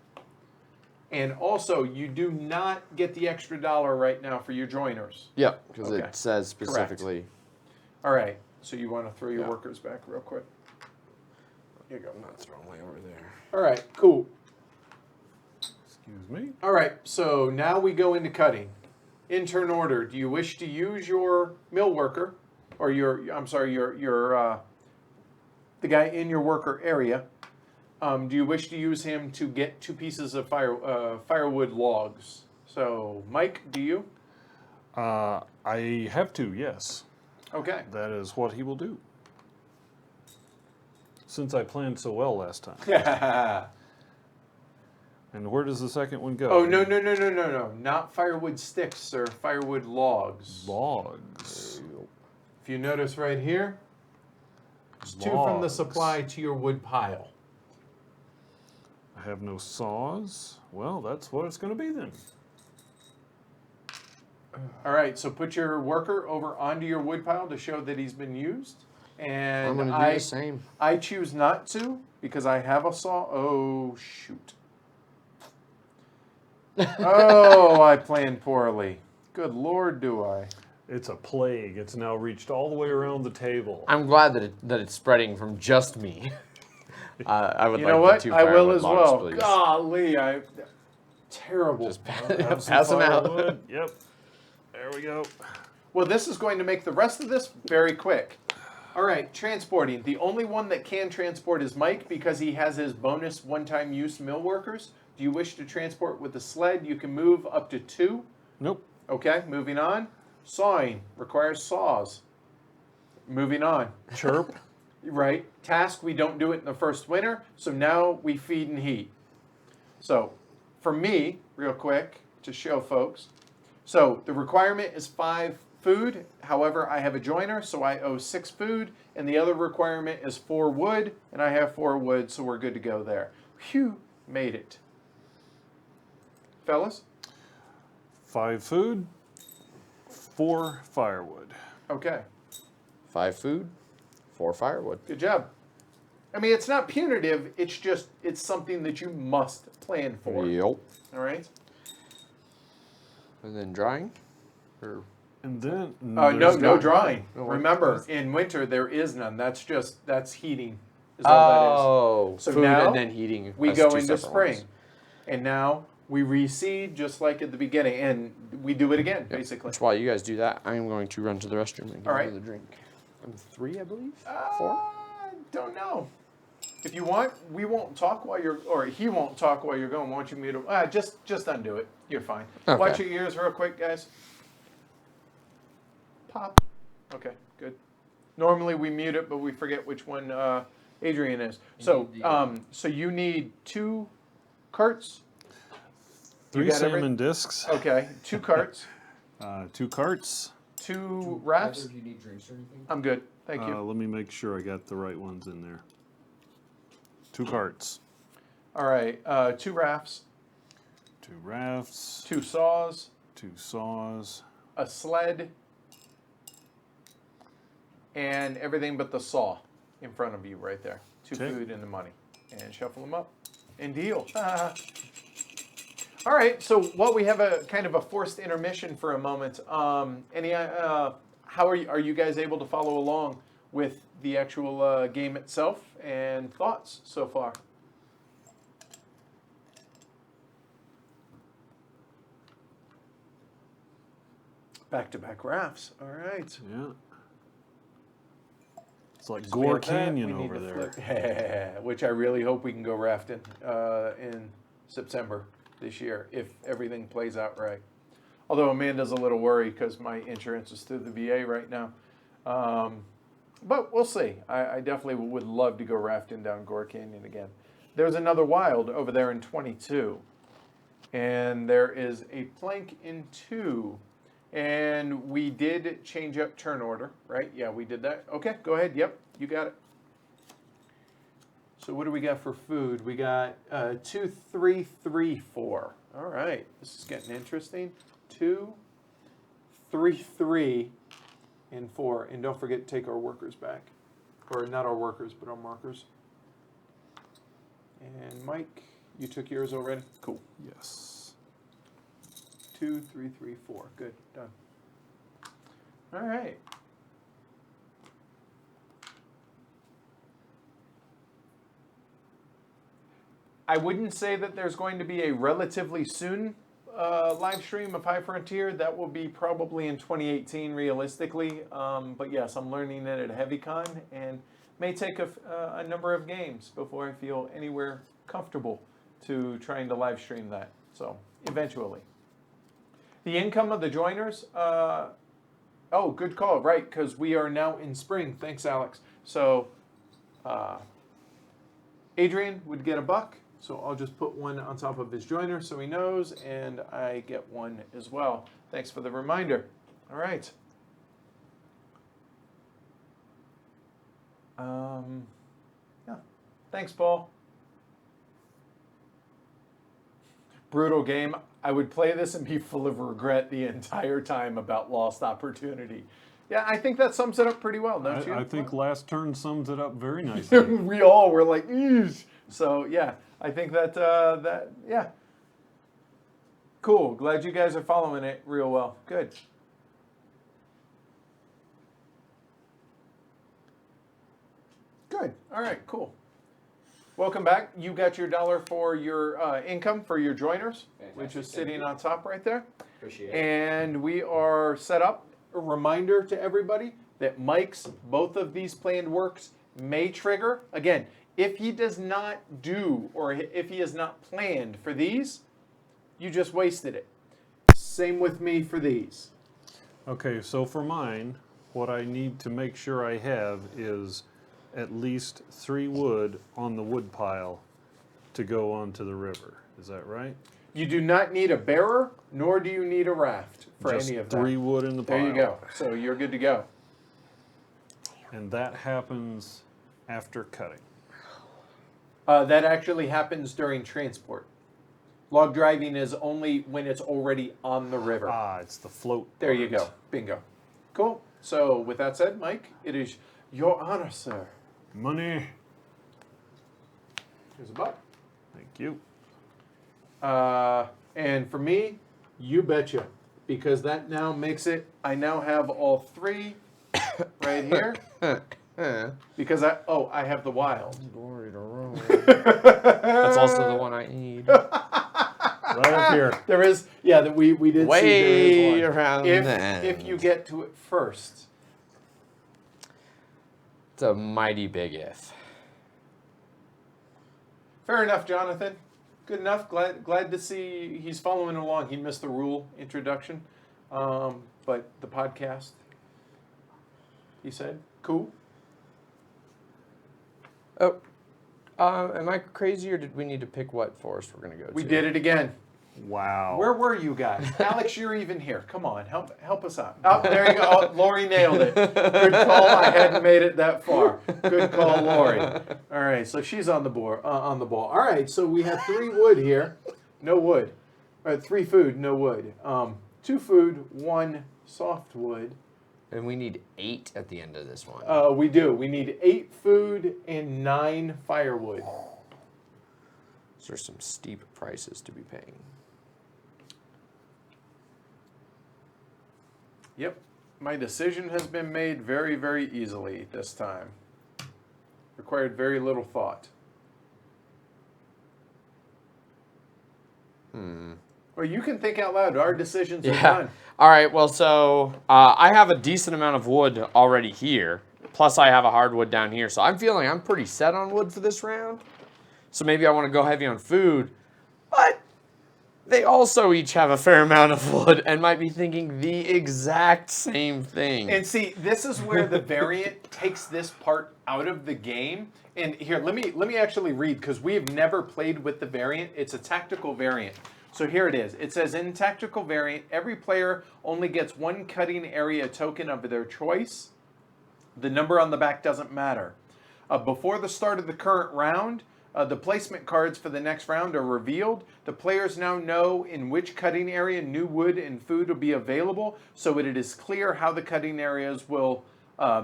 And also, you do not get the extra $1 right now for your joiners. Yep, because Okay. it says specifically. All right, so you want to throw your Yeah. workers back real quick. Here you go. I'm not throwing way over there. All right, cool. Excuse me. All right, so now we go into cutting. In turn order, do you wish to use your mill worker, or the guy in your worker area? Do you wish to use him to get 2 pieces of firewood logs? So, Mike, do you? I have to, yes. Okay. That is what he will do. Since I planned so well last time. And where does the second one go? Oh, no. Not firewood sticks, sir. Firewood logs. Logs. If you notice right here, it's 2 from the Logs. supply to your wood pile. I have no saws. Well, that's what it's going to be then. All right, so put your worker over onto your wood pile to show that he's been used. And I'm going to do the same. I choose not to because I have a saw. Oh, shoot. Oh, I planned poorly. Good Lord, do I. It's a plague. It's now reached all the way around the table. I'm glad that it's spreading from just me. I would You like know what? the 2 I will firewood as logs, well. please. Golly, terrible. Just Have some pass them out. firewood. Yep. There we go. Well, this is going to make the rest of this very quick. All right, transporting. The only one that can transport is Mike because he has his bonus one-time use mill workers. Do you wish to transport with the sled? You can move up to 2. Nope. Okay, moving on. Sawing requires saws. Moving on. Chirp. Right. Task, we don't do it in the first winter, so now we feed and heat. So, for me, real quick, to show folks. So, the requirement is 5 food. However, I have a joiner, so I owe 6 food. And the other requirement is 4 wood, and I have 4 wood, so we're good to go there. Phew, made it. Fellas? 5 food, 4 firewood. Okay, 5 food, 4 firewood. good job. I mean, it's not punitive, it's something that you must plan for. Yep. All right? And then drying? Or And then No there's not- drawing. No, Remember, in winter there is none. That's heating. Is all that is. So food now and then heating. We as go 2 into separate spring, ones. and now we reseed just like at the beginning, and we do it again, Yep. basically. Which while you guys do that, I am going to run to the restroom and get All right. another drink. I'm 3, I believe. 4. Don't know. If you want, we won't talk while you're, or he won't talk while you're going. Why don't you mute him? Just undo it. You're fine. Okay. Watch your ears real quick, guys. Pop. Okay, good. Normally we mute it, but we forget which one Adrian is. So, so you need 2 carts. 3 got salmon everything? discs, Okay, 2 carts, 2 carts. 2 rafts. Do you need drinks or anything? I'm good. Thank you. Let me make sure I got the right ones in there. 2 carts, All right, 2 rafts, 2 rafts, 2 saws, 2 saws, a sled, and everything but the saw in front of you right there. 2 Okay. food and the money. And shuffle them up. And deal. All right, so what we have a kind of a forced intermission for a moment. How are you guys able to follow along with the actual game itself and thoughts so far? Back-to-back rafts. All right. yeah. It's like So we Gore have that. Canyon We need over to there. flip- Which I really hope we can go rafting in September this year if everything plays out right. Although Amanda's a little worried because my insurance is through the VA right now. But we'll see. I definitely would love to go rafting down Gore Canyon again. There's another wild over there in 22. And there is a plank in 2. And we did change up turn order, right? Yeah, we did that. Okay, go ahead. Yep, you got it. So what do we got for food? We got 2, 3, 3, 4. All right, this is getting interesting. 2, 3, 3, and 4. And don't forget to take our workers back. Or not our workers, but our markers. And Mike, you took yours already? Cool. Yes. 2, 3, 3, 4. Good. Done. All right. I wouldn't say that there's going to be a relatively soon live stream of High Frontier. That will be probably in 2018, realistically. But yes, I'm learning it at HeavyCon, and may take a number of games before I feel anywhere comfortable to trying to live stream that. So eventually. The income of the joiners. Oh, good call. Right, because we are now in spring. Thanks, Alex. So Adrian would get $1. So I'll just put one on top of his joiner so he knows, and I get one as well. Thanks for the reminder. All right. Yeah. Thanks, Paul. Brutal game. I would play this and be full of regret the entire time about lost opportunity. Yeah, I think that sums it up pretty well, don't you? I think last turn sums it up very nicely. We all were like, eesh. So yeah, I think that yeah. Cool. Glad you guys are following it real well. Good. Good. All right. Cool. Welcome back. You got your $1 for your income for your joiners, which is sitting on top right there. Appreciate it. And we are set up. A reminder to everybody that Mike's, both of these planned works may trigger. Again, if he does not do, or if he is not planned for these, you just wasted it. Same with me for these. Okay, so for mine, what I need to make sure I have is at least 3 wood on the wood pile to go onto the river. Is that right? You do not need a bearer, nor do you need a raft for Just any of that. 3 wood in the pile. There you go. So you're good to go. And that happens after cutting. That actually happens during transport. Log driving is only when it's already on the river. Ah, it's the float. There you part. go. Bingo. Cool. So with that said, Mike, it is your honor, sir. Money. Here's $1. Thank you. And for me, you betcha. Because that now makes it, I now have all 3 right here. Because I have the wild. Glory to Rome. That's also the one I need. Right up here. There is, yeah, that we did Way see there is one. around the end. If you get to it first. It's a mighty big if. Fair enough, Jonathan. Good enough. Glad to see he's following along. He missed the rule introduction, but the podcast, he said, cool. Oh, am I crazy, or did we need to pick what forest we're going to go to? We did it again. Wow. Where were you guys? Alex, you're even here. Come on, help us out. Oh, there you go. Oh, Lori nailed it. Good call. I hadn't made it that far. Good call, Lori. All right, so she's on the board, on the ball. All right, so we have 3 wood here. No wood. All right, 3 food, no wood. 2 food, 1 softwood. And we need 8 at the end of this one. We do. We need 8 food and 9 firewood. Those are some steep prices to be paying. Yep. My decision has been made very, very easily this time. Required very little thought. Well, you can think out loud. Our decisions are done. All right, well, so I have a decent amount of wood already here. Plus, I have a hardwood down here. So I'm feeling I'm pretty set on wood for this round. So maybe I want to go heavy on food. But they also each have a fair amount of wood and might be thinking the exact same thing. And see, this is where the variant takes this part out of the game. And here, let me actually read, because we have never played with the variant. It's a tactical variant. So here it is. It says, in tactical variant, every player only gets 1 cutting area token of their choice. The number on the back doesn't matter. Before the start of the current round, The placement cards for the next round are revealed. The players now know in which cutting area new wood and food will be available, so it is clear how the cutting areas will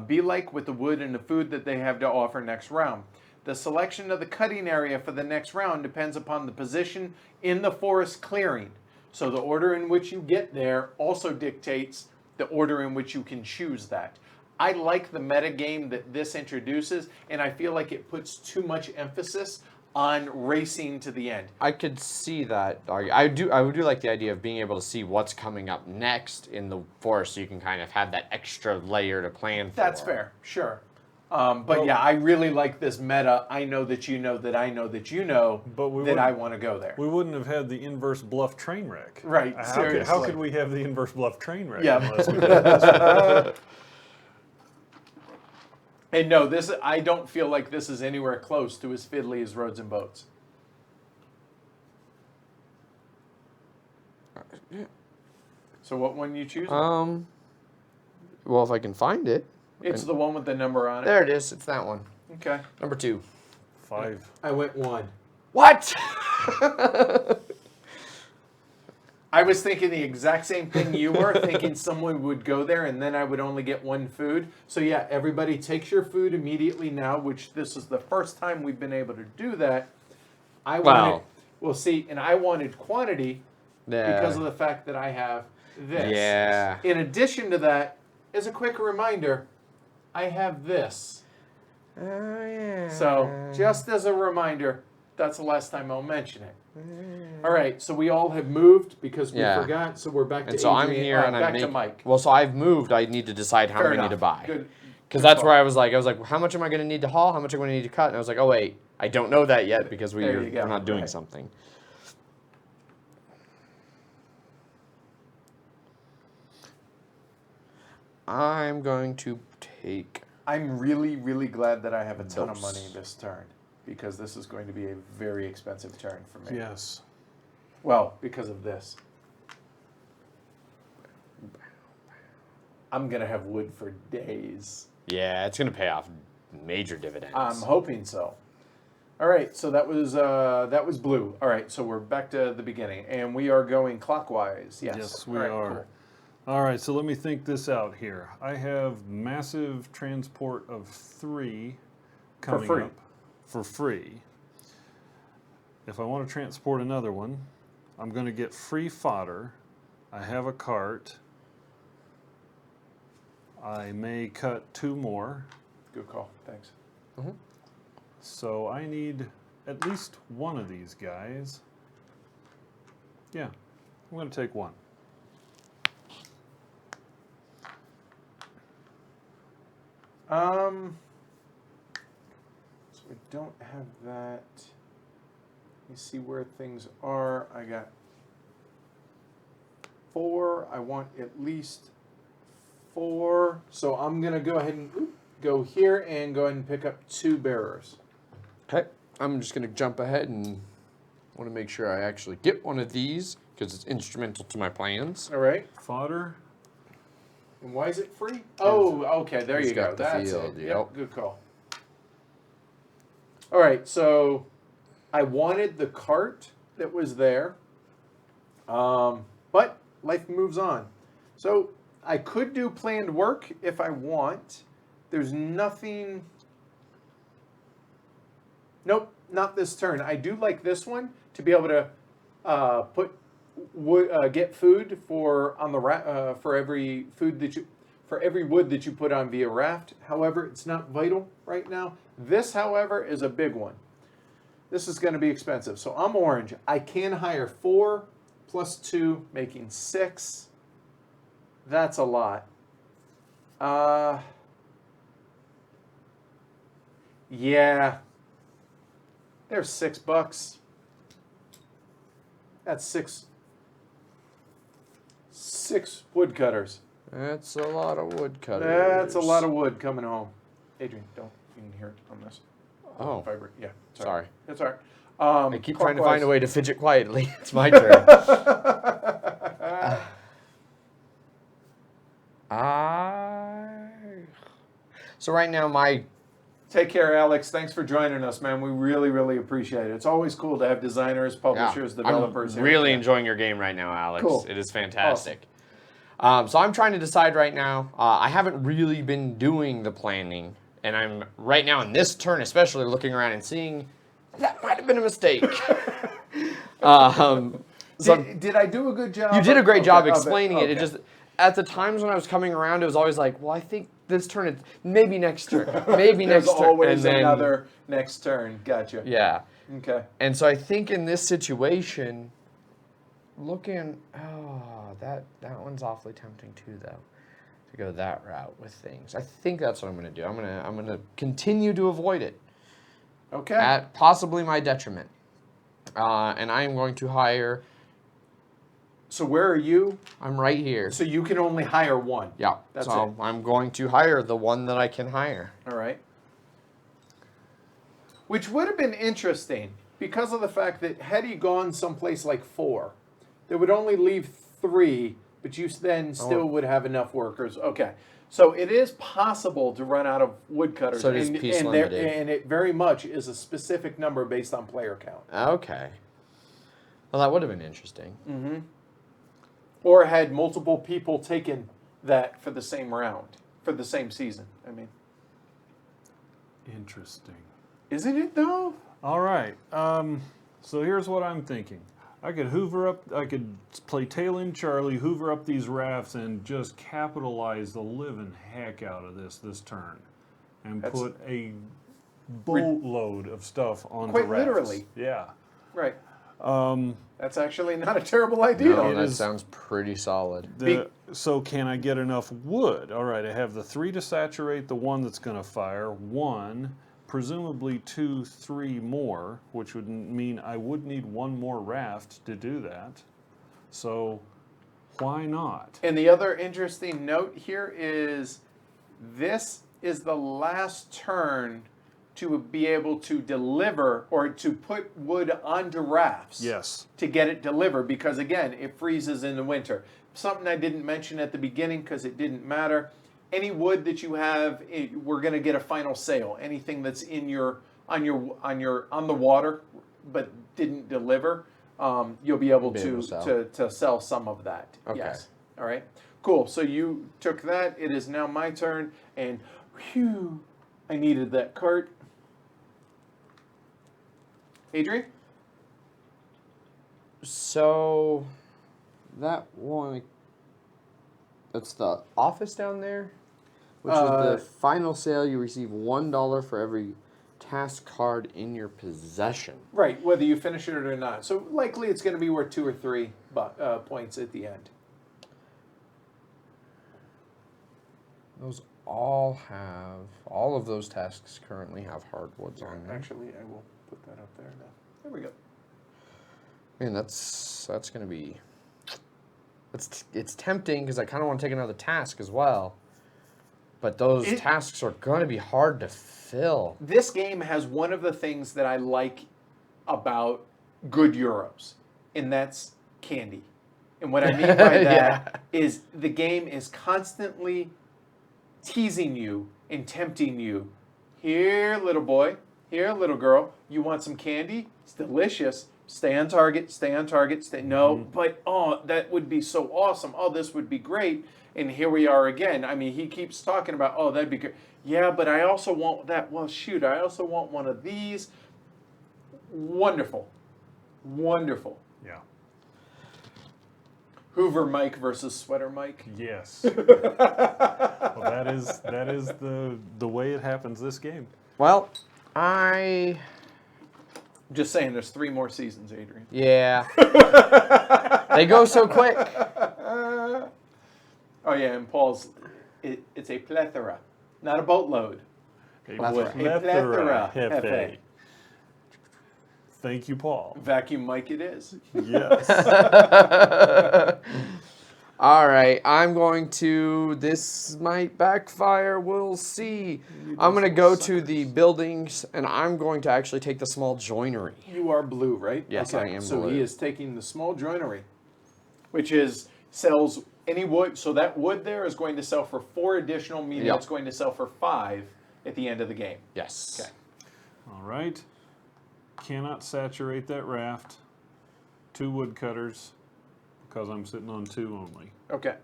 be like with the wood and the food that they have to offer next round. The selection of the cutting area for the next round depends upon the position in the forest clearing. So the order in which you get there also dictates the order in which you can choose that. I like the meta game that this introduces, and I feel like it puts too much emphasis on racing to the end. I could see that. I would do like the idea of being able to see what's coming up next in the forest, so you can kind of have that extra layer to plan for. That's fair, sure. But yeah, I really like this meta. I know that you know that I know that you know that I want to go there. We wouldn't have had the inverse bluff train wreck. Right, seriously. How could we have the inverse bluff train wreck? Yeah. Unless we did this? And no, I don't feel like this is anywhere close to as fiddly as Roads and Boats. So what one you choose? Well, if I can find it. It's the one with the number on it. There it is. It's that one. Okay. Number 2. 5. I went 1. What? I was thinking the exact same thing you were, thinking someone would go there and then I would only get 1 food. So yeah, everybody takes your food immediately now, which this is the first time we've been able to do that. I wanted quantity because of the fact that I have this. Yeah. In addition to that, as a quick reminder, I have this. Oh, yeah. So just as a reminder, that's the last time I'll mention it. All right, so we all have moved because we forgot, so we're back to And so I'm Adrian, here and back I'm to Mike. Well, so I've moved. I need to decide how Fair many enough. to buy. Good. Because that's where I was like, how much am I going to need to haul? How much am I going to need to cut? And I was like, oh wait, I don't know that yet because There you go. we're not doing Right. something. I'm going to take. I'm really, really glad that I have a ton of Those. money this turn because this is going to be a very expensive turn for me. Yes. Well, because of this. I'm going to have wood for days. Yeah, it's going to pay off major dividends. I'm hoping so. All right, so that was blue. All right, so we're back to the beginning, and we are going clockwise. Yes, Yes, we All right, are. cool. All right, so let me think this out here. I have massive transport of 3 coming free. up for free. If I want to transport another one, I'm going to get free fodder. I have a cart. I may cut 2 more. Good call. Thanks. So I need at least one of these guys. Yeah, I'm going to take 1. So we don't have that. Let me see where things are. I got 4. I want at least 4. So I'm gonna go ahead and go here and go ahead and pick up 2 bearers. Okay, I'm just going to jump ahead and want to make sure I actually get one of these because it's instrumental to my plans. All right. Fodder. And why is it free? Oh, okay. There He's you go. got the That's field, it. yep. Good call. All right. So I wanted the cart that was there, but life moves on. So I could do planned work if I want. There's nothing. Nope, not this turn. I do like this one to be able to get food for on the for every wood that you put on via raft. However, it's not vital right now. This, however, is a big one. This is going to be expensive. So I'm orange. I can hire 4 plus 2, making 6. That's a lot. Yeah. There's $6. That's six woodcutters. That's a lot of wood cutters. That's a lot of wood coming home. Adrian, don't you can hear it on this. Oh, Fiber. Yeah. sorry. That's all right. I keep trying to find a way to fidget quietly. It's my turn. So right now my Take care, Alex. Thanks for joining us, man. We really, really appreciate it. It's always cool to have designers, publishers, developers. I'm here. really Yeah. enjoying your game right now, Alex. Cool. It is fantastic. So I'm trying to decide right now. I haven't really been doing the planning, and I'm right now in this turn, especially looking around and seeing that might have been a mistake. Did I do a good job? You did a great job of explaining it. It Okay. just at the times when I was coming around, it was always like, well, I think this turn, maybe next turn, maybe There's next turn, always and then, another next turn. Gotcha. Yeah. Okay. And so I think in this situation, that one's awfully tempting too, though, to go that route with things. I think that's what I'm going to do. I'm gonna continue to avoid it Okay. at possibly my detriment, and I am going to hire. So where are you? I'm right here. So you can only hire one. Yeah. That's so it. I'm going to hire the one that I can hire. All right. Which would have been interesting because of the fact that had he gone someplace like 4, that would only leave 3, but you then still would have enough workers. Okay. So it is possible to run out of woodcutters. So it is piece limited. And it very much is a specific number based on player count. Okay. Well, that would have been interesting. Mm-hmm. Or had multiple people taken that for the same round, for the same season. I mean, Interesting. isn't it though? All right. So here's what I'm thinking. I could play Tail End Charlie, hoover up these rafts, and just capitalize the living heck out of this turn, and That's- put a boatload of stuff onto Quite rafts. literally. Yeah. Right. That's actually not a terrible idea. No, It that is- sounds pretty solid. So can I get enough wood? All right, I have the 3 to saturate the one that's going to fire, 1, presumably 2, 3 more, which would mean I would need 1 more raft to do that. So why not? And the other interesting note here is this is the last turn to be able to deliver or to put wood onto rafts. Yes. To get it delivered because, again, it freezes in the winter. Something I didn't mention at the beginning because it didn't matter. Any wood that you have, we're going to get a final sale. Anything that's in on the water but didn't deliver, you'll be able to sell some of that. Okay. Yes. All right. Cool. So you took that. It is now my turn, and whew, I needed that cart. Adrian? So that one, that's the office down there, which is the final sale. You receive $1 for every task card in your possession. Right, whether you finish it or not. So likely it's going to be worth 2 or 3 points at the end. Those all of those tasks currently have hardwoods on them. Actually, I will put that up there now. There we go. Man, that's going to be. It's tempting because I kind of want to take another task as well. But those tasks are going to be hard to fill. This game has one of the things that I like about good Euros, and that's candy. And what I mean by that is the game is constantly teasing you and tempting you. Here, little boy. Here, little girl. You want some candy? It's delicious. Stay on target. Stay on target. But that would be so awesome. Oh, this would be great. And here we are again. I mean, he keeps talking about, oh, that'd be good. Yeah, but I also want that. Well, shoot, I also want one of these. Wonderful. Wonderful. Yeah. Hoover Mike versus Sweater Mike. Yes. Well, that is the way it happens this game. Well, Just saying, there's 3 more seasons, Adrian. yeah. They go so quick. Oh, yeah, and Paul's, it's a plethora, not a boatload. A Plethora. Plethora. Hefe. Thank you, Paul. Vacuum Mike it is. Yes. All right, this might backfire, we'll see. I'm going to go to the buildings, and I'm going to actually take the small joinery. You are blue, right? Yes, I am So blue. he is taking the small joinery, which sells any wood. So that wood there is going to sell for 4 additional, meaning Yep. it's going to sell for 5 at the end of the game. Yes. Okay. All right. Cannot saturate that raft. 2 woodcutters because I'm sitting on 2 only. Okay.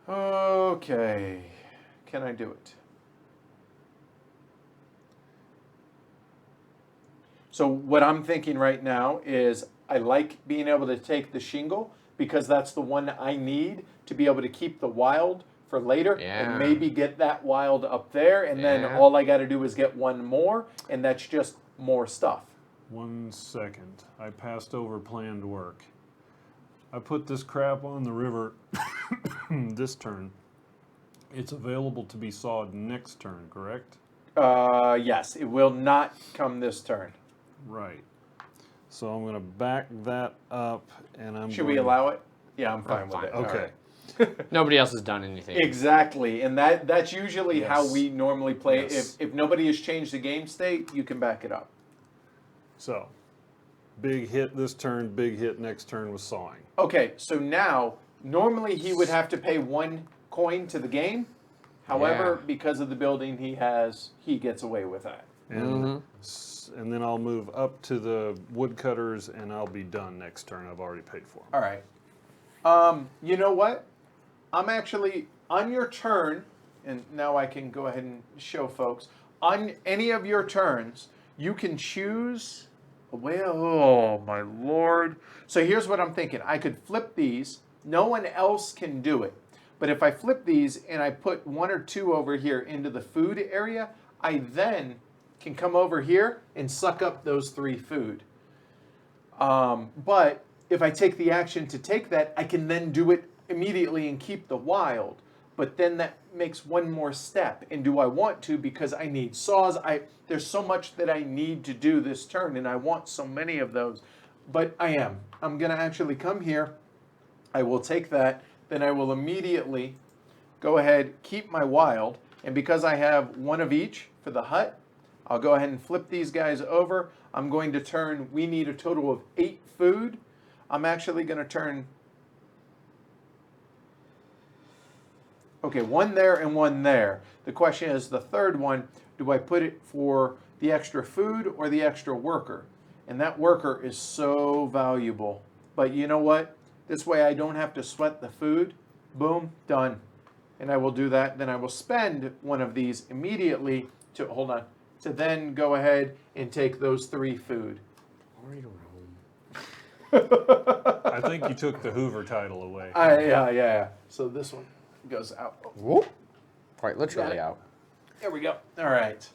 Okay. Can I do it? So what I'm thinking right now is I like being able to take the shingle because that's the one I need to be able to keep the wild for later Yeah. and maybe get that wild up there, and then Yeah. all I got to do is get one more, and that's just more stuff. 1 second. I passed over planned work. I put this crap on the river this turn. It's available to be sawed next turn, correct? Yes, it will not come this turn. Right. So I'm going to back that up, and I'm Should we going- allow it? Yeah, I'm fine with Fine. it. All Okay. right. Nobody else has done anything. Exactly, and that's usually how Yes. we normally play. Yes. If nobody has changed the game state, you can back it up. So, big hit this turn, big hit next turn with sawing. Okay, so now normally he would have to pay 1 coin to the game. However, Yeah. because of the building he has, he gets away with that. And, and then I'll move up to the woodcutters, and I'll be done next turn. I've already paid for them. All right. You know what? I'm actually on your turn, and now I can go ahead and show folks. On any of your turns, you can choose a way. Oh my lord! So here's what I'm thinking. I could flip these. No one else can do it. But if I flip these and I put 1 or 2 over here into the food area, I then can come over here and suck up those 3 food. But if I take the action to take that, I can then do it immediately and keep the wild. But then that makes one more step. And do I want to? Because I need saws. There's so much that I need to do this turn, and I want so many of those. But I'm going to actually come here. I will take that. Then I will immediately go ahead, keep my wild. And because I have 1 of each for the hut, I'll go ahead and flip these guys over. I'm going to turn, we need a total of 8 food. I'm actually going to turn, okay, 1 there and 1 there. The question is, the third one, do I put it for the extra food or the extra worker? And that worker is so valuable. But you know what? This way I don't have to sweat the food. Boom, done. And I will do that. Then I will spend 1 of these immediately to, hold on, to then go ahead and take those 3 food. I think you took the Hoover title away. Yeah. So this one goes out. Whoop. Quite literally Got it. out. There we go. All right.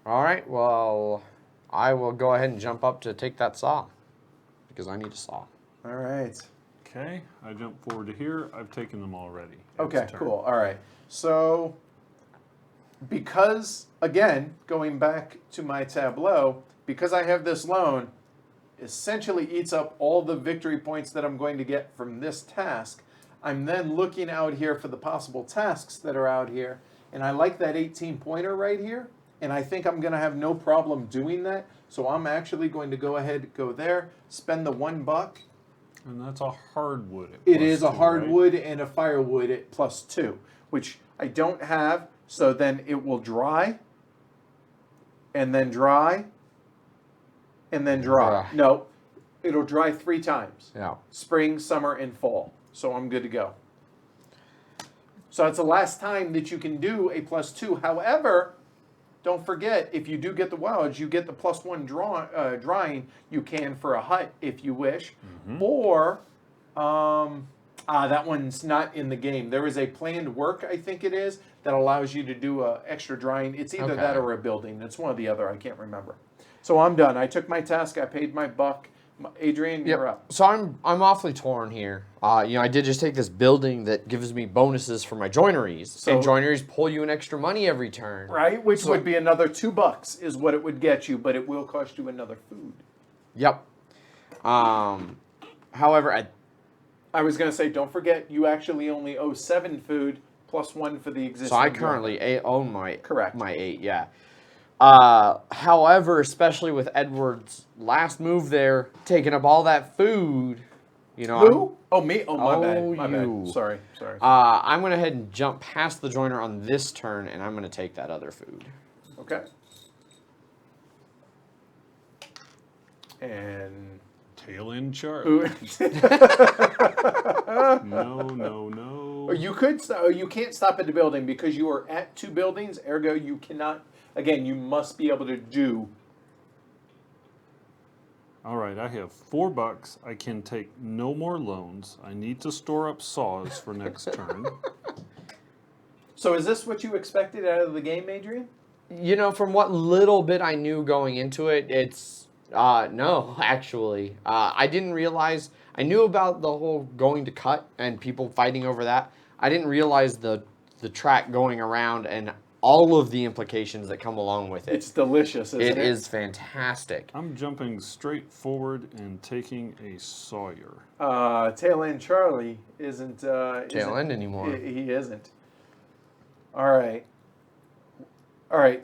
All right, well, I will go ahead and jump up to take that saw because I need a saw. All right. Okay, I jump forward to here. I've taken them already. Okay, It's turn. cool. All right. So, because, again, going back to my tableau, because I have this loan, essentially eats up all the victory points that I'm going to get from this task. I'm then looking out here for the possible tasks that are out here, and I like that 18-pointer right here, and I think I'm going to have no problem doing that. So I'm actually going to go ahead, go there, spend the $1. And that's a hardwood. At It is a +2, right? hardwood and a firewood at +2, which I don't have. So then it will dry, and then dry, and then dry. Dry. No, it'll dry 3 times. Yeah. Spring, summer, and fall. So I'm good to go. So it's the last time that you can do a +2. However, don't forget, if you do get the wilds, you get the +1 drying. You can for a hut if you wish. Or, that one's not in the game. There is a planned work, I think it is, that allows you to do a extra drying. It's either that Okay. or a building. It's one or the other. I can't remember. So I'm done. I took my task. I paid my $1. Adrian, you're up. So I'm awfully torn here. I did just take this building that gives me bonuses for my joineries, So- and joineries pull you an extra money every turn. Right, which would be another $2 is what it would get you, but it will cost you another food. Yep. However, I was going to say, don't forget, you actually only owe 7 food +1 for the existing. so I dwelling. currently own my Correct. my 8. Yeah. However, especially with Edward's last move there, taking up all that food, You know, Who? Oh, me? Oh, my Oh, bad. My you. bad. Sorry. I'm going to head and jump past the joiner on this turn, and I'm going to take that other food. Okay. And Tail end chart. who? No. You could. You can't stop at the building because you are at 2 buildings. Ergo, you cannot. Again, you must be able to do. All right, I have $4. I can take no more loans. I need to store up saws for next turn. So, is this what you expected out of the game, Adrian? You know, from what little bit I knew going into it, it's no, actually. I didn't realize, I knew about the whole going to cut and people fighting over that. I didn't realize the track going around and all of the implications that come along with it. It's delicious, isn't it? It is fantastic. I'm jumping straight forward and taking a Sawyer. Tail end Charlie isn't. Tail end anymore. He isn't. All right.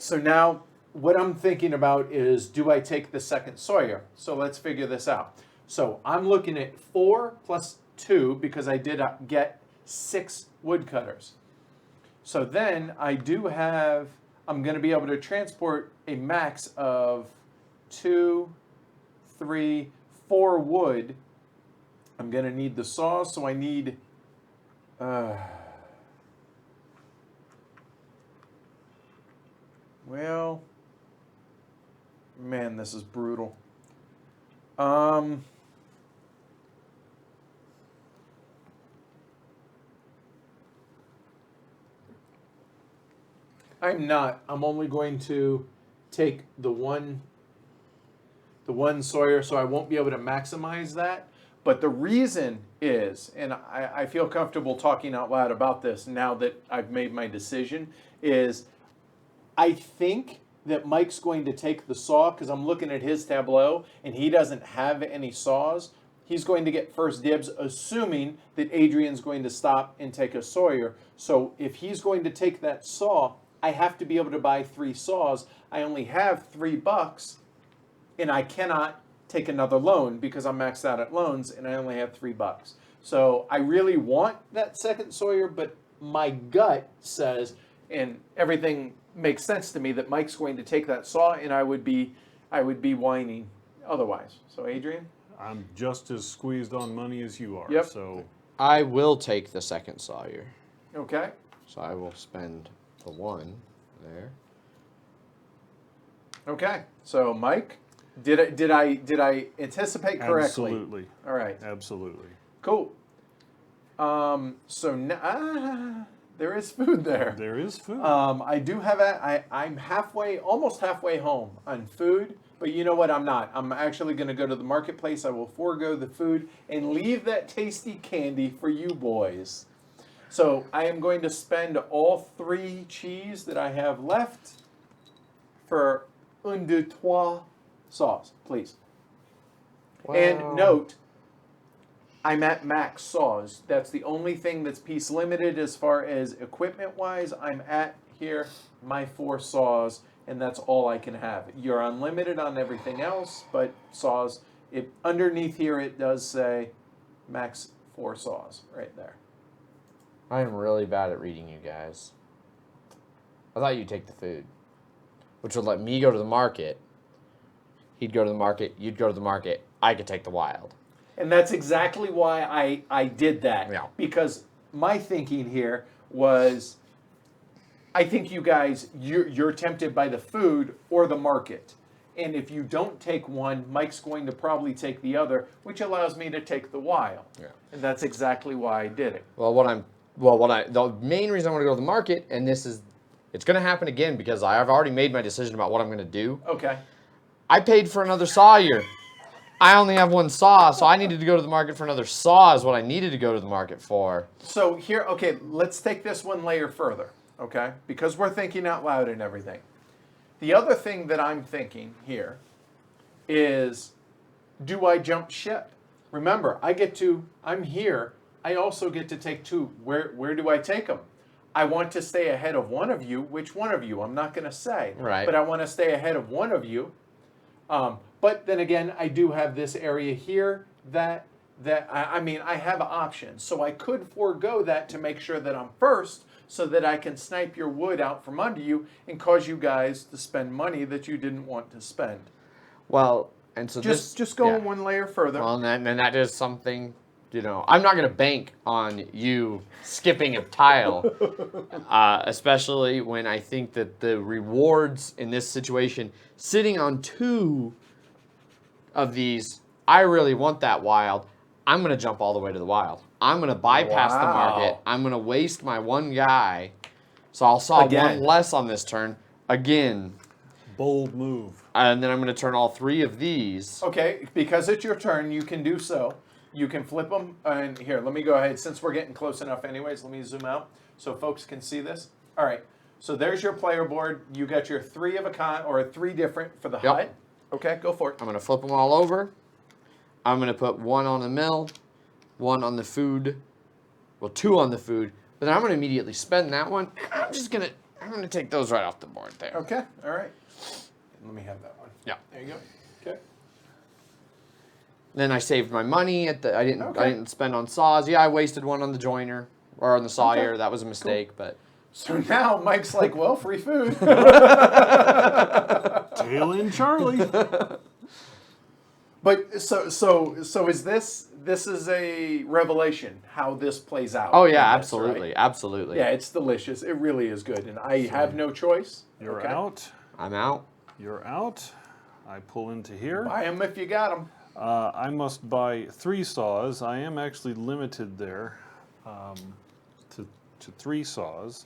So now what I'm thinking about is, do I take the second Sawyer? So let's figure this out. So I'm looking at 4 plus 2 because I did get 6 woodcutters. So then I do have, I'm going to be able to transport a max of 2, 3, 4 wood. I'm going to need the saws, so I need, well, man, this is brutal. I'm not. I'm only going to take the one Sawyer, so I won't be able to maximize that. But the reason is, and I feel comfortable talking out loud about this now that I've made my decision, is I think that Mike's going to take the saw because I'm looking at his tableau and he doesn't have any saws. He's going to get first dibs, assuming that Adrian's going to stop and take a Sawyer. So if he's going to take that saw, I have to be able to buy 3 saws. I only have $3, and I cannot take another loan because I'm maxed out at loans, and I only have $3. So I really want that second Sawyer, but my gut says, and everything makes sense to me, that Mike's going to take that saw, and I would be whining otherwise. So Adrian? I'm just as squeezed on money as you are. Yep. So I will take the second Sawyer. Okay. So I will spend the 1 there. Okay. So Mike, did I anticipate correctly? absolutely. All right. Absolutely. Cool. So now there is food there. There is food. I do have I'm almost halfway home on food, but you know what? I'm not. I'm actually going to go to the marketplace. I will forego the food and leave that tasty candy for you boys. So I am going to spend all 3 cheese that I have left for 1, 2, 3 sauce, please. And note, I'm at max saws. That's the only thing that's piece limited as far as equipment wise. I'm at here my 4 saws, and that's all I can have. You're unlimited on everything else, but saws, underneath here it does say max 4 saws right there. I am really bad at reading you guys. I thought you'd take the food, which would let me go to the market. He'd go to the market, you'd go to the market, I could take the wild. And that's exactly why I did that. Yeah. Because my thinking here was, I think you guys, you're tempted by the food or the market. And if you don't take one, Mike's going to probably take the other, which allows me to take the wild. Yeah. And that's exactly why I did it. The main reason I want to go to the market, and it's going to happen again because I've already made my decision about what I'm going to do. Okay. I paid for another Sawyer. I only have 1 saw, so I needed to go to the market for another saw is what I needed to go to the market for. So here, okay, let's take this one layer further, okay? Because we're thinking out loud and everything. The other thing that I'm thinking here is, do I jump ship? Remember, I'm here. I also get to take 2. Where do I take them? I want to stay ahead of one of you. Which one of you? I'm not going to say. Right. But I want to stay ahead of one of you. But then again, I do have this area here that that, I mean, I have options. So I could forego that to make sure that I'm first so that I can snipe your wood out from under you and cause you guys to spend money that you didn't want to spend. Well, and so Just going one layer further. Well, and then that is something, I'm not going to bank on you skipping a tile, especially when I think that the rewards in this situation, sitting on 2 of these, I really want that wild. I'm going to jump all the way to the wild. I'm going to bypass the market. Wow. I'm going to waste my 1 guy. So I'll saw Again. 1 less on this turn. Again. Bold move. And then I'm going to turn all 3 of these. Okay, because it's your turn, you can do so. You can flip them. And here, let me go ahead. Since we're getting close enough anyways, let me zoom out so folks can see this. All right, so there's your player board. You got your 3 of a kind, or 3 different for the hut. Okay, go for it. I'm going to flip them all over. I'm going to put 1 on the mill, 1 on the food, well, 2 on the food. But then I'm going to immediately spend that one. I'm going to take those right off the board there. Okay, all right. Let me have that one. Yeah. There you go. Okay. Then I saved my money I didn't spend on saws. Yeah, I wasted 1 on the joiner or on the sawyer. That was a mistake, but So now Mike's like, well, free food. Tail in Charlie. But so is this is a revelation how this plays out. oh in yeah, this, absolutely, right? absolutely. Yeah, it's delicious. It really is good, and I have no choice. You're Okay. out. I'm out. You're out. I pull into here. Buy them if you got them. I must buy 3 saws. I am actually limited there to 3 saws.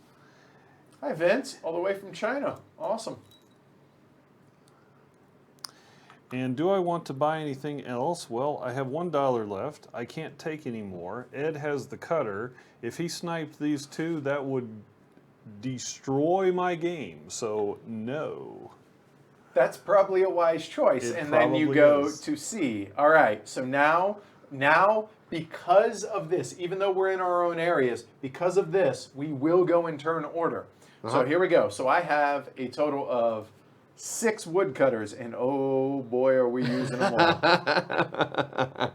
Hi, Vince, all the way from China. Awesome. And do I want to buy anything else? Well, I have $1 left. I can't take any more. Ed has the cutter. If he sniped these 2, that would destroy my game. So no. That's probably a wise choice. It And then you probably go is. to C. All right. So now, because of this, even though we're in our own areas, because of this, we will go in turn order. So here we go. So I have a total of 6 woodcutters, and oh boy, are we using them all.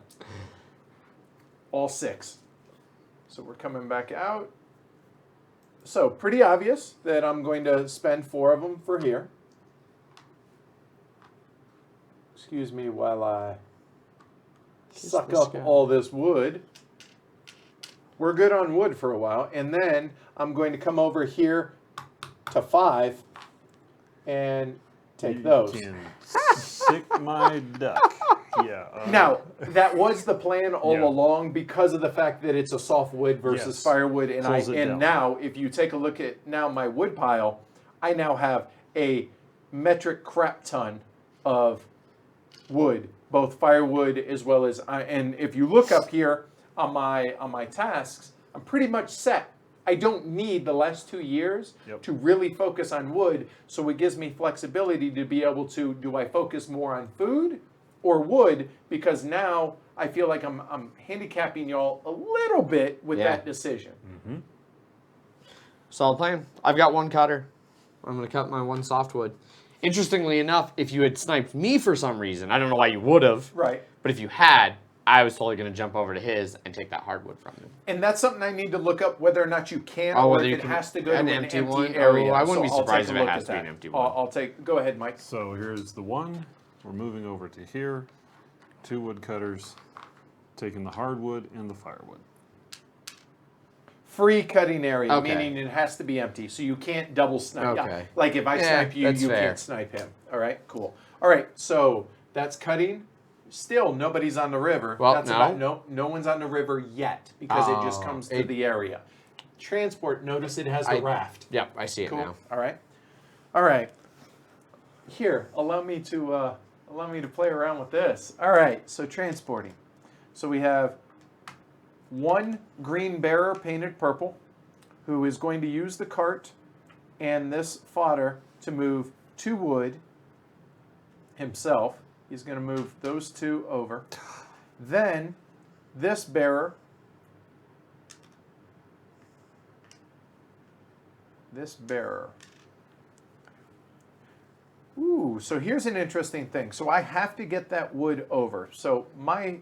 All 6. So we're coming back out. So pretty obvious that I'm going to spend 4 of them for here. Excuse me while I suck this up guy. all this wood. We're good on wood for a while, and then I'm going to come over here to 5 and take those. You can sick my duck. Yeah. Now, that was the plan all Yeah. along because of the fact that it's a soft wood versus Yes. firewood. And Pulls it down. now, if you take a look at now my wood pile, I now have a metric crap ton of wood, both firewood as well as and if you look up here on my tasks, I'm pretty much set. I don't need the last 2 years Yep. to really focus on wood, so it gives me flexibility to be able to, do I focus more on food or wood? Because now I feel like I'm handicapping y'all a little bit with Yeah. that decision. Solid plan. I've got 1 cutter. I'm going to cut my 1 softwood. Interestingly enough, if you had sniped me for some reason, I don't know why you would have, Right. but if you had, I was totally going to jump over to his and take that hardwood from him. And that's something I need to look up whether or not you can Oh, or whether if you it can- has to go to an an empty empty one? area. Oh, I wouldn't be I'll take surprised a if it look has at to be an that. empty one. I'll take. Go ahead, Mike. So here's the 1. We're moving over to here. 2 woodcutters. Taking the hardwood and the firewood. Free cutting area, Okay. meaning it has to be empty, so you can't double snipe. Yeah, Okay. like if I Yeah, snipe you, that's you fair. can't snipe him. All right, cool. All right, so that's cutting. Still, nobody's on the river. Well, That's no. no one's on the river yet because it just Oh, comes to the area. Transport. Notice it has the raft. Yep, I see it Cool. now. All right. Here, allow me to play around with this. All right. So transporting. So we have 1 green bearer painted purple, who is going to use the cart and this fodder to move 2 wood himself. He's going to move those 2 over. Then this bearer. Ooh, so here's an interesting thing. So I have to get that wood over. So my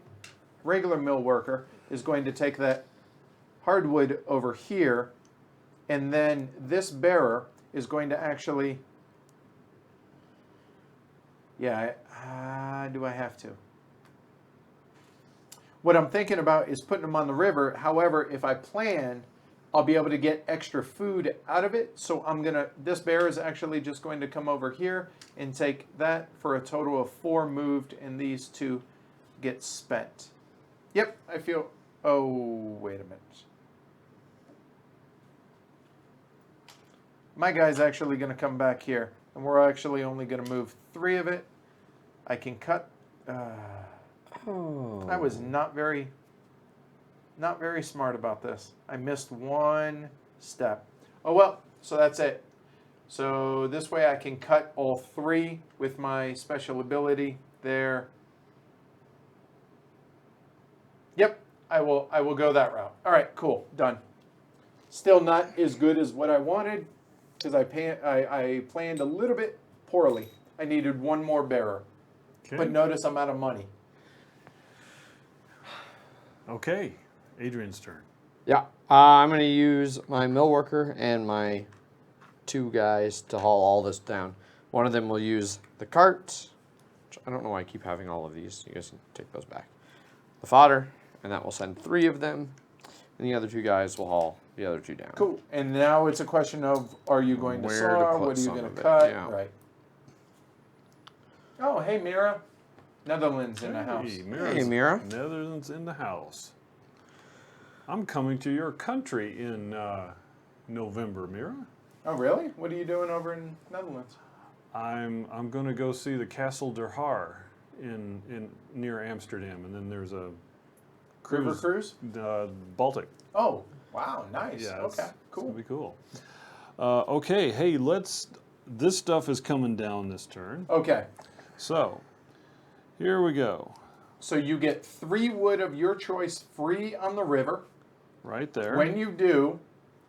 regular mill worker is going to take that hardwood over here, and then this bearer is going to actually, yeah, do I have to? What I'm thinking about is putting them on the river. However, if I plan, I'll be able to get extra food out of it. So this bear is actually just going to come over here and take that for a total of 4 moved, and these 2 get spent. Yep, I feel, oh, wait a minute. My guy's actually going to come back here, and we're actually only going to move 3 of it. I can cut, I was not very smart about this. I missed 1 step. Oh well, so that's it. So this way I can cut all 3 with my special ability there. Yep, I will go that route. All right, cool, done. Still not as good as what I wanted, because I planned a little bit poorly. I needed 1 more bearer. Okay. But notice I'm out of money. Okay, Adrian's turn. Yeah, I'm going to use my mill worker and my 2 guys to haul all this down. One of them will use the cart, which I don't know why I keep having all of these. You guys can take those back. The fodder, and that will send 3 of them. And the other 2 guys will haul the other 2 down. Cool. And now it's a question of, are you going to Where to saw? put What are you some going of to it, cut? yeah. Right. Oh, hey, Mira. Netherlands in the house. Mira's, Hey, Mira. Netherlands in the house. I'm coming to your country in November, Mira. Oh, really? What are you doing over in Netherlands? I'm going to go see the Castle der Haar in near Amsterdam, and then there's a River cruise? Baltic. Oh, wow, nice. Yeah, Okay, It's cool. gonna be cool. Okay, hey, this stuff is coming down this turn. Okay, So, here we go. so you get 3 wood of your choice free on the river. Right there. When you do,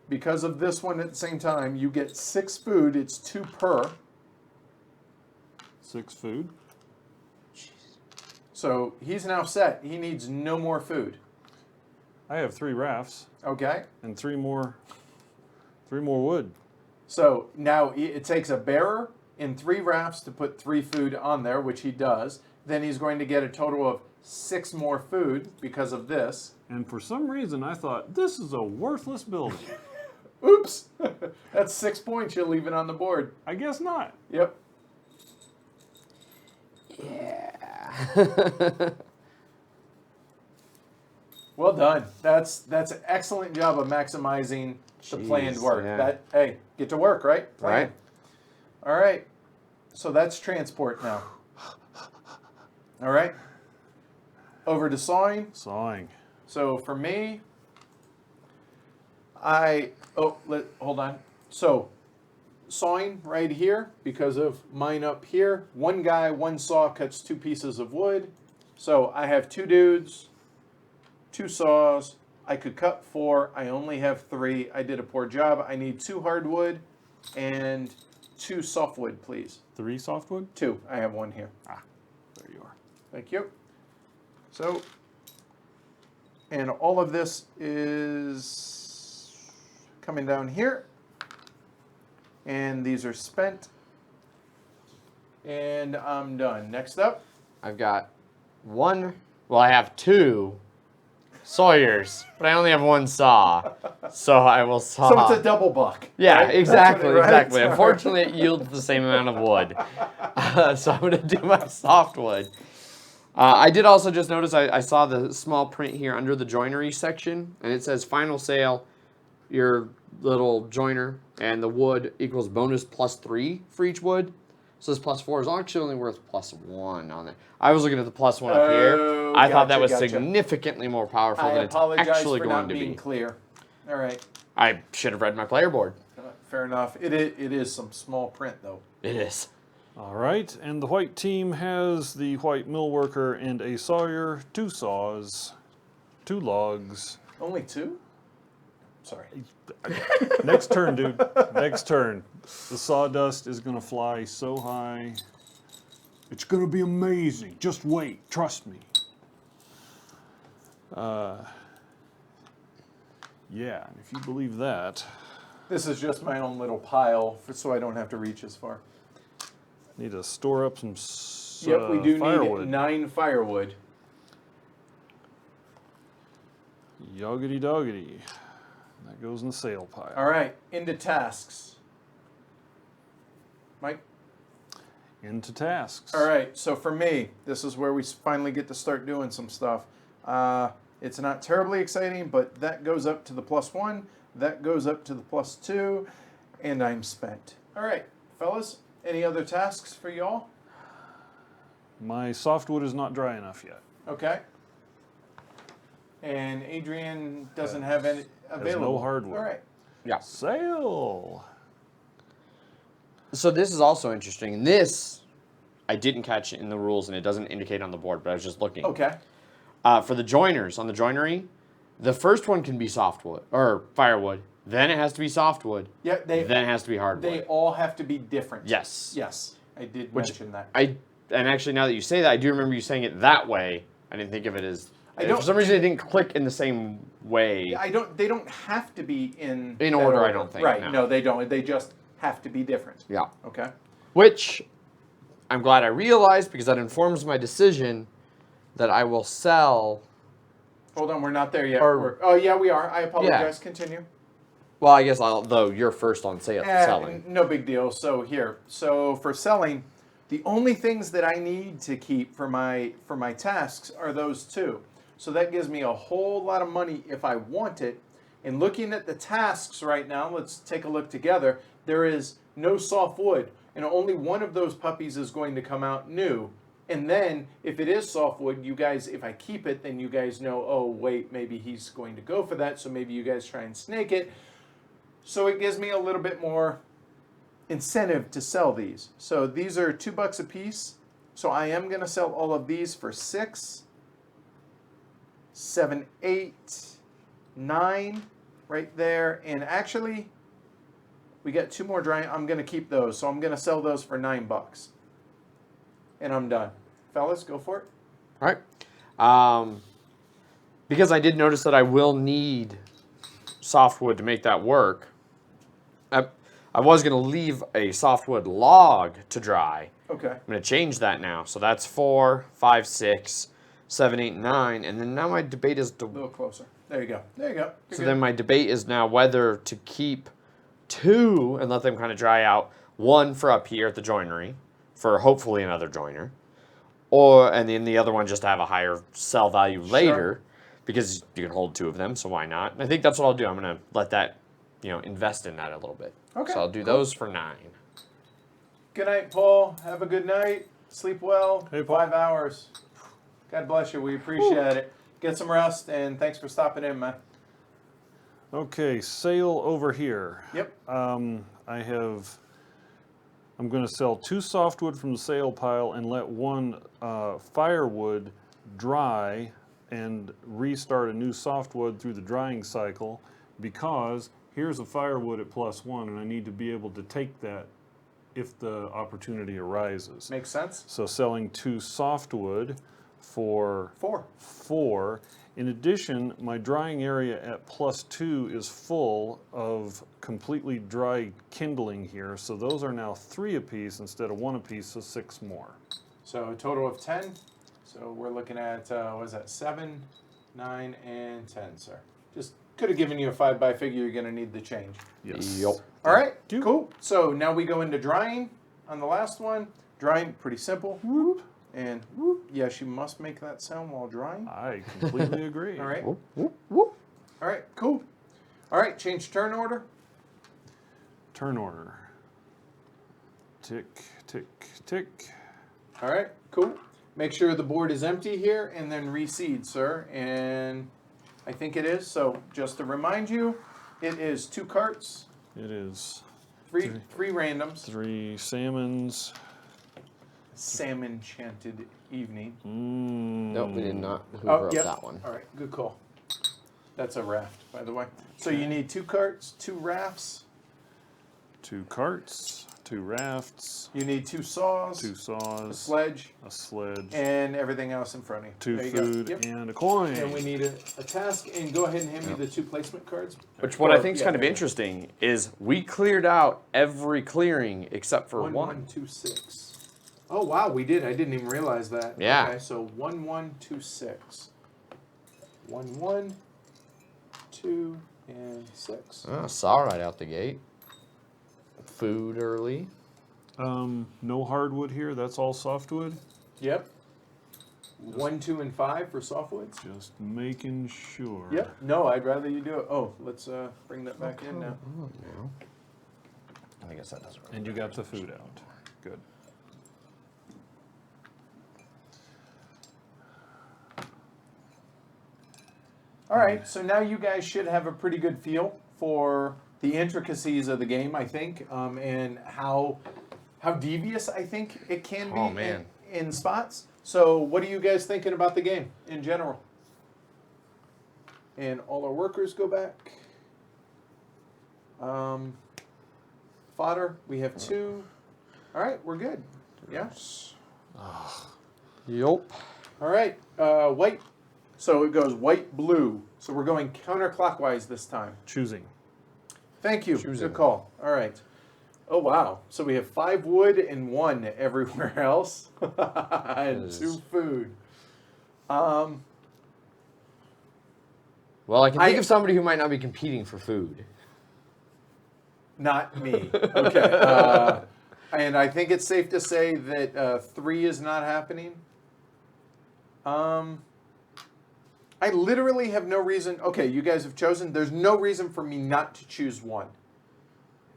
because of this one at the same time, you get 6 food. It's 2 per. 6 food. So he's now set. He needs no more food. I have 3 rafts Okay? and 3 more wood. So now it takes a bearer and 3 rafts to put 3 food on there, which he does. Then he's going to get a total of 6 more food because of this. And for some reason, I thought this is a worthless building. Oops! That's 6 points you're leaving on the board. I guess not. Yep. Yeah. Well done. That's an excellent job of maximizing the planned Jeez, work. yeah. Hey, get to work, right? Plan. Right. All right. So that's transport now. All right. Over to sawing. Sawing. So for me, hold on. So sawing right here, because of mine up here, 1 guy, 1 saw cuts 2 pieces of wood. So I have 2 dudes, 2 saws. I could cut 4. I only have 3. I did a poor job. I need 2 hardwood and 2 softwood, please. 3 softwood? 2. I have 1 here. There you are. Thank you. So, and all of this is coming down here. And these are spent. And I'm done. Next up. I've got 1. Well, I have 2 sawyers, but I only have 1 saw. So I will saw. So it's a double buck. Yeah, right? exactly, That's what it- right? exactly. Unfortunately, it yields the same amount of wood. So I'm going to do my softwood. I did also just notice I saw the small print here under the joinery section, and it says final sale, your little joiner, and the wood equals bonus +3 for each wood. So this +4 is actually only worth +1 on there. I was looking at the +1 up here. I thought that was gotcha. significantly more powerful I than it's apologize actually for going not to being be. clear. All right. I should have read my player board. Fair enough. It is some small print, though. It is. All right, and the white team has the white mill worker and a sawyer, 2 saws, 2 logs. Only 2? Sorry. Next turn, dude. Next turn. The sawdust is going to fly so high. It's going to be amazing. Just wait. Trust me. Yeah, and if you believe that, This is just my own little pile, so I don't have to reach as far. need to store up some Yep, we do firewood. need 9 firewood. Yoggity doggity. That goes in the sale pile. All right, into tasks. Mike? Into tasks. All right, so for me, this is where we finally get to start doing some stuff. It's not terribly exciting, but that goes up to the +1, that goes up to the +2, and I'm spent. All right, fellas, any other tasks for y'all? My softwood is not dry enough yet. Okay. And Adrian doesn't have any available. no hardwood. All right. Yeah. Sale. So this is also interesting. And this, I didn't catch in the rules, and it doesn't indicate on the board, but I was just looking. Okay. For the joiners on the joinery, the first one can be softwood or firewood. Then it has to be softwood. Yeah, Then it has to be hardwood. they all have to be different. Yes. Yes, I did Which mention that. And actually, now that you say that, I do remember you saying it that way. I didn't think of it as. For some reason, it didn't click in the same way. They don't have to be in that order, I don't think, Right? no. No, they don't. They just have to be different. Yeah. Okay. Which I'm glad I realized because that informs my decision that I will sell. Hold on, we're not there yet. Or- Oh yeah, we are. I apologize. Continue. Well, I guess though you're first on selling. No big deal. So here, so for selling, the only things that I need to keep for my tasks are those 2. So that gives me a whole lot of money if I want it. And looking at the tasks right now, let's take a look together. There is no soft wood, and only one of those puppies is going to come out new. And then if it is softwood, you guys, if I keep it, then you guys know, oh wait, maybe he's going to go for that. So maybe you guys try and snake it. So it gives me a little bit more incentive to sell these. So these are $2 a piece. So I am going to sell all of these for 6, 7, 8, 9 right there. And actually, we got 2 more dry. I'm going to keep those. So I'm going to sell those for $9. And I'm done. Fellas, go for it. All right. Because I did notice that I will need softwood to make that work. I was going to leave a softwood log to dry. Okay. I'm going to change that now. So that's 4, 5, 6, 7, 8, 9. And then now my debate is A little closer. There you go. There you go. You're so good. then my debate is now whether to keep 2 and let them kind of dry out. 1 for up here at the joinery for hopefully another joiner. And then the other one just to have a higher sell value later because you can hold 2 of them. So why not? And I think that's what I'll do. I'm going to let that, invest in that a little bit. Okay, So I'll do cool. those for 9. Good night, Paul. Have a good night. Sleep well. Hey, Paul. 5 hours. God bless you. We appreciate it. Get some rest, and thanks for stopping in, man. Okay, sale over here. Yep. I'm going to sell 2 softwood from the sale pile and let 1 firewood dry and restart a new softwood through the drying cycle because here's a firewood at +1 and I need to be able to take that if the opportunity arises. Makes sense. So selling 2 softwood for 4. 4. In addition, my drying area at +2 is full of completely dry kindling here, so those are now 3 apiece instead of 1 apiece, so 6 more. So a total of 10. So we're looking at, what is that, 7, 9, and 10, sir. Just could have given you a 5-by figure. You're going to need the change. Yes. Yep. All right, you. cool. So now we go into drying on the last one. Drying, pretty simple. Whoop. And whoop. Yes, you must make that sound while drying. I completely agree. All right. Whoop, whoop, whoop. All right, cool. All right, change turn order. Turn order. Tick, tick, tick. All right, cool. Make sure the board is empty here and then reseed, sir. And I think it is. So just to remind you, it is 2 carts, It is 3 randoms. 3 salmons. Salmon chanted evening. Nope, we did not hoover Oh, up yep. that one. All right, good call. That's a raft, by the way. So you need 2 carts, 2 rafts. 2 carts, 2 rafts, You need 2 saws, 2 a saws, sledge, a sledge, and everything else in front of you. 2 There you go. food, Yep. and a coin. And we need a task. And go ahead and hand me the 2 placement cards. Which what I Or- think is yeah, kind of there you go. interesting is we cleared out every clearing except for 1, one. 1, 2, 6. Oh wow, we did. I didn't even realize that. Yeah. Okay, so 1, 1, 2, 6. 1, 1, 2, and 6. Oh, saw right out the gate. Food early. No hardwood here. That's all softwood. Yep. 1, 2, and 5 for softwoods. Just making sure. Yep. No, I'd rather you do it. Oh, let's bring that back in now. I guess that doesn't really And you got the food out. Good. All right, so now you guys should have a pretty good feel for the intricacies of the game, I think, and how devious I think it can be Oh, man. in spots. So, what are you guys thinking about the game in general? And all our workers go back. Fodder, we have 2. All right, we're good. Yeah. Yup. All right, white. So it goes white, blue. So we're going counterclockwise this time. Choosing. Thank you. Choosing. Good call. All right. Oh, wow. So we have 5 wood and 1 everywhere else. And Is- 2 food. Well, I can think of somebody who might not be competing for food. Not me. Okay. And I think it's safe to say that 3 is not happening. I literally have no reason. Okay, you guys have chosen. There's no reason for me not to choose 1.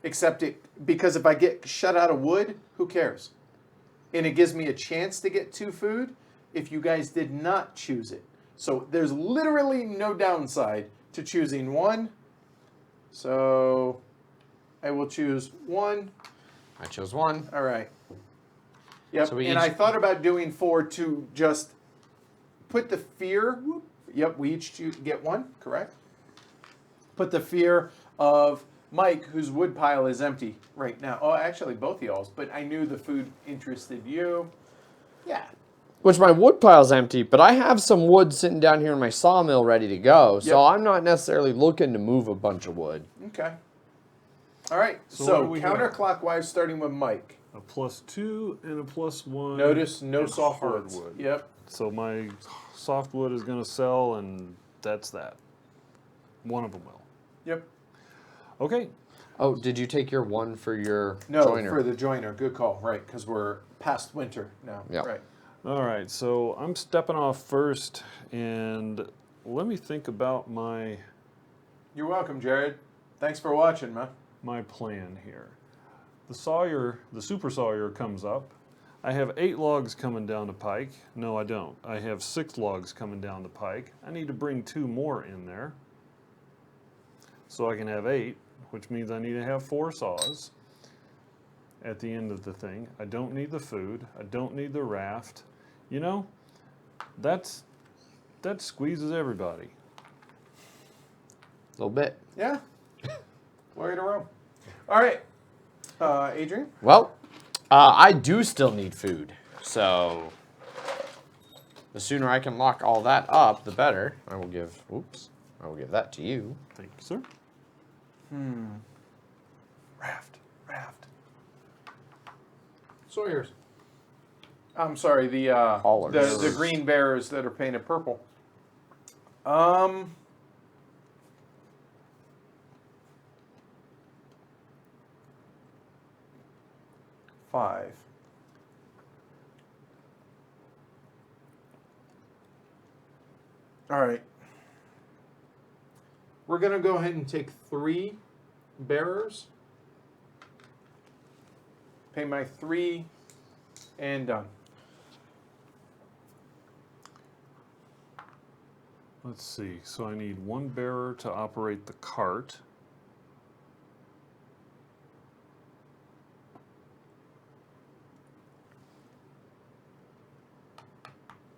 Except because if I get shut out of wood, who cares? And it gives me a chance to get 2 food if you guys did not choose it. So there's literally no downside to choosing 1. So I will choose 1. I chose 1. All right. Yep. So we and each- I thought about doing 4 to just put the fear. Yep, we each get 1, correct? Put the fear of Mike, whose wood pile is empty right now. Oh, actually, both of y'all's, but I knew the food interested you. Yeah. Which my wood pile's empty, but I have some wood sitting down here in my sawmill ready to go. So Yep. I'm not necessarily looking to move a bunch of wood. Okay. All right. So So, what do we got? counterclockwise, starting with Mike. A +2 and a +1. Notice no and softwoods. hardwood. Yep. So my softwood is going to sell, and that's that. One of them will. Yep. Okay. Oh, did you take your 1 for your No, joiner? for the joiner. Good call. Right, because we're past winter now. Yep. Right. All right. So I'm stepping off first, and let me think about my You're welcome, Jared. Thanks for watching, man. plan here. The sawyer, the super sawyer comes up. I have 8 logs coming down the pike. No, I don't. I have 6 logs coming down the pike. I need to bring 2 more in there so I can have 8, which means I need to have 4 saws at the end of the thing. I don't need the food. I don't need the raft. You know, that squeezes everybody. A little bit. Yeah. Way to roam. All right. Adrian? Well, I do still need food. So the sooner I can lock all that up, the better. I will give that to you. Thank you, sir. Raft. Sawyers. I'm sorry, the Haulers. the green bears that are painted purple. 5. All right. We're going to go ahead and take 3 bearers. Pay my 3 and done. Let's see. So I need 1 bearer to operate the cart.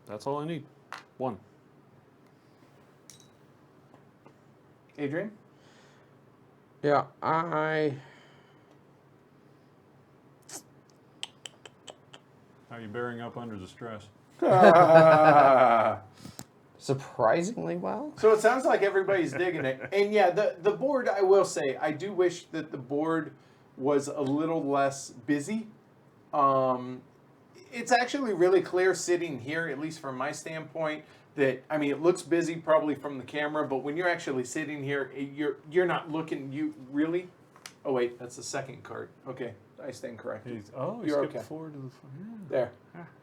That's all I need. 1. Adrian? Yeah, I How are you bearing up under the stress? Surprisingly well. So it sounds like everybody's digging it. And yeah, the board, I will say, I do wish that the board was a little less busy. It's actually really clear sitting here, at least from my standpoint, that, I mean, it looks busy probably from the camera, but when you're actually sitting here, you're not looking, you really? Oh wait, that's the second card. Okay, I stand corrected. He You're skipped okay. forward to the front. There.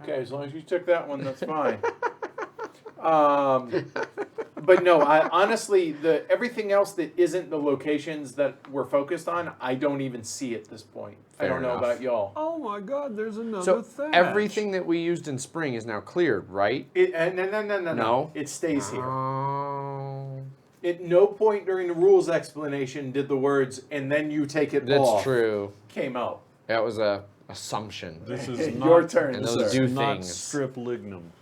Okay, as long as you took that one, that's fine. But no, I honestly, everything else that isn't the locations that we're focused on, I don't even see at this point. I Fair don't know enough. about y'all. Oh my God! There's another So thatch. everything that we used in spring is now cleared, right? No. No? It stays here. Oh, At no point during the rules explanation did the words "and then you take it that's off" true. came out. That was a assumption. This is not, Your turn, And sir. those do not things. strip lignum.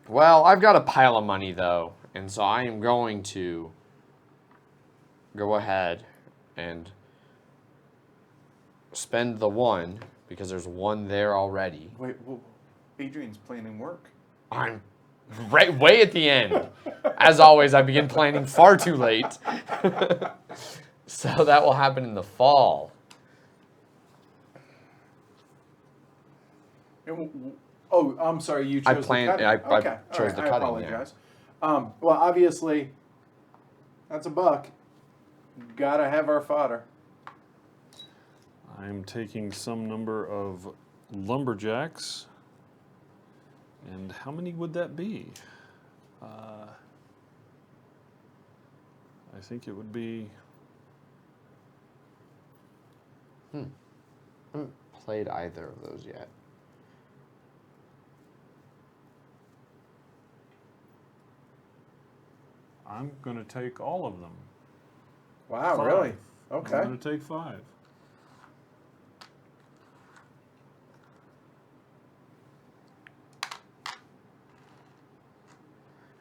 Well, I've got a pile of money though, and so I am going to go ahead and spend the one because there's one there already. Wait, Adrian's planning work. I'm right way at the end. As always, I begin planning far too late. So that will happen in the fall. Oh, I'm sorry. You chose the cutting. I Okay, all chose the I cutting, yeah. apologize. Well, obviously, that's a buck. Gotta have our fodder. I'm taking some number of lumberjacks. And how many would that be? I think it would be. I haven't played either of those yet. I'm going to take all of them. Wow, 5. really? I'm Okay. going to take 5.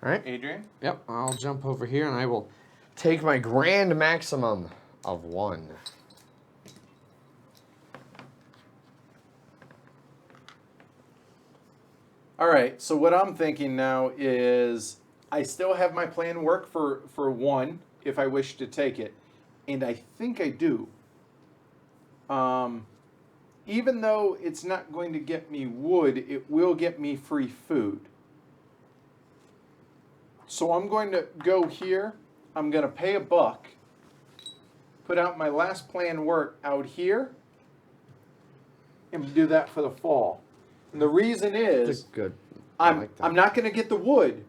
All right. Adrian? Yep, I'll jump over here and I will take my grand maximum of 1. All right, so what I'm thinking now is I still have my plan work for 1 if I wish to take it. And I think I do. Even though it's not going to get me wood, it will get me free food. So I'm going to go here. I'm going to pay a buck. Put out my last plan work out here. And do that for the fall. And the reason is Good. I like that. I'm not going to get the wood.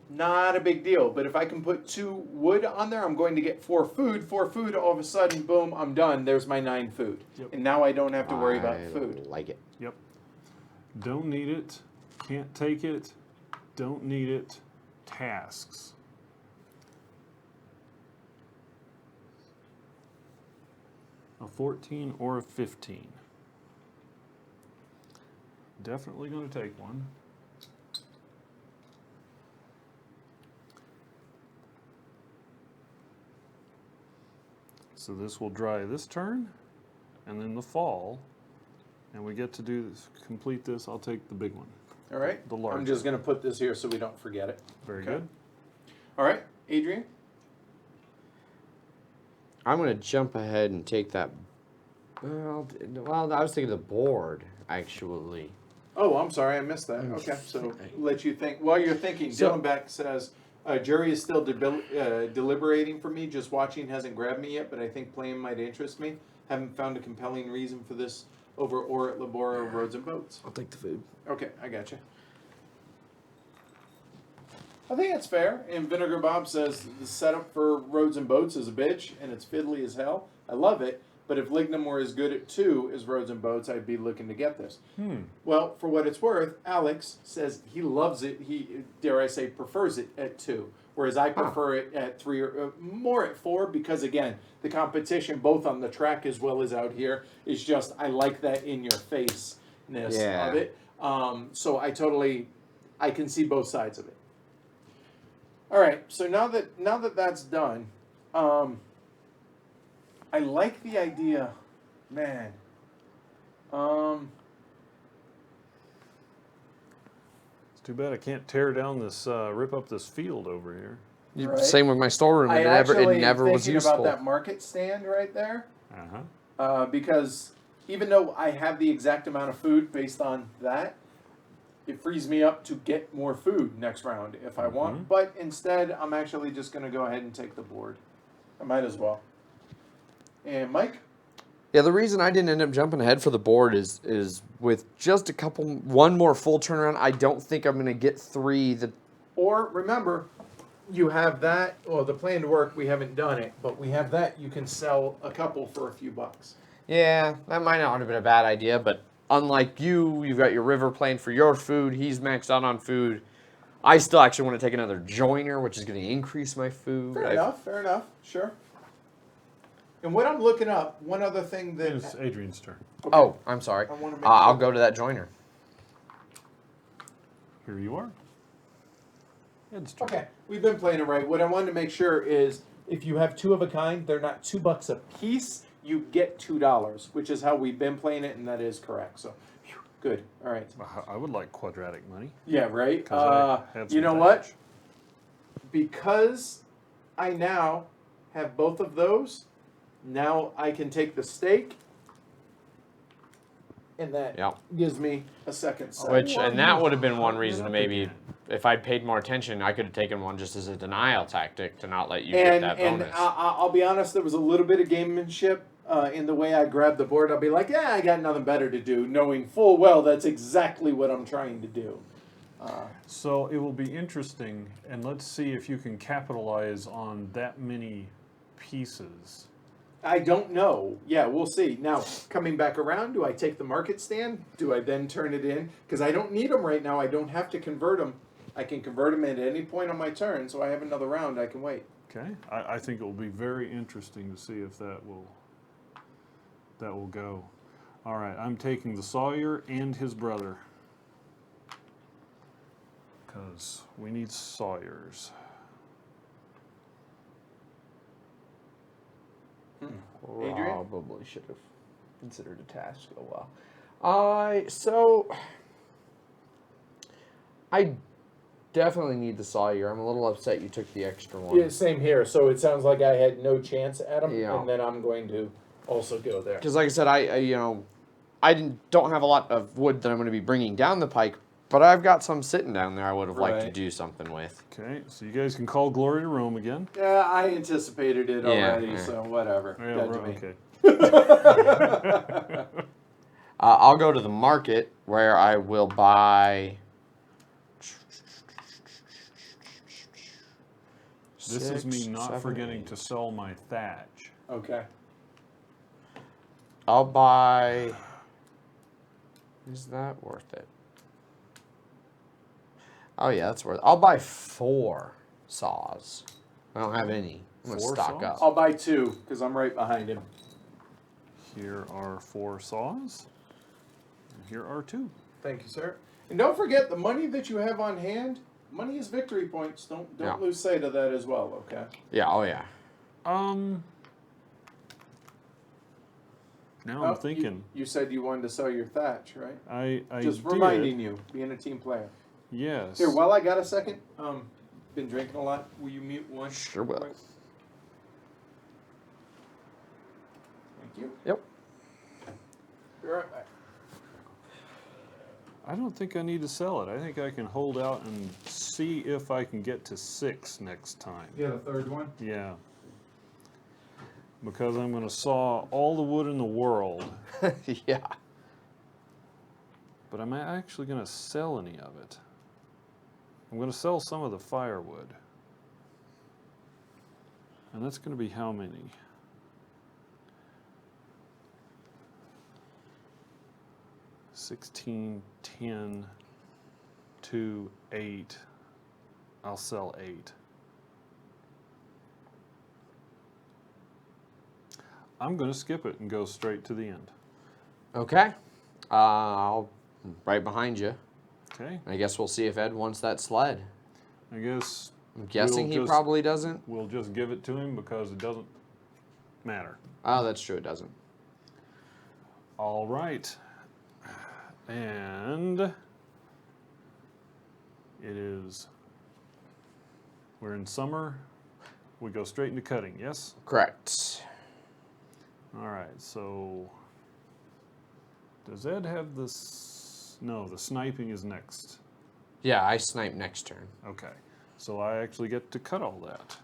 Not a big deal. But if I can put 2 wood on there, I'm going to get 4 food. 4 food, all of a sudden, boom, I'm done. There's my 9 food. Yep. And now I don't have to worry about I food. like it. Yep. Don't need it. Can't take it. Don't need it. Tasks. A 14 or a 15. Definitely going to take one. So this will dry this turn, and then the fall, and we get to do this, complete this. I'll take the big one. All right? The larger. I'm just going to put this here so we don't forget it. Very Okay. good. All right, Adrian? I'm going to jump ahead and take that. Well, I was thinking the board, actually. Oh, I'm sorry, I missed that. Okay, so let you think. While you're thinking, So- Dylan Beck says, jury is still deliberating for me. Just watching hasn't grabbed me yet, but I think playing might interest me. Haven't found a compelling reason for this over or at Labora Roads and Boats. I'll take the food. Okay, I got you. I think that's fair. And Vinegar Bob says the setup for Roads and Boats is a bitch, and it's fiddly as hell. I love it, but if Lignum were as good at 2 as Roads and Boats, I'd be looking to get this. Well, for what it's worth, Alex says he loves it. He, dare I say, prefers it at 2, whereas I prefer it at 3 or more at 4 because, again, the competition both on the track as well as out here is just, I like that in-your-faceness Yeah. of it. So I can see both sides of it. All right, so now that that's done, I like the idea, man. It's too bad I can't tear down this, rip up this field over here. Right. Same with my storeroom. I It actually never was thinking useful. about that market stand right there. Uh-huh. Because even though I have the exact amount of food based on that, it frees me up to get more food next round if I want. But instead, I'm actually just going to go ahead and take the board. I might as well. And Mike? Yeah, the reason I didn't end up jumping ahead for the board is with just one more full turnaround, I don't think I'm going to get 3. Or remember, you have that. Well, the planned work, we haven't done it, but we have that. You can sell a couple for a few bucks. Yeah, that might not have been a bad idea, but unlike you've got your river planned for your food. He's maxed out on food. I still actually want to take another joiner, which is going to increase my food. Fair enough. Sure. And what I'm looking up, one other thing that... It's Adrian's turn. Okay. Oh, I'm sorry. I wanna make I'll sure. go to that joiner. Here you are. Ed's turn. Okay, we've been playing it right. What I wanted to make sure is if you have 2 of a kind, they're not $2 a piece. You get $2, which is how we've been playing it, and that is correct. So, phew, good. All right. I would like quadratic money. Yeah, right. 'Cause I have You some know what? damage. Because I now have both of those, now I can take the stake, and that Yeah. gives me a second set. And that would have been one reason to maybe, if I'd paid more attention, I could have taken one just as a denial tactic to not let you get that bonus. I'll be honest, there was a little bit of gamemanship in the way I grabbed the board. I'll be like, yeah, I got nothing better to do, knowing full well that's exactly what I'm trying to do. So it will be interesting, and let's see if you can capitalize on that many pieces. I don't know. Yeah, we'll see. Now, coming back around, do I take the market stand? Do I then turn it in? Because I don't need them right now. I don't have to convert them. I can convert them at any point on my turn, so I have another round. I can wait. Okay, I think it will be very interesting to see if that will go. All right, I'm taking the Sawyer and his brother because we need Sawyers. Adrian? Probably should have considered a task a while. I definitely need the Sawyer. I'm a little upset you took the extra one. Yeah, same here. So it sounds like I had no chance at them, Yeah. and then I'm going to also go there. Because like I said, I don't have a lot of wood that I'm going to be bringing down the pike, but I've got some sitting down there I would have liked to Right. do something with. Okay, so you guys can call glory to Rome again. Yeah, I anticipated it Yeah, already, yeah. so whatever. Yeah, Judge me. okay. I'll go to the market where I will buy. This is me 6, not 7, forgetting 8. to sell my thatch. Okay. I'll buy. Is that worth it? Oh yeah, that's worth it. I'll buy 4 saws. I don't have any. I'm gonna 4 stock saws? up. I'll buy 2 because I'm right behind him. Here are 4 saws. And here are 2. Thank you, sir. And don't forget the money that you have on hand. Money is victory points. Don't Yeah. lose sight of that as well. Okay. Yeah. Oh yeah. Now Oh, I'm thinking. You said you wanted to sell your thatch, right? I Just did. reminding you, being a team player. Yes. Here, while I got a second, been drinking a lot. Will you mute one? Sure will. Thank you. Yep. Be right back. I don't think I need to sell it. I think I can hold out and see if I can get to 6 next time. You got a third one? Yeah. Because I'm going to saw all the wood in the world, Yeah. but am I actually going to sell any of it? I'm going to sell some of the firewood. And that's going to be how many? $16, $10, $2, $8. I'll sell 8. I'm going to skip it and go straight to the end. Okay. I'll right behind you. Okay. I guess we'll see if Ed wants that sled. I guess I'm guessing We'll he just- probably doesn't. we'll just give it to him because it doesn't matter. Oh, that's true. It doesn't. All right. And It is. We're in summer. We go straight into cutting, yes? Correct. All right, so does Ed have this? No, the sniping is next. Yeah, I snipe next turn. Okay, so I actually get to cut all that.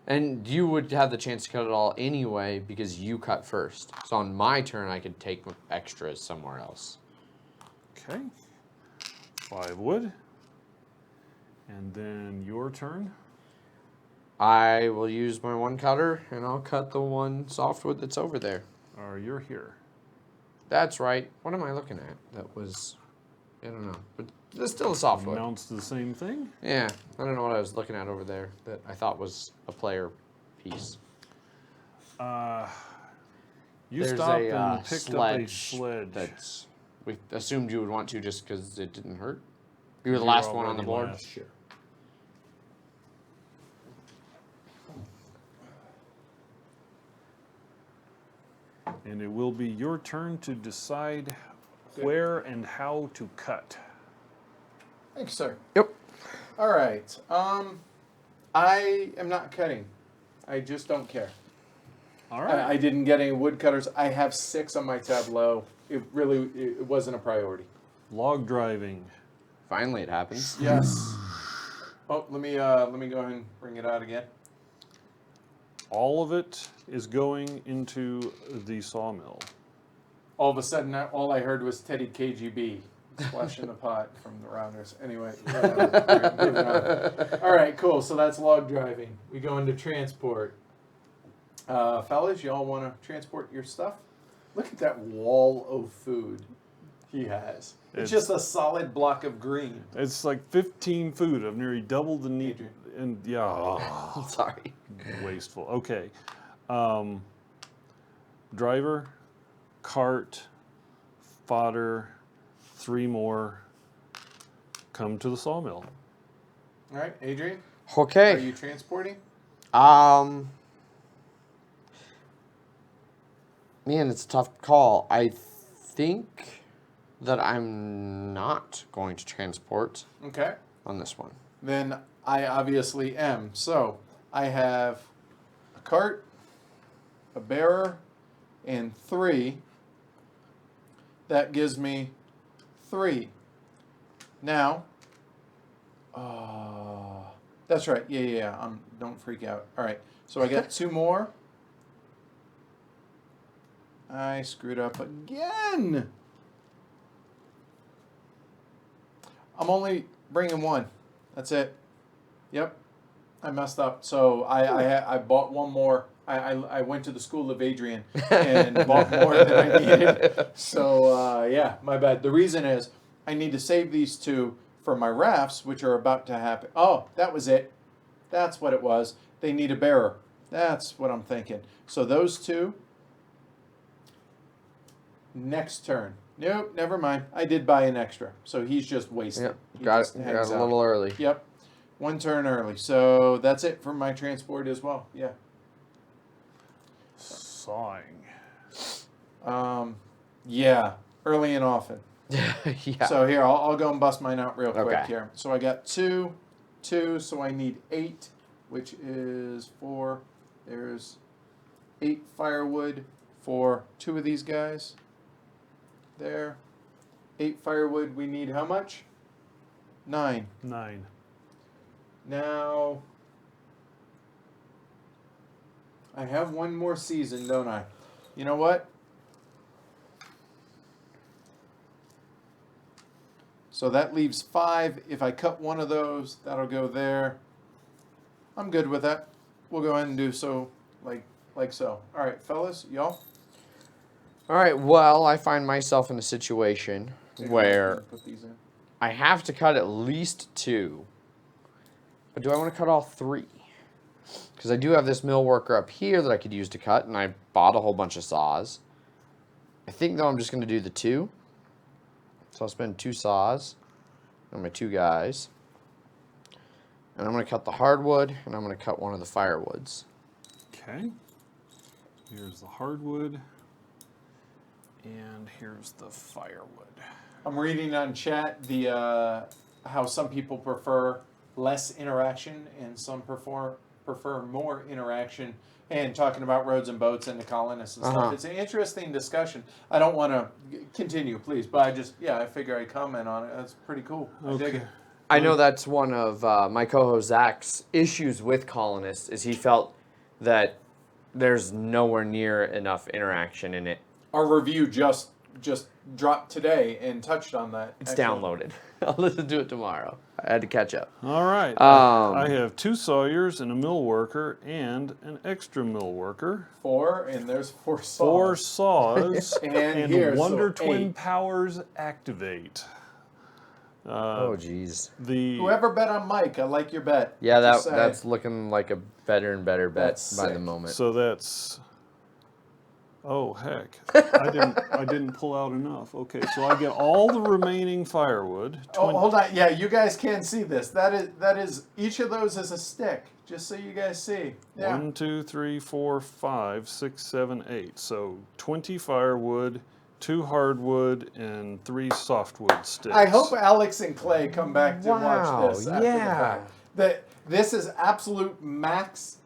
And you would have the chance to cut it all anyway because you cut first. So on my turn, I could take extras somewhere else. Okay, 5 wood. And then your turn. I will use my 1 cutter and I'll cut the 1 softwood that's over there. Or you're here. That's right. What am I looking at? That was, I don't know. But it's still a softwood. Amounts to the same thing. Yeah, I don't know what I was looking at over there that I thought was a player piece. You There's stopped a and picked up a sledge. That's we assumed you would want to just because it didn't hurt. You were the last one on the board. Sure. And it will be your turn to decide where and how to cut. Thanks, sir. Yep. All right. I am not cutting. I just don't care. All right. I didn't get any woodcutters. I have 6 on my tableau. It wasn't a priority. Log driving. Finally, it happens. Yes. Oh, let me go ahead and bring it out again. All of it is going into the sawmill. All of a sudden, all I heard was Teddy KGB splashing the pot from the Rounders. Anyway, whatever. Moving on. All right, cool. So that's log driving. We go into transport. Fellas, y'all want to transport your stuff? Look at that wall of food he has. It's just a solid block of green. It's like 15 food. I've nearly doubled the need. Adrian. And yeah, Sorry. wasteful. Okay. Driver, cart, fodder, 3 more. Come to the sawmill. All right, Adrian, are Okay. you transporting? Man, it's a tough call. I think that I'm not going to transport Okay. on this one. Then I obviously am. So I have a cart, a bearer, and 3. That gives me 3. Now, that's right. Yeah. Don't freak out. All right. So I got 2 more. I screwed up again. I'm only bringing 1. That's it. Yep, I messed up. So I bought 1 more. I went to the school of Adrian and bought more than I needed. So yeah, my bad. The reason is I need to save these 2 for my rafts, which are about to happen. Oh, that was it. That's what it was. They need a bearer. That's what I'm thinking. So those 2. Next turn. Nope, never mind. I did buy an extra, so he's just wasted. Yep. He Got just it. hangs Got a out. little early. Yep. 1 turn early. So that's it for my transport as well. Yeah. Sawing. Yeah. Early and often. Yeah. So here, I'll go and bust mine out real quick Okay. here. So I got 2, so I need 8, which is 4. There's 8 firewood for 2 of these guys. There. 8 firewood. We need how much? 9. 9. Now, I have 1 more season, don't I? You know what? So that leaves 5. If I cut 1 of those, that'll go there. I'm good with that. We'll go ahead and do so like so. All right, fellas, y'all. All right. Well, I find myself in a situation where Put these in. I have to cut at least 2. But do I want to cut all 3? Because I do have this mill worker up here that I could use to cut, and I bought a whole bunch of saws. I think, though, I'm just going to do the 2. So I'll spend 2 saws on my 2 guys. And I'm going to cut the hardwood, and I'm going to cut 1 of the firewoods. Okay. Here's the hardwood. And here's the firewood. I'm reading on chat the how some people prefer less interaction and some prefer more interaction, and talking about roads and boats and the colonists and stuff. It's an interesting discussion. I don't want to continue, please, but I figure I'd comment on it. That's pretty cool. I dig it. I know that's one of my co-host Zach's issues with colonists is he felt that there's nowhere near enough interaction in it. Our review just dropped today and touched on that. It's downloaded. I'll listen to it tomorrow. I had to catch up. All right. I have 2 sawyers and a mill worker and an extra mill worker. 4, and there's 4 saws. 4 saws and here, Wonder so Twin 8. powers activate. Oh, geez. Whoever bet on Mike, I like your bet. Yeah, Just that's looking like a better and better bet That's by the sick. moment. So that's. Oh heck! I didn't pull out enough. Okay, so I get all the remaining firewood. Oh, hold on. Yeah, you guys can see this. That is each of those is a stick. Just so you guys see. Yeah. 1, 2, 3, 4, 5, 6, 7, 8. So 20 firewood, 2 hardwood, and 3 softwood sticks. I hope Alex and Clay come back to Wow, watch this after the fact. This is absolute max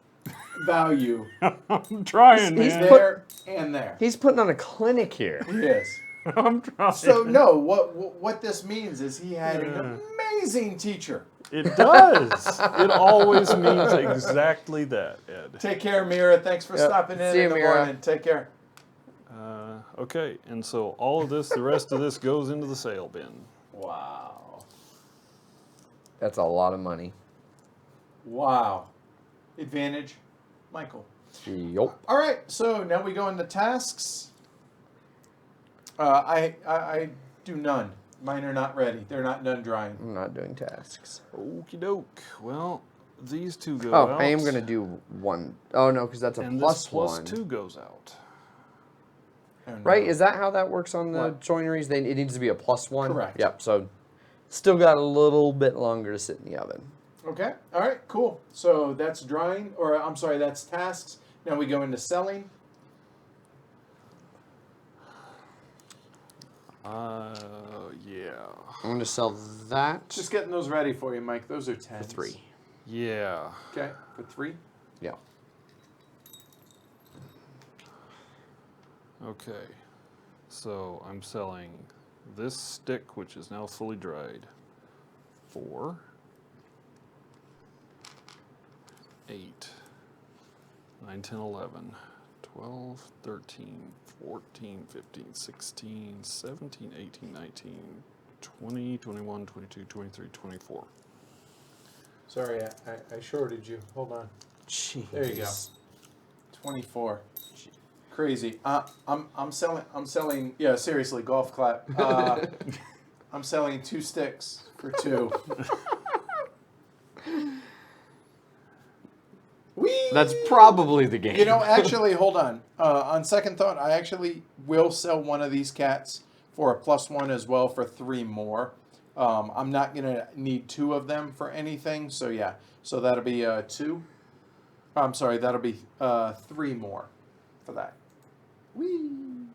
value. I'm trying, He's man. there and there. He's putting on a clinic here. He is. I'm trying. So no, what this means is he had an amazing teacher. It does. It always means exactly that, Ed. Take care, Mira. Thanks for stopping in See you, in the Mira. morning. Take care. Okay, and so all of this, the rest of this goes into the sale bin. Wow. That's a lot of money. Wow. Advantage, Michael. Yup. All right, so now we go into tasks. I do none. Mine are not ready. They're not done drying. I'm not doing tasks. Okie doke. Well, these 2 go Oh, out. I am going to do 1. Oh, no, because that's a And plus this plus 1. 2 goes out. Oh, no. Right? Is that how that works on the What? joineries? It needs to be a plus 1? Correct. Yep, so still got a little bit longer to sit in the oven. Okay. All right. Cool. So that's drying, or I'm sorry, that's tasks. Now we go into selling. Yeah. I'm going to sell that Just getting those ready for you, Mike. Those are for 10s. 3. Yeah. Okay. For 3. Yeah. Okay. So I'm selling this stick, which is now fully dried, 4, 8, 9, 10, 11, 12, 13, 14, 15, 16, 17, 18, 19, 20, 21, 22, 23, 24. Sorry, I shorted you. Hold on. Jeez. There you go. 24. Crazy. I'm selling. Yeah, seriously, golf clap. I'm selling 2 sticks for 2. Whee! That's probably the game. You know, actually, hold on. On second thought, I actually will sell one of these cats for a +1 as well for 3 more. I'm not gonna need 2 of them for anything, so yeah. So that'll be 2. I'm sorry, that'll be 3 more for that. Whee!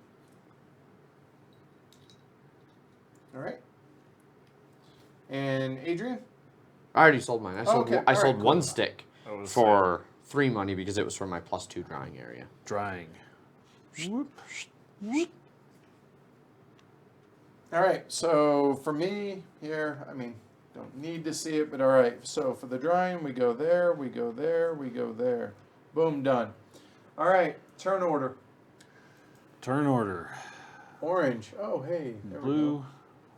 All right. And Adrian? I already sold mine. I sold, okay. I All sold right, 1 cool. stick That was for 3 money because it was for my +2 drying area. drying. Whoop. All right, so for me here, I mean, don't need to see it, but all right. So for the drawing, we go there, we go there, we go there. Boom, done. All right, turn order. Turn order. Orange. Oh, hey. There we Blue, go.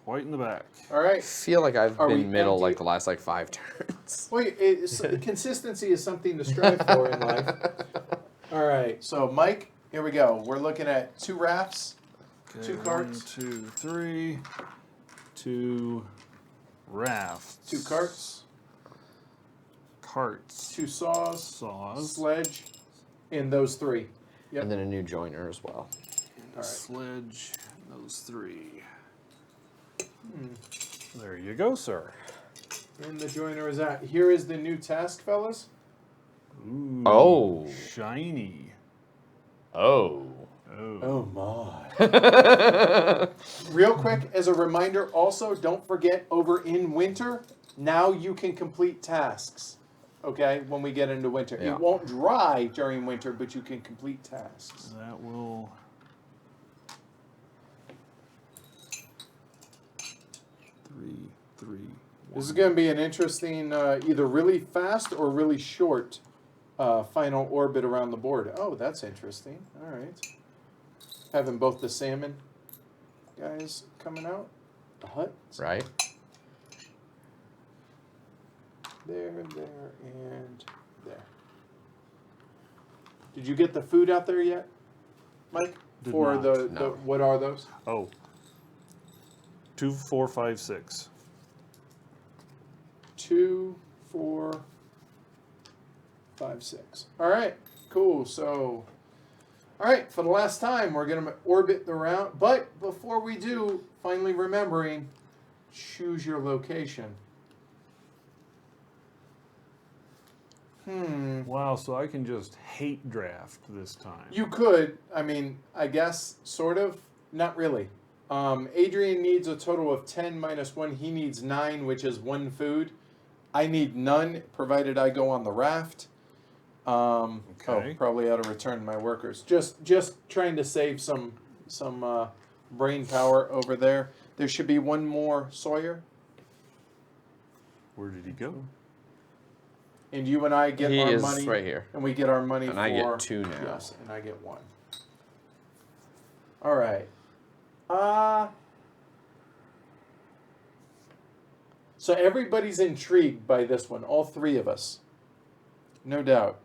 white in the back. All I right. feel like I've Are we been middle empty? like the last 5 turns. Wait, consistency is something to strive for in life. All right, so Mike, here we go. We're looking at 2 rafts, 2 carts. 1, 2, 3. 2 rafts. 2 carts, Carts. 2 saws, Saws. sledge, and those 3. Yep. And then a new joiner as well. All right. Sledge. Those 3. There you go, sir. And the joiner is out. Here is the new task, fellas. Ooh, Oh. shiny. Oh. Oh my. Real quick, as a reminder, also, don't forget over in winter, now you can complete tasks. Okay, when we get into winter. Yeah. It won't dry during winter, but you can complete tasks. That will. Three. This is going to be an interesting, either really fast or really short final orbit around the board. Oh, that's interesting. All right. Having both the salmon guys coming out. The hut. Right. There, and there. Did you get the food out there yet, Mike? Did For not. the No. what are those? Oh. 2, 4, 5, 6. 2, 4, 5, 6. All right, cool. So, all right, for the last time, we're gonna orbit the round. But before we do, finally remembering, choose your location. Wow, so I can just hate draft this time. You could. I mean, I guess sort of. Not really. Adrian needs a total of 10 minus 1. He needs 9, which is 1 food. I need none, provided I go on the raft. Okay. Oh, probably ought to return my workers. Just trying to save some brain power over there. There should be one more Sawyer, Where did he go? and you and I get He our is money. right here. And we get our money And for. I get 2 now. Yes, and I get 1. All right. So everybody's intrigued by this one, all 3 of us. No doubt.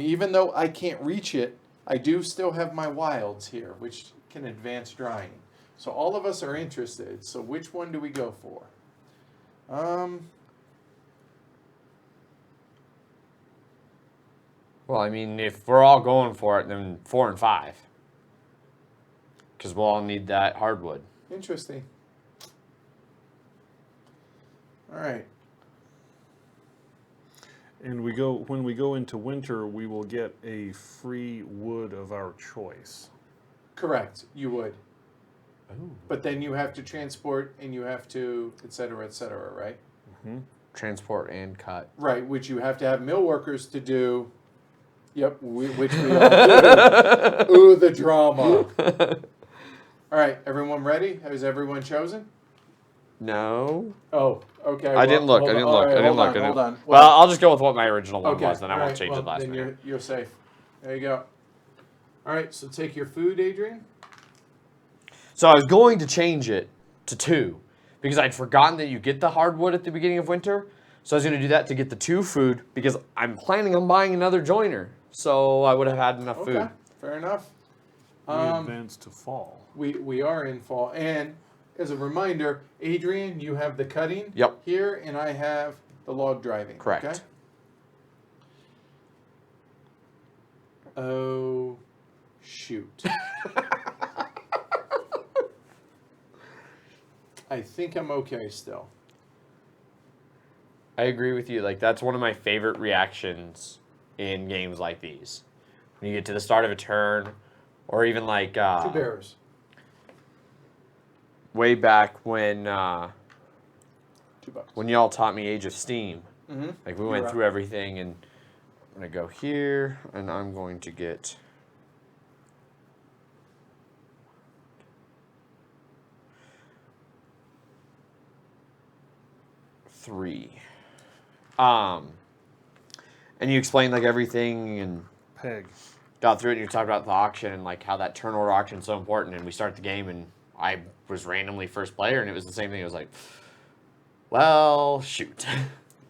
Even though I can't reach it, I do still have my wilds here, which can advance drying. So all of us are interested. So which one do we go for? Well, I mean, if we're all going for it, then 4 and 5. Because we'll all need that hardwood. Interesting. All right. And when we go into winter, we will get a free wood of our choice. Correct. You would. Ooh. But then you have to transport and you have to, et cetera, right? Transport and cut. Right, which you have to have mill workers to do. Yep, which we all do. Ooh, the drama. All right, everyone ready? Has everyone chosen? No. Oh, okay. I didn't look. hold I on. didn't All look. right, I didn't hold look. on, I didn't- hold on. Well, I'll just go with what my original one okay, was, then I all won't right, change well, it last then minute. you're safe. There you go. All right, so take your food, Adrian. So I was going to change it to 2 because I'd forgotten that you get the hardwood at the beginning of winter. So I was going to do that to get the 2 food because I'm planning on buying another joiner. So I would have had enough Okay, food. fair enough. We advance to fall. We are in fall, and as a reminder, Adrian, you have the cutting Yep. here, and I have the log driving. Correct. Okay? Oh, shoot. I think I'm okay still. I agree with you. Like, that's one of my favorite reactions in games like these. When you get to the start of a turn, or even like 2 bears. way back when $2. when y'all taught me Age of Steam. Mm-hmm. Like, we went through everything, and I'm going to go here, and I'm going to get... three. And you explained like everything and Peg. got through it, and you talked about the auction and like how that turn order auction is so important, and we start the game and I was randomly first player, and it was the same thing. It was like, well, shoot.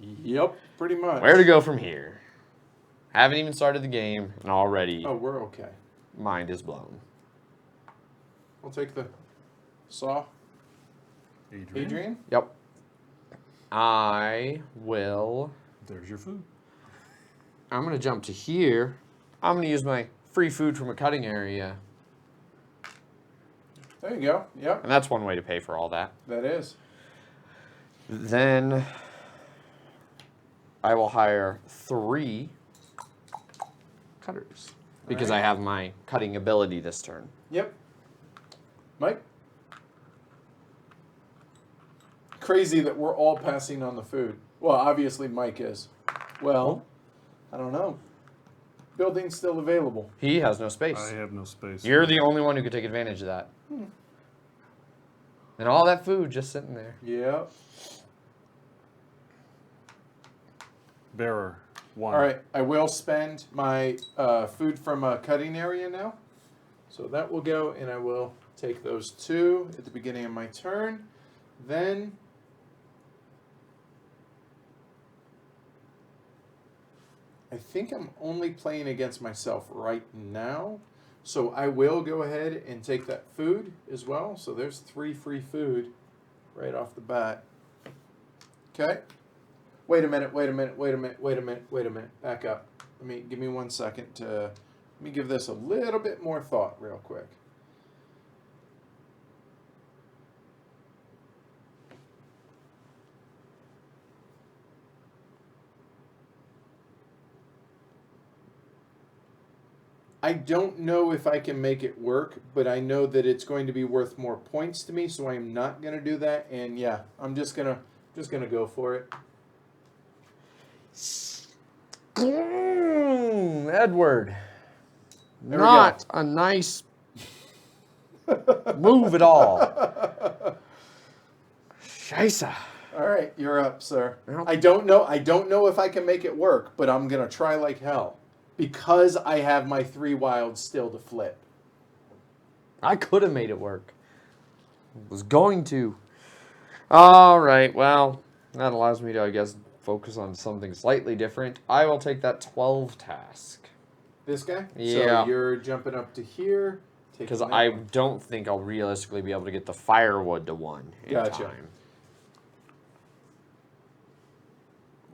Yep, pretty much. Where to go from here? Haven't even started the game, and already Oh, we're okay. mind is blown. I'll take the saw. Adrian? Yep. I will... There's your food. I'm going to jump to here. I'm going to use my free food from a cutting area. There you go. Yep, And that's one way to pay for all that. that is. Then I will hire 3 cutters. because Alright. I have my cutting ability this turn. Yep. Mike? Crazy that we're all passing on the food. Well, obviously Mike is. Well, I don't know. Building's still available. He has no space. I have no space. You're the only one who could take advantage of that. And all that food just sitting there. Yeah. Bearer, 1. All right. I will spend my food from a cutting area now. So that will go, and I will take those 2 at the beginning of my turn. Then I think I'm only playing against myself right now. So I will go ahead and take that food as well. So there's 3 free food right off the bat. Okay. Wait a minute. Back up. Give me 1 second to let me give this a little bit more thought real quick. I don't know if I can make it work, but I know that it's going to be worth more points to me, so I'm not going to do that. And yeah, I'm just gonna go for it. Edward. There we Not a nice move at all. Scheisse. All right, you're up, sir. Yep. I don't know if I can make it work, but I'm gonna try like hell because I have my 3 wilds still to flip. I could have made it work. Was going to. All right, well, that allows me to, I guess, focus on something slightly different. I will take that 12 task. This guy? Yeah. So you're jumping up to here. Because taking that I one. don't think I'll realistically be able to get the firewood to 1 in Gotcha. time.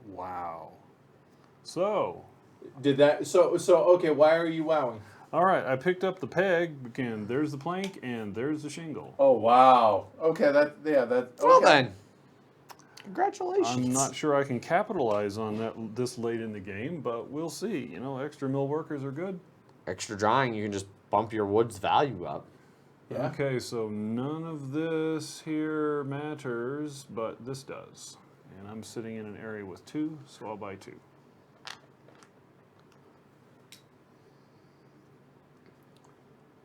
Wow. So, Did that? So okay. Why are you wowing? all right, I picked up the peg, and there's the plank, and there's the shingle. Oh wow. Okay. That. Okay. Well then, congratulations. I'm not sure I can capitalize on that this late in the game, but we'll see. Extra mill workers are good. Extra drawing, you can just bump your wood's value up. Yeah. Okay, so none of this here matters, but this does. And I'm sitting in an area with 2, so I'll buy 2.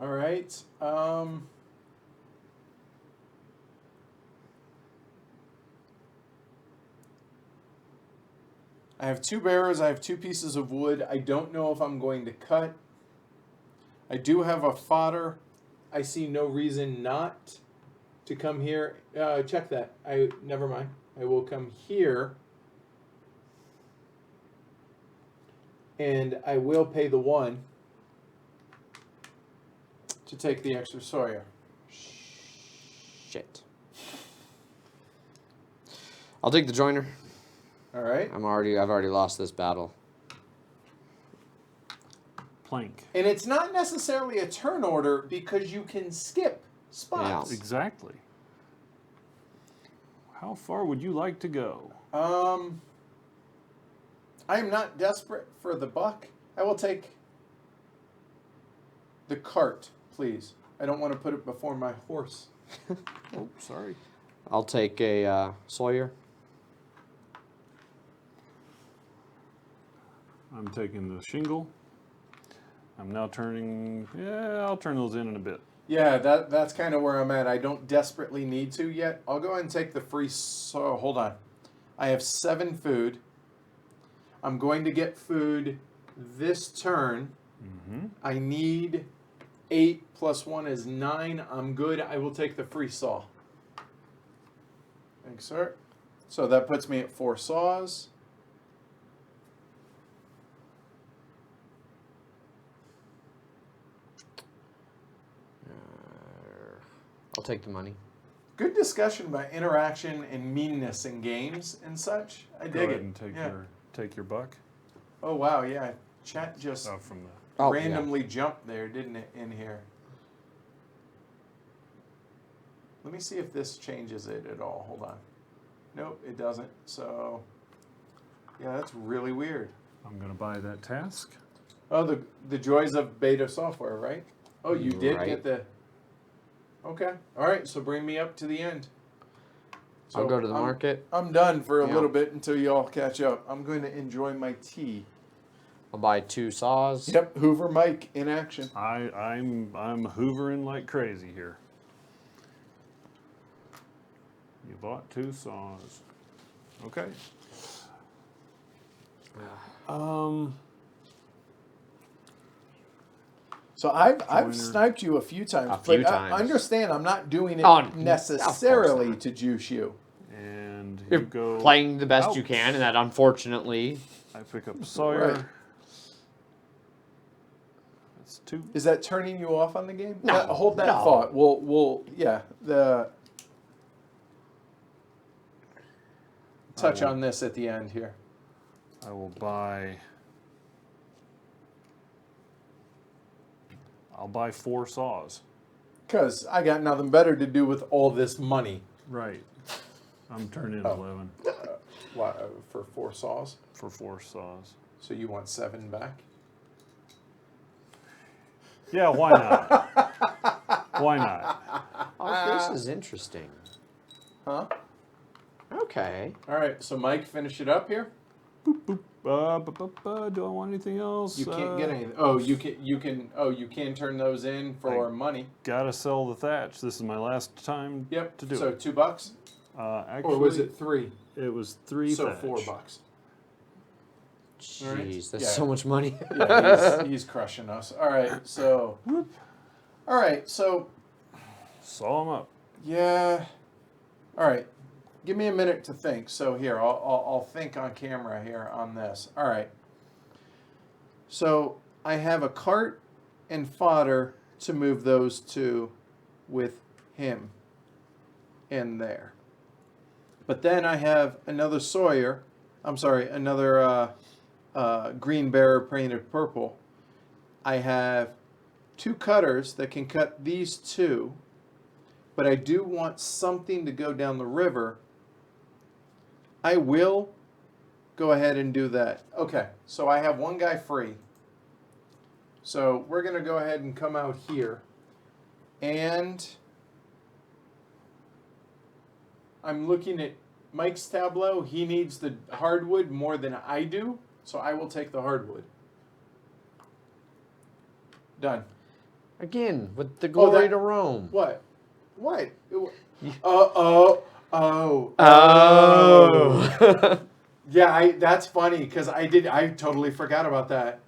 All right. I have 2 bearers. I have 2 pieces of wood. I don't know if I'm going to cut. I do have a fodder. I see no reason not to come here. Check that. Never mind. I will come here. And I will pay the 1 to take the extra Sawyer. Shit. I'll take the joiner. All right. I've already lost this battle. Plank. And it's not necessarily a turn order because you can skip spots. Exactly. How far would you like to go? I am not desperate for the buck. I will take the cart, please. I don't want to put it before my horse. Oh, sorry. I'll take a Sawyer. I'm taking the shingle. I'm now turning... Yeah, I'll turn those in a bit. Yeah, that's kind of where I'm at. I don't desperately need to yet. I'll go ahead and take the free... So, hold on. I have 7 food. I'm going to get food this turn. Mm-hmm. I need 8 plus 1 is 9. I'm good. I will take the free saw. Thanks, sir. So that puts me at 4 saws. I'll take the money. Good discussion about interaction and meanness in games and such. I Go dig ahead it. and Yeah. take your buck. Oh wow, yeah. Chat just From the... Oh, randomly jumped there, didn't it, in here? Let me see if this changes it at all. Hold on. Nope, it doesn't. So, yeah, that's really weird. I'm going to buy that task. Oh, the joys of beta software, right? Oh, you did Right. get the. Okay. All right. So bring me up to the end. I'll go to the I'm- market. I'm done for a Yeah. little bit until you all catch up. I'm going to enjoy my tea. I'll buy 2 saws. Yep, Hoover Mike in action. I'm hoovering like crazy here. You bought 2 saws. Okay. So I've Joiner. sniped you a few times, A few but times. understand I'm not doing it Oh, of course necessarily not. to juice you. And You're you go. playing the best you Ouch. can, and that unfortunately. I pick up Sawyer. Right. That's 2. Is that turning you off on the game? No, Hold that no. thought. We'll touch will- on this at the end here. I will buy. I'll buy 4 saws. Because I got nothing better to do with all this money. Right. I'm turning Oh. 11 For 4 saws? for 4 saws. So you want 7 back? Yeah, why not? Why not? Oh, this is interesting. Huh? Okay. All right, so Mike, finish it up here. Do I want anything else? You can't get anything. Oh, you can. Oh, you can turn those in for money. Gotta sell the thatch. This is my last time Yep. to do so it. $2, Actually, or was it 3? It was 3 So thatch. $4. Jeez, Alright, that's yeah. so much money. Yeah, he's crushing us. All right, so. All right, so Saw them up. yeah. All right, give me a minute to think. So here, I'll think on camera here on this. All right. So I have a cart and fodder to move those to with him in there. But then I have another Sawyer. I'm sorry, another green bearer painted purple. I have 2 cutters that can cut these 2, but I do want something to go down the river. I will go ahead and do that. Okay, so I have 1 guy free. So we're going to go ahead and come out here. And I'm looking at Mike's tableau. He needs the hardwood more than I do, so I will take the hardwood. Done. Again, with the glory to Rome. What? What? Oh. Yeah, that's funny because I totally forgot about that.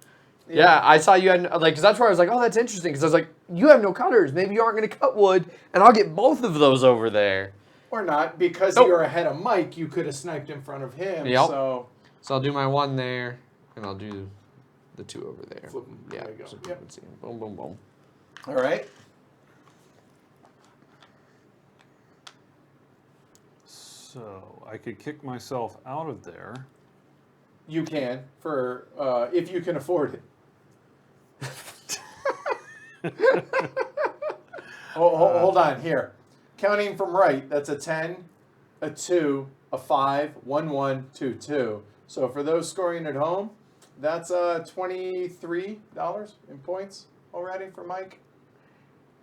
Yeah, I saw you had, like, because that's where I was like, oh, that's interesting. Because I was like, you have no cutters. Maybe you aren't going to cut wood, and I'll get both of those over there. Or not, because Nope. you're ahead of Mike, you could have sniped in front of him. Yep. So So I'll do my 1 there, and I'll do the 2 over there. Flip 'em. Yeah. There you go. So Yep. people can see 'em. Boom, boom, boom. all right. So I could kick myself out of there. You can for if you can afford it. Hold on here. Counting from right, that's a 10, a 2, a 5, 1, 1, 2, 2. So for those scoring at home, that's $23 in points already for Mike.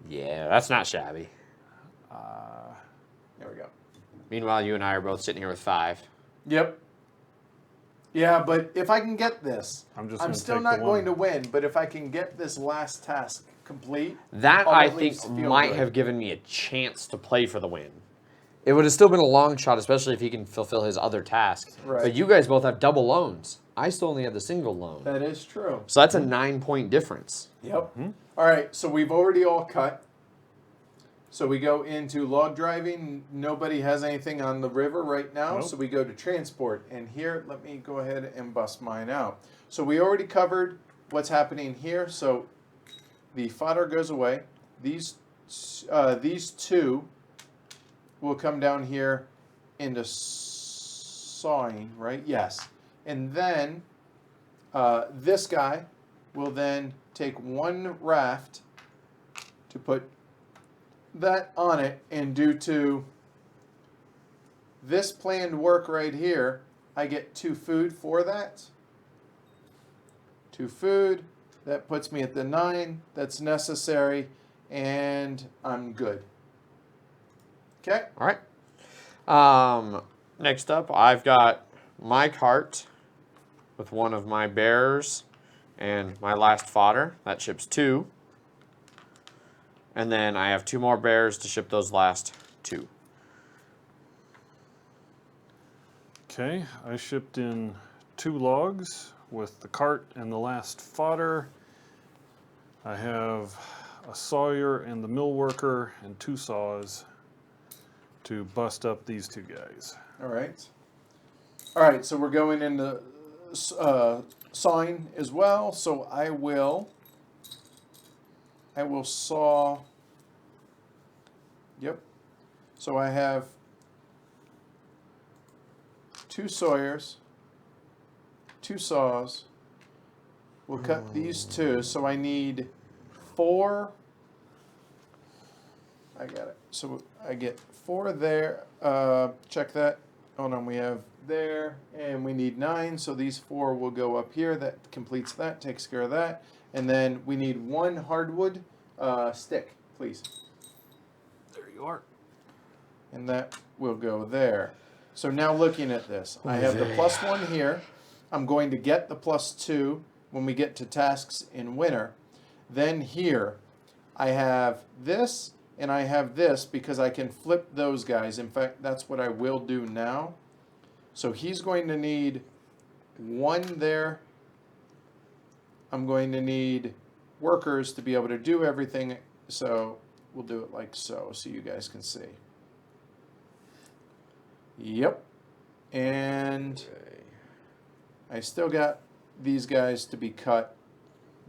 Yeah, that's not shabby. There we go. Meanwhile, you and I are both sitting here with 5. Yep. Yeah, but if I can get this, I'm just I'm gonna still take not the going one. to win. But if I can get this last task complete, That, I'll I at think, least feel might good. have given me a chance to play for the win. It would have still been a long shot, especially if he can fulfill his other tasks. Right. But you guys both have double loans. I still only have the single loan. That is true. So that's a 9-point difference. Yep. All right, so we've already all cut. So we go into log driving. Nobody has anything on the river right now, Nope. so we go to transport. And here, let me go ahead and bust mine out. So we already covered what's happening here. So the fodder goes away. These 2 will come down here into sawing, right? Yes. And then this guy will then take 1 raft to put that on it, and due to this planned work right here, I get 2 food for that. 2 food, That puts me at the 9 that's necessary, and I'm good. Okay. All right. Next up, I've got my cart with one of my bears and my last fodder. That ships 2. And then I have 2 more bears to ship those last 2. Okay, I shipped in 2 logs with the cart and the last fodder. I have a sawyer and the mill worker and 2 saws to bust up these 2 guys. All right. All right, so we're going into sawing as well. So I will saw. Yep. So I have 2 sawyers, 2 saws. We'll cut these 2. So I need 4. I got it. So I get 4 there. Check that. Hold on, we have there, and we need 9. So these 4 will go up here. That completes that, takes care of that. And then we need 1 hardwood stick, please. There you are. And that will go there. So now looking at this, I have the +1 here. I'm going to get the +2 when we get to tasks in winter. Then here, I have this and I have this because I can flip those guys. In fact, that's what I will do now. So he's going to need 1 there. I'm going to need workers to be able to do everything. So we'll do it like so you guys can see. Yep. And I still got these guys to be cut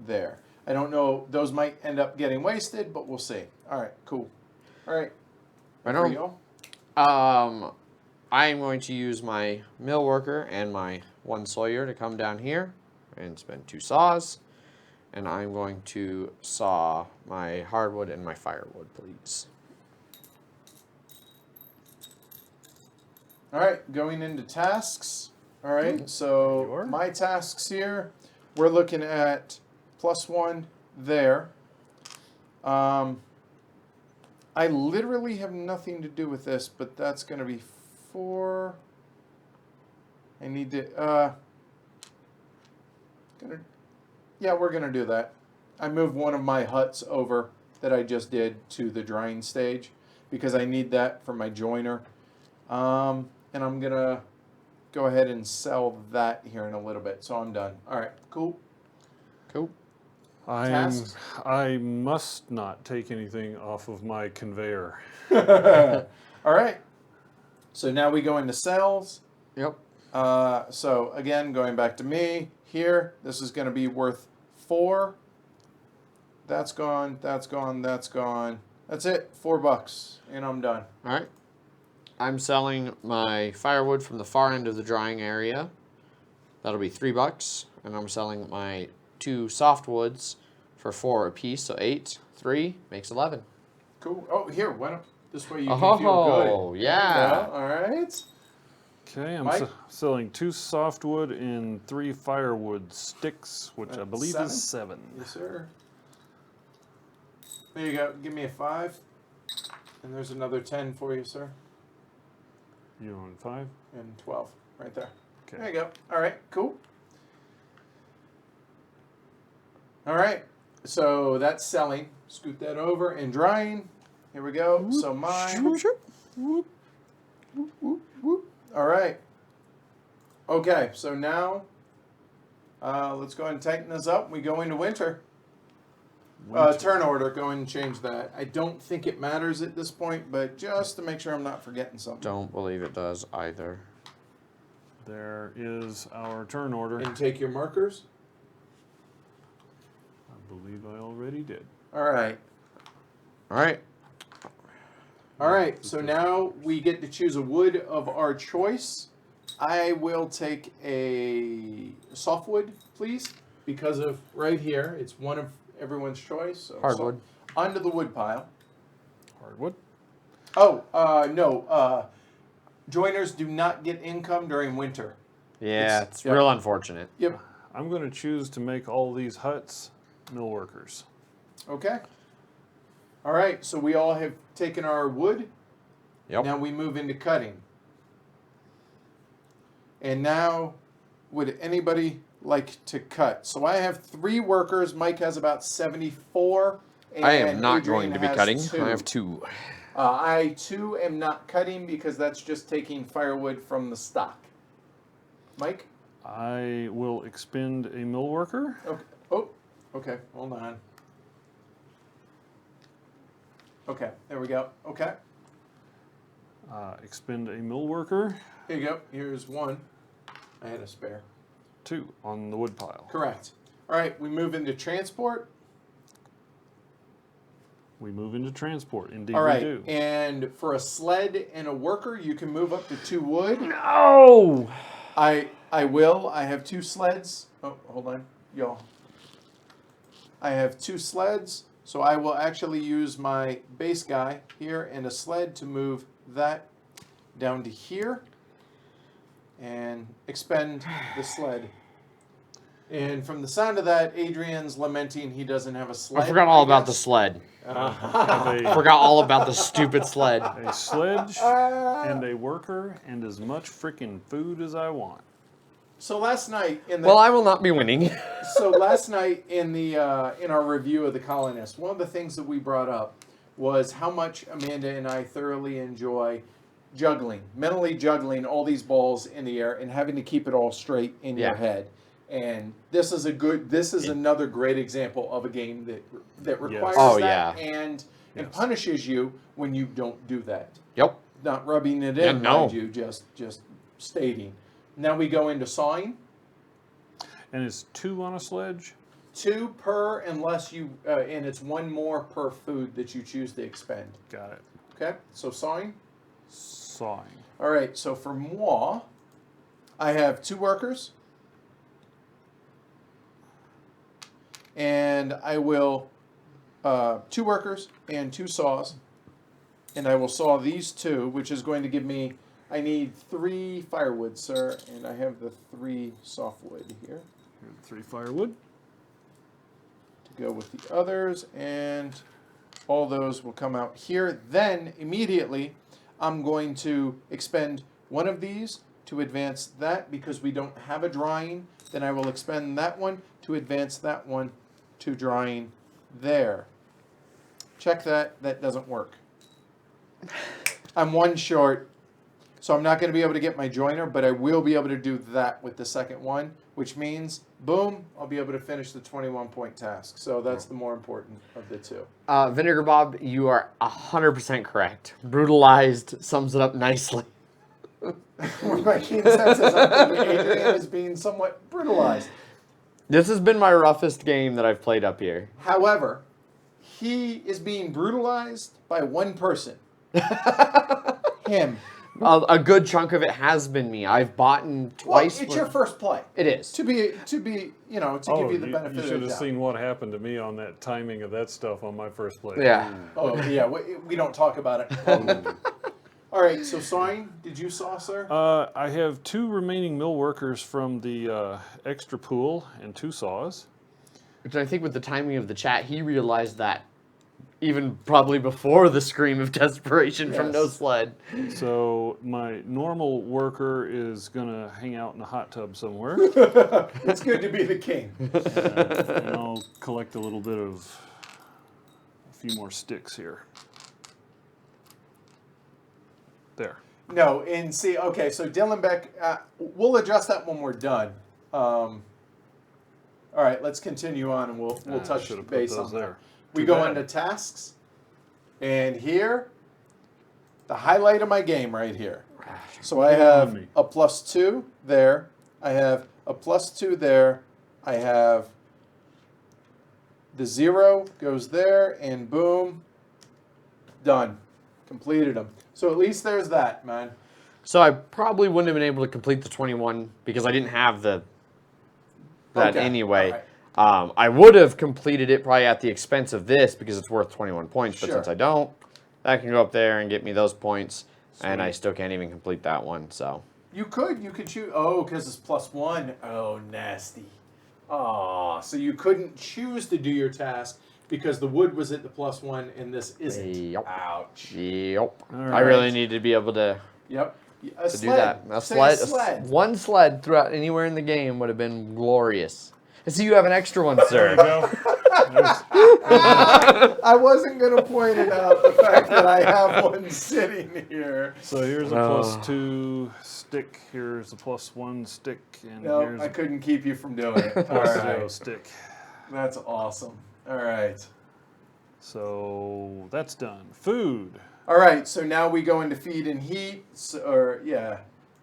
there. I don't know, those might end up getting wasted, but we'll see. All right, cool. All right. Right For on. y'all. I am going to use my mill worker and my 1 sawyer to come down here and spend 2 saws. And I'm going to saw my hardwood and my firewood, please. All right, going into tasks. All right, You so are. my tasks here, we're looking at +1 there. I literally have nothing to do with this, but that's going to be 4. I need to, we're going to do that. I moved one of my huts over that I just did to the drying stage because I need that for my joiner. And I'm going to go ahead and sell that here in a little bit. So I'm done. All right, cool. Cool. Tasks? I must not take anything off of my conveyor. All right. So now we go into cells. Yep. So again, going back to me here, this is going to be worth 4. That's gone, that's gone, that's gone. That's it, $4, and I'm done. All right. I'm selling my firewood from the far end of the drying area. That'll be $3. And I'm selling my 2 softwoods for 4 apiece, so 8. 3 makes 11. Cool. Oh, here, why don't this way you can feel good. Oh, yeah. All right. Okay, I'm Mike? selling 2 softwood and 3 firewood sticks, which I believe 7? is 7. Yes, sir. There you go. Give me a 5. And there's another 10 for you, sir. You on 5? And 12 right there. Okay. There you go. All right, cool. All right, so that's selling. Scoot that over and drying. Here we go. So mine. Whoop, whoop, whoop. All right. Okay, so now let's go ahead and tighten this up. We go into winter. Turn order, go ahead and change that. I don't think it matters at this point, but just to make sure I'm not forgetting something. Don't believe it does either. There is our turn order. And take your markers. I believe I already did. All right. All right. All right, so now we get to choose a wood of our choice. I will take a softwood, please, because of right here. It's one of everyone's choice. So Hardwood. Onto the wood pile. Hardwood. Oh, no. Joiners do not get income during winter. Yeah, it's yeah. real unfortunate. Yep. I'm going to choose to make all these huts mill workers. Okay. All right, so we all have taken our wood. Yep. Now we move into cutting. And now, would anybody like to cut? So I have 3 workers. Mike has about 74. And I am not Adrian going to be has cutting. 2. I have 2. I too am not cutting because that's just taking firewood from the stock. Mike? I will expend a mill worker. Okay. Oh, okay. Hold on. Okay, there we go. Okay. Expend a mill worker. Here you go. Here's 1. I had a spare. 2 on the wood pile. Correct. All right, we move into transport. We move into transport. Indeed, All right, we do. and for a sled and a worker, you can move up to 2 wood. No! I will. I have 2 sleds. Oh, hold on, y'all. I have 2 sleds, so I will actually use my base guy here and a sled to move that down to here and expend the sled. And from the sound of that, Adrian's lamenting he doesn't have a sled. I forgot all about the sled. Have a, Forgot all about the stupid sled. a sledge and a worker and as much freaking food as I want. So last night in the Well, I will not be winning. So last night in the in our review of The Colonist, one of the things that we brought up was how much Amanda and I thoroughly enjoy juggling, mentally juggling all these balls in the air and having to keep it all straight in your Yeah. head. And this is another great example of a game that requires Oh, that yeah. and Yes. punishes you when you don't do that. Yep. Not rubbing it Yeah, in, no. mind you, just stating. Now we go into sawing. And it's 2 on a sledge? 2 per unless you, and it's 1 more per food that you choose to expend. Got it. Okay, so sawing. Sawing. All right, so for moi, I have 2 workers. And I will, 2 workers and 2 saws. And I will saw these 2, which is going to give me, I need 3 firewood, sir. And I have the 3 softwood here 3 firewood. to go with the others. And all those will come out here. Then immediately, I'm going to expend 1 of these to advance that because we don't have a drying. Then I will expend that one to advance that one to drying there. Check that. That doesn't work. I'm 1 short. So I'm not going to be able to get my joiner, but I will be able to do that with the second one, which means, boom, I'll be able to finish the 21-point task. So that's the more important of the 2. Vinegar Bob, you are 100% correct. Brutalized sums it up nicely. My keen sense is I'm thinking Adrian is being somewhat brutalized. This has been my roughest game that I've played up here. However, he is being brutalized by 1 person. Him. A good chunk of it has been me. I've bought Well, twice. it's your first play. It is. To be, you know, to give you the benefit you of should the have doubt. seen what happened to me on that timing of that stuff on my first play. Yeah. Oh, yeah, we don't talk about it. All right, so sawing, did you saw, sir? I have 2 remaining mill workers from the extra pool and 2 saws. Which I think with the timing of the chat, he realized that even probably before the scream of desperation from No Yes. Sled. So my normal worker is going to hang out in the hot tub somewhere. It's good to be the king. And I'll collect a little bit of a few more sticks here. There. No, and see, okay, so Dylan Beck, we'll address that when we're done. All right, let's continue on, and we'll touch should have put base those on there. that. We Too go bad. into tasks, and here, the highlight of my game right here. So I have me. a +2 there. I have a +2 there. I have the 0 goes there, and boom, done. Completed them. So at least there's that, man. So I probably wouldn't have been able to complete the 21 because I didn't have that Okay, anyway. all right. I would have completed it probably at the expense of this because it's worth 21 points. But Sure. since I don't, that can go up there and get me those points. And I Sweet. still can't even complete that one. So You could shoot. Oh, because it's +1. Oh, nasty. Ah, so you couldn't choose to do your task because the wood was at the +1 and this isn't. Yep. Ouch. Yep. All I really right. need to be able to Yep. A do that. A Say sled, a sled. one sled throughout anywhere in the game would have been glorious. I see you have an extra one, There you sir. go. There's- I wasn't going to point it out, the fact that I have one sitting here. so here's a +2 stick. Here's a +1 stick, and No, here's I a couldn't keep you from doing it. All +0 right. stick. That's awesome. All right. So that's done. Food. All right, so now we go into feed and heat,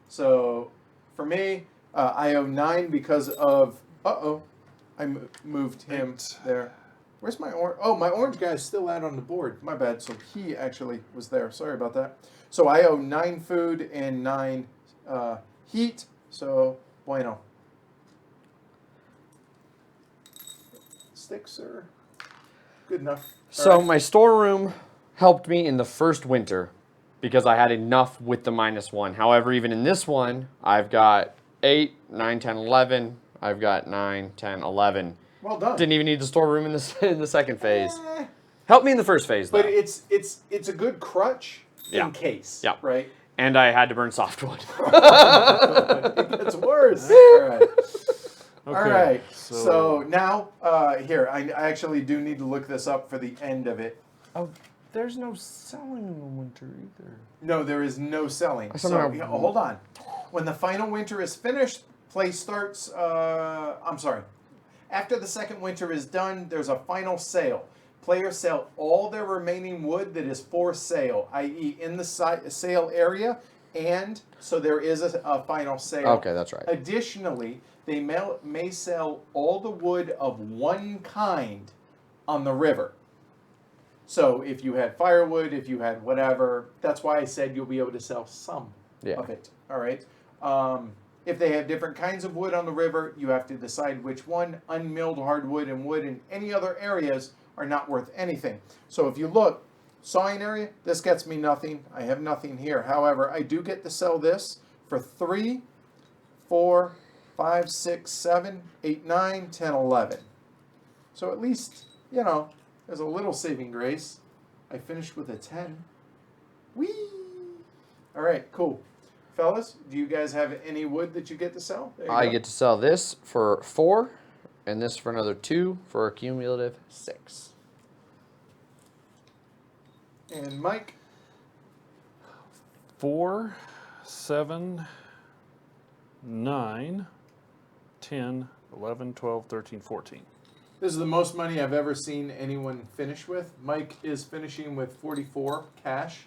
So for me, I owe 9 because of, I moved him there. Where's my orange? Oh, my orange guy is still out on the board. My bad. So he actually was there. Sorry about that. So I owe 9 food and 9 heat. So bueno. Sticks are good enough. So All right. my storeroom helped me in the first winter because I had enough with the -1. However, even in this one, I've got 8, 9, 10, 11. I've got 9, 10, 11. Well done. Didn't even need the storeroom in the second phase. Eh, Helped me in the first phase, though. but it's a good crutch Yeah. in case. Yeah. Right. And I had to burn softwood. It gets worse. All right. All Okay, right. so- So now, here, I actually do need to look this up for the end of it. Oh, there's no selling in the winter either. No, there is no selling. I So somehow- yeah, hold on. When the final winter is finished, play starts. I'm sorry. After the second winter is done, there's a final sale. Players sell all their remaining wood that is for sale, i.e., in the sale area, and so there is a final sale. Okay, that's right. Additionally, they may sell all the wood of one kind on the river. So if you had firewood, if you had whatever, that's why I said you'll be able to sell some Yeah. of it. All right. If they have different kinds of wood on the river, you have to decide which one. Unmilled hardwood and wood in any other areas are not worth anything. So if you look, sawing area, this gets me nothing. I have nothing here. However, I do get to sell this for 3, 4, 5, 6, 7, 8, 9, 10, 11. So at least, you know, there's a little saving grace. I finished with a 10. Whee! All right, cool. Fellas, do you guys have any wood that you get to sell? There you I go. get to sell this for 4, and this for another 2 for a cumulative 6. And Mike, 4, 7, 9, 10, 11, 12, 13, 14. this is the most money I've ever seen anyone finish with. Mike is finishing with 44 cash,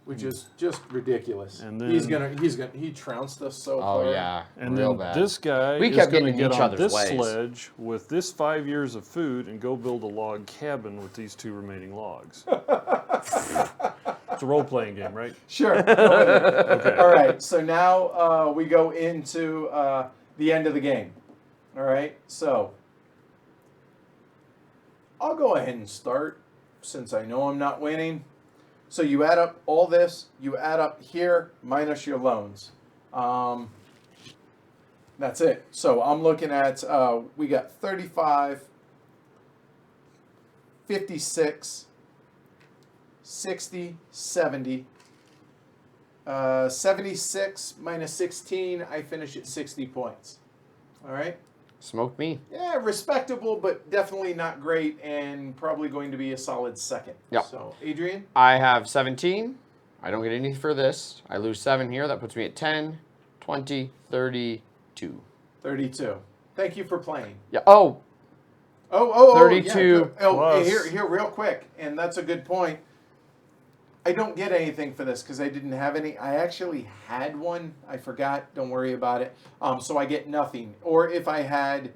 which is just ridiculous. And He trounced us so Oh, far. yeah. And real then bad. this guy We is kept going to getting in get each on other's this ways. sledge with this 5 years of food and go build a log cabin with these 2 remaining logs. It's a role-playing game, right? Sure. Okay. All right. So now we go into the end of the game. All right. So I'll go ahead and start since I know I'm not winning. So you add up all this. You add up here minus your loans. That's it. So I'm looking at we got 35, 56, 60, 70. 76 minus 16, I finish at 60 points. All right? Smoke me. Yeah, respectable, but definitely not great, and probably going to be a solid second. Yep. So, Adrian? I have 17. I don't get any for this. I lose 7 here. That puts me at 10, 20, 32. 32. Thank you for playing. Yeah. Oh, Oh, 32 yeah. Oh, plus- here, real quick, and that's a good point. I don't get anything for this because I didn't have any. I actually had one. I forgot. Don't worry about it. So I get nothing. Or if I had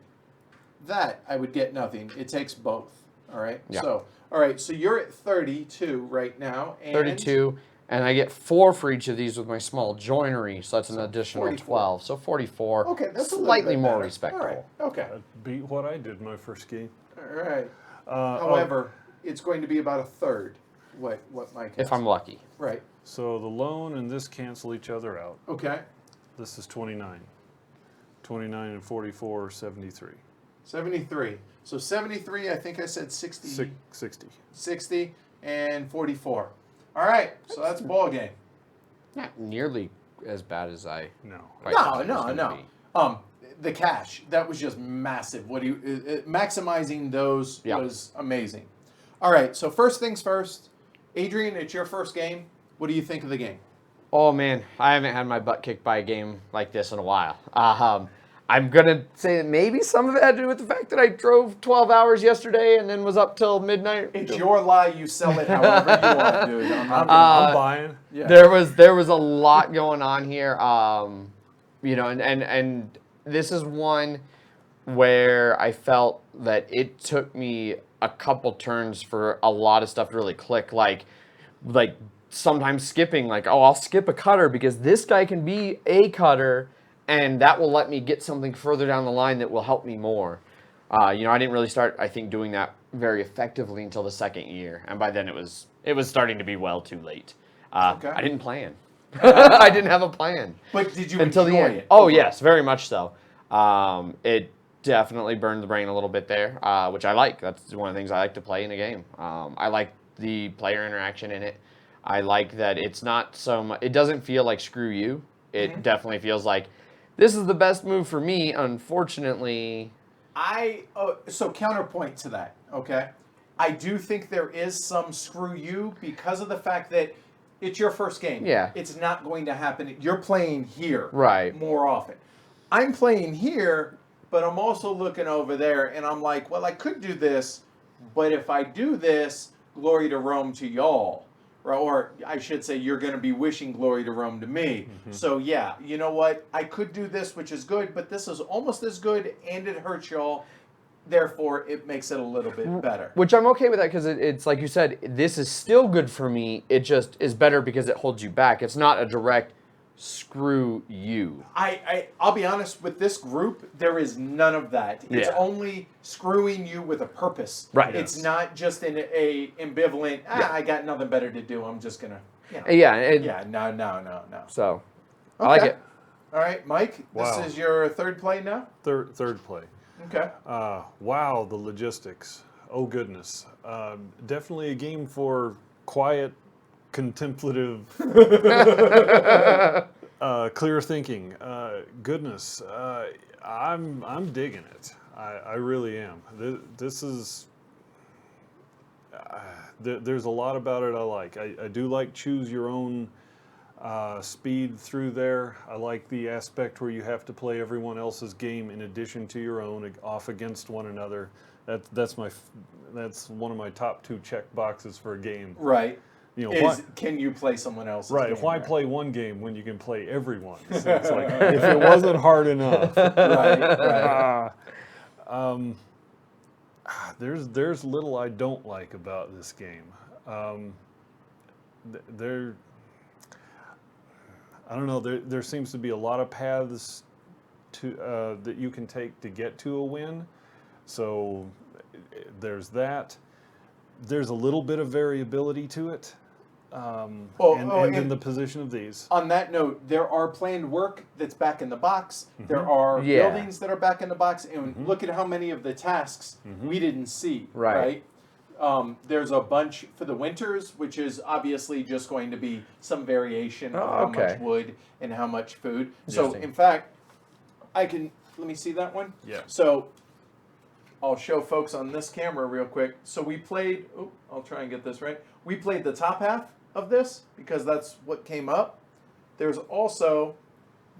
that, I would get nothing. It takes both. All right. Yeah. So, all right. So you're at 32 right now. And 32. And I get 4 for each of these with my small joinery, so that's an additional 44. 12. So 44. Okay, that's slightly a little bit more better. respectable. All right. Okay. That beat what I did my first game. All right. Oh, However, it's going to be about a third. What Mike has. If I'm lucky. Right. so the loan and this cancel each other out. Okay. This is 29. 29 and 44, 73. 73. So 73, I think I said 60. 60. 60 and 44. All right, so that's ball game. Not nearly as bad as I. No. quite thought it was No. gonna be. The cash, that was just massive. What maximizing those Yeah. was amazing. All right, so first things first, Adrian, it's your first game. What do you think of the game? Oh man, I haven't had my butt kicked by a game like this in a while. I'm gonna say that maybe some of it had to do with the fact that I drove 12 hours yesterday and then was up till midnight. It's your lie. You sell it however you want, dude. I'm buying. Yeah. There was a lot going on here. And this is one where I felt that it took me a couple turns for a lot of stuff to really click. Like sometimes skipping, like, oh, I'll skip a cutter because this guy can be a cutter, and that will let me get something further down the line that will help me more. I didn't really start, I think, doing that very effectively until the second year, and by then it was starting to be well too late. Okay. I didn't plan. I didn't have a plan. But did you Until the enjoy end. it? Oh, yes, very much so. It definitely burned the brain a little bit there, which I like. That's one of the things I like to play in a game. I like the player interaction in it. I like that it's not so much, it doesn't feel like screw you. It definitely feels like this is the best move for me. Unfortunately, so counterpoint to that, okay? I do think there is some screw you because of the fact that it's your first game. Yeah. It's not going to happen. You're playing here Right. more often. I'm playing here, but I'm also looking over there, and I'm like, well, I could do this, but if I do this, glory to Rome to y'all. Or I should say, you're going to be wishing glory to Rome to me. So, yeah, you know what? I could do this, which is good, but this is almost as good, and it hurts y'all. Therefore, it makes it a little bit better. which I'm okay with that because it's like you said, this is still good for me. It just is better because it holds you back. It's not a direct screw you. I'll be honest, with this group, there is none of that. It's Yeah. only screwing you with a purpose. Right. It's not just an ambivalent, I got nothing better to do. I'm just going to, Yeah. no. So, I like it. All right, Mike, Wow. this is your third play now? Third play. Okay. Wow, the logistics. Oh, goodness. Definitely a game for quiet, contemplative, clear thinking. Goodness, I'm digging it. I really am. This is. There's a lot about it I like. I do like choose your own speed through there. I like the aspect where you have to play everyone else's game in addition to your own, off against one another. That's one of my top 2 check boxes for a game. Right. You know, Can you play someone else's right? game? Why play one game when you can play everyone? So it's like if it wasn't hard enough. Right. There's little I don't like about this game. I don't know. There seems to be a lot of paths to that you can take to get to a win. So there's that. There's a little bit of variability to it, and in the position of these. On that note, there are planned work that's back in the box. There are Yeah. buildings that are back in the box, and look at how many of the tasks we didn't see. Right. There's a bunch for the winters, which is obviously just going to be some variation of how okay. much wood and how much food. So, Interesting. in fact, let me see that one. Yeah. So, I'll show folks on this camera real quick. So we played, I'll try and get this right. We played the top half of this because that's what came up. There's also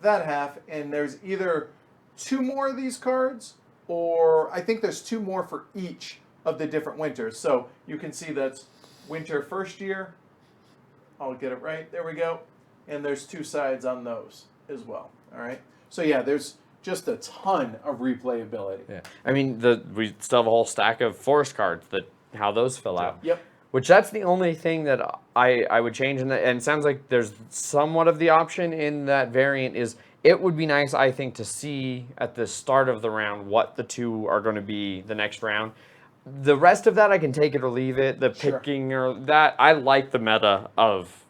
that half, and there's either 2 more of these cards, or I think there's 2 more for each of the different winters. So you can see that's winter first year. I'll get it right. There we go. And there's 2 sides on those as well. All right. So yeah, there's just a ton of replayability. Yeah. I mean, we still have a whole stack of forest cards how those fill out. Yep. Which that's the only thing that I would change in that, and it sounds like there's somewhat of the option in that variant is it would be nice, I think, to see at the start of the round what the 2 are going to be the next round. The rest of that I can take it or leave it. The Sure. picking or that, I like the meta of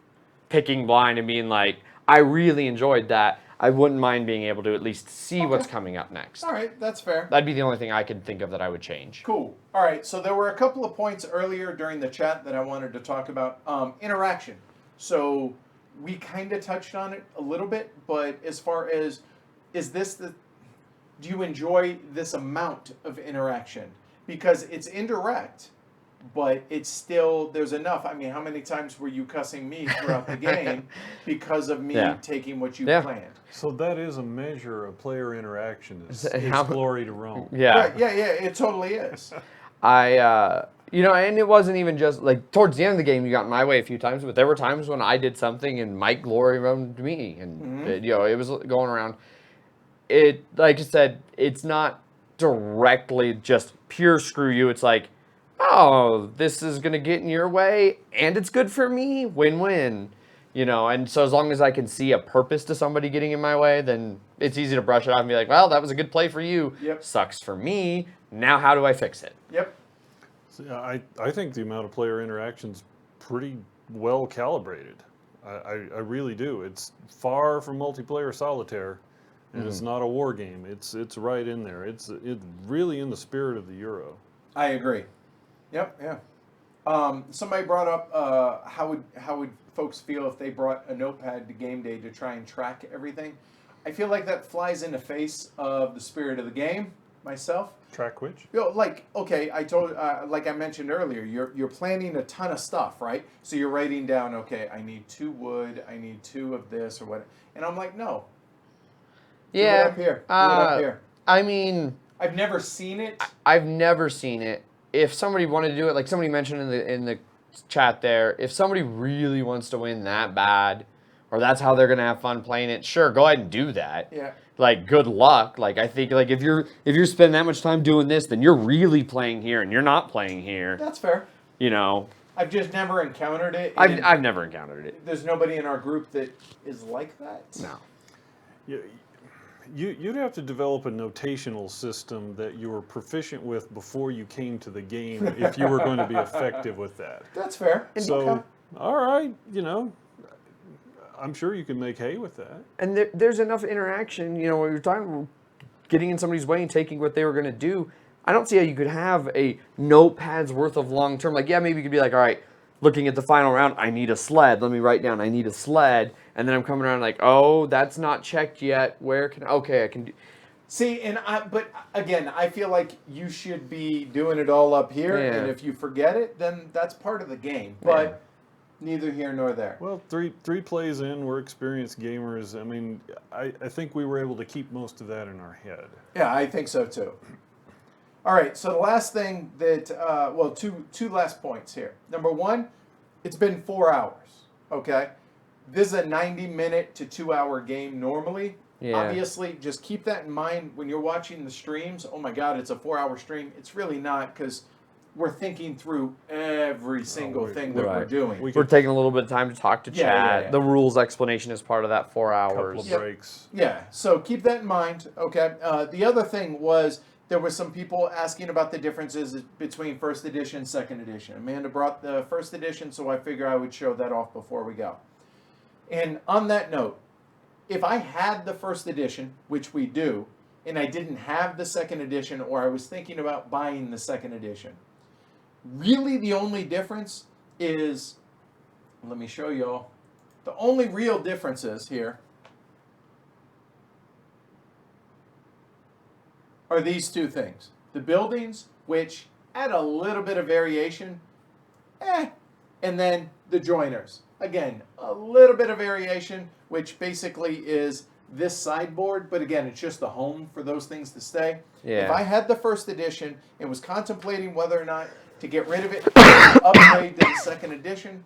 picking blind and being like, I really enjoyed that. I wouldn't mind being able to at least see what's Okay. coming up next. All right, that's fair. That'd be the only thing I could think of that I would change. Cool. All right, so there were a couple of points earlier during the chat that I wanted to talk about. Interaction. So we kind of touched on it a little bit, but as far as, do you enjoy this amount of interaction? Because it's indirect, but it's still, there's enough. I mean, how many times were you cussing me throughout the game because of me taking what you planned? So that is a measure of player interaction. Is How- glory to Rome. Yeah. Right, yeah, it totally is. And it wasn't even just like towards the end of the game, you got in my way a few times, but there were times when I did something and Mike glory roamed me, and it was going around. It, like I said, it's not directly just pure screw you. It's like, oh, this is gonna get in your way, and it's good for me, win-win. And so as long as I can see a purpose to somebody getting in my way, then it's easy to brush it off and be like, well, that was a good play for you. Yep. Sucks for me. Now how do I fix it? Yep. So, I think the amount of player interaction's pretty well calibrated. I really do. It's far from multiplayer solitaire, and it's not a war game. It's right in there. It's really in the spirit of the Euro. I agree. Yep, yeah. Somebody brought up how would folks feel if they brought a notepad to game day to try and track everything. I feel like that flies in the face of the spirit of the game. Myself. Track which? Like, okay, like I mentioned earlier, you're planning a ton of stuff, right? So you're writing down, okay, I need 2 wood, I need 2 of this or what, and I'm like, no. Do it up here. Do it up here. I mean, I've never seen it. I've never seen it. If somebody wanted to do it, like somebody mentioned in the chat there, if somebody really wants to win that bad, or that's how they're gonna have fun playing it, sure, go ahead and do that. Yeah. Like, good luck. Like, I think, like, if you're spending that much time doing this, then you're really playing here, and you're not playing here. That's fair. I've just never encountered it. I've never encountered it. There's nobody in our group that is like that. No. You'd have to develop a notational system that you were proficient with before you came to the game if you were going to be effective with that. That's fair. So, all right, I'm sure you can make hay with that. And there's enough interaction, when you're talking getting in somebody's way and taking what they were going to do. I don't see how you could have a notepad's worth of long term. Like, yeah, maybe you could be like, all right, looking at the final round, I need a sled. Let me write down, I need a sled. And then I'm coming around like, oh, that's not checked yet. Okay, I can do. See, but again, I feel like you should be doing it all up here, Yeah. and if you forget it, then that's part of the game. But neither here nor there. Well, three plays in, we're experienced gamers. I mean, I think we were able to keep most of that in our head. Yeah, I think so too. All right, so the last thing that, two last points here. Number one, it's been 4 hours, okay? This is a 90-minute to 2-hour game normally. Yeah. Obviously, just keep that in mind when you're watching the streams. Oh my God, it's a 4-hour stream. It's really not, because we're thinking through every single thing that we're doing. We're taking a little bit of time to talk to Yeah, chat. yeah. The rules explanation is part of that 4 hours. Couple of breaks. Yeah, so keep that in mind, okay? The other thing was there were some people asking about the differences between first edition and second edition. Amanda brought the first edition, so I figure I would show that off before we go. And on that note, if I had the first edition, which we do, and I didn't have the second edition, or I was thinking about buying the second edition, really the only difference is, let me show y'all, the only real differences here are these two things. The buildings, which add a little bit of variation, and then the joiners. Again, a little bit of variation, which basically is this sideboard, but again, it's just the home for those things to stay. Yeah. If I had the first edition and was contemplating whether or not to get rid of it, upgrade to the second edition,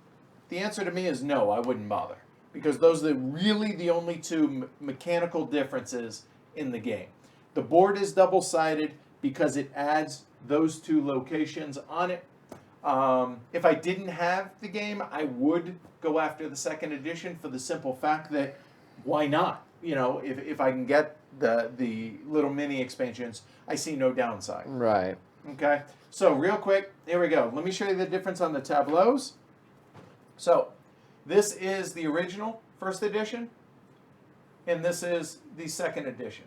the answer to me is no, I wouldn't bother. Because those are really the only two mechanical differences in the game. The board is double-sided because it adds those two locations on it. If I didn't have the game, I would go after the second edition for the simple fact that why not? If I can get the little mini expansions, I see no downside. Right. Okay, so real quick, here we go. Let me show you the difference on the tableaus. So this is the original first edition. and this is the second edition.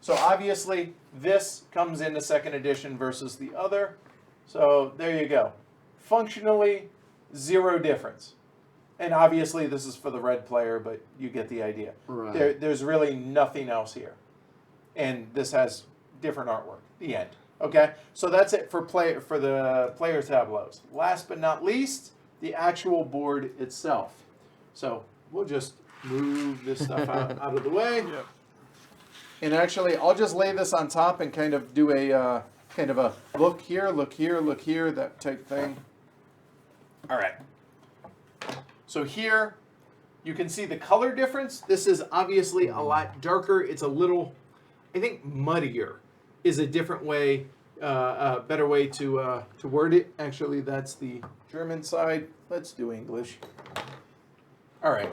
So obviously, this comes in the second edition versus the other. So there you go. Functionally, zero difference. And obviously, this is for the red player, but you get the idea. Right. There's really nothing else here. And this has different artwork. The end. Okay? So that's it for the player tableaus. Last but not least, the actual board itself. So we'll just move this stuff out of the way. Yep. And actually, I'll just lay this on top and kind of do a kind of a look here, look here, look here, that type thing. All right. So here, you can see the color difference. This is obviously a lot darker. It's a little, I think, muddier is a different way, a better way to word it. Actually, that's the German side. Let's do English. All right.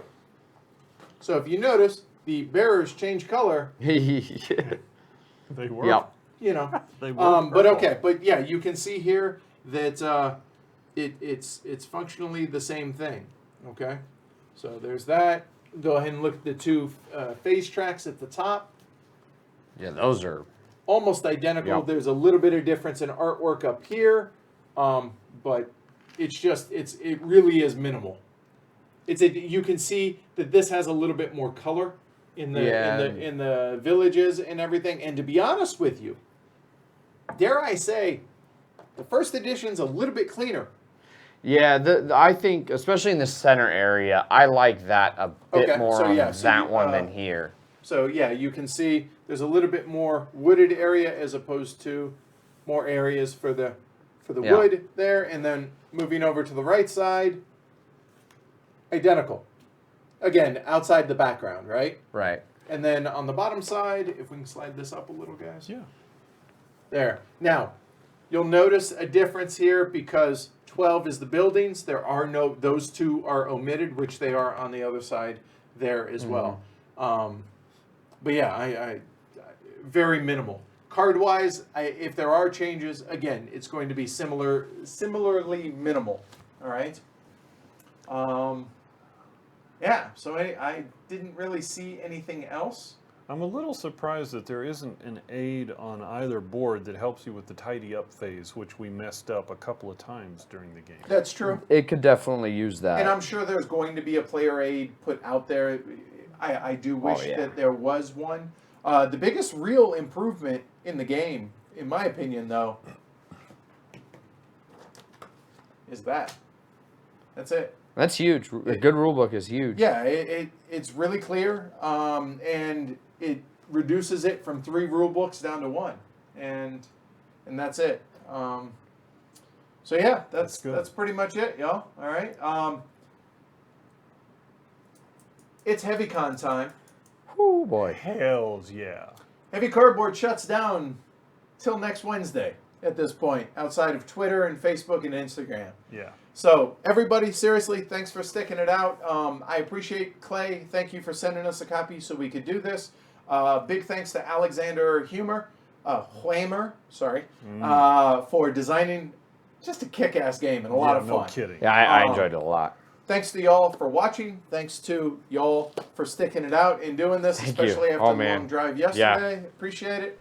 So if you notice, the bearers change color. They work. Yep. You know, They work. but okay, but yeah, you can see here that it's functionally the same thing. Okay, so there's that. Go ahead and look at the two phase tracks at the top. Yeah, those are. Almost identical. Yep. There's a little bit of difference in artwork up here, but it's just it really is minimal. You can see that this has a little bit more color in the villages and everything. And to be honest with you, dare I say, the first edition's a little bit cleaner. Yeah, I think, especially in the center area, I like that a bit Okay, more so on yeah, so that you, one than here. So yeah, you can see there's a little bit more wooded area as opposed to more areas for the Yeah. wood there. And then moving over to the right side, identical. Again, outside the background, right? Right. And then on the bottom side, if we can slide this up a little, guys. Yeah. There. Now, you'll notice a difference here because 12 is the buildings. Those two are omitted, which they are on the other side there as well. But yeah, I very minimal. Card-wise, if there are changes, again, it's going to be similarly minimal. All right. Yeah. So I didn't really see anything else. I'm a little surprised that there isn't an aid on either board that helps you with the tidy up phase, which we messed up a couple of times during the game. That's true. It could definitely use that. And I'm sure there's going to be a player aid put out there. I do wish that there was one. The biggest real improvement in the game, in my opinion, though, is that. That's it. That's huge. A good rule book is huge. Yeah, it's really clear, and it reduces it from 3 rule books down to 1, and that's it. So yeah, That's good. that's pretty much it, y'all. All right. It's HeavyCon time. Oh boy. Hells yeah. Heavy Cardboard shuts down till next Wednesday at this point, outside of Twitter and Facebook and Instagram. Yeah. So everybody, seriously, thanks for sticking it out. I appreciate Clay. Thank you for sending us a copy so we could do this. Big thanks to Alexander Huemer, for designing just a kick-ass game and a lot of fun. No kidding. Yeah, I enjoyed it a lot. Thanks to y'all for watching. Thanks to y'all for sticking it out and doing this, Thank you. especially after Oh, the man. long drive yesterday. Appreciate it.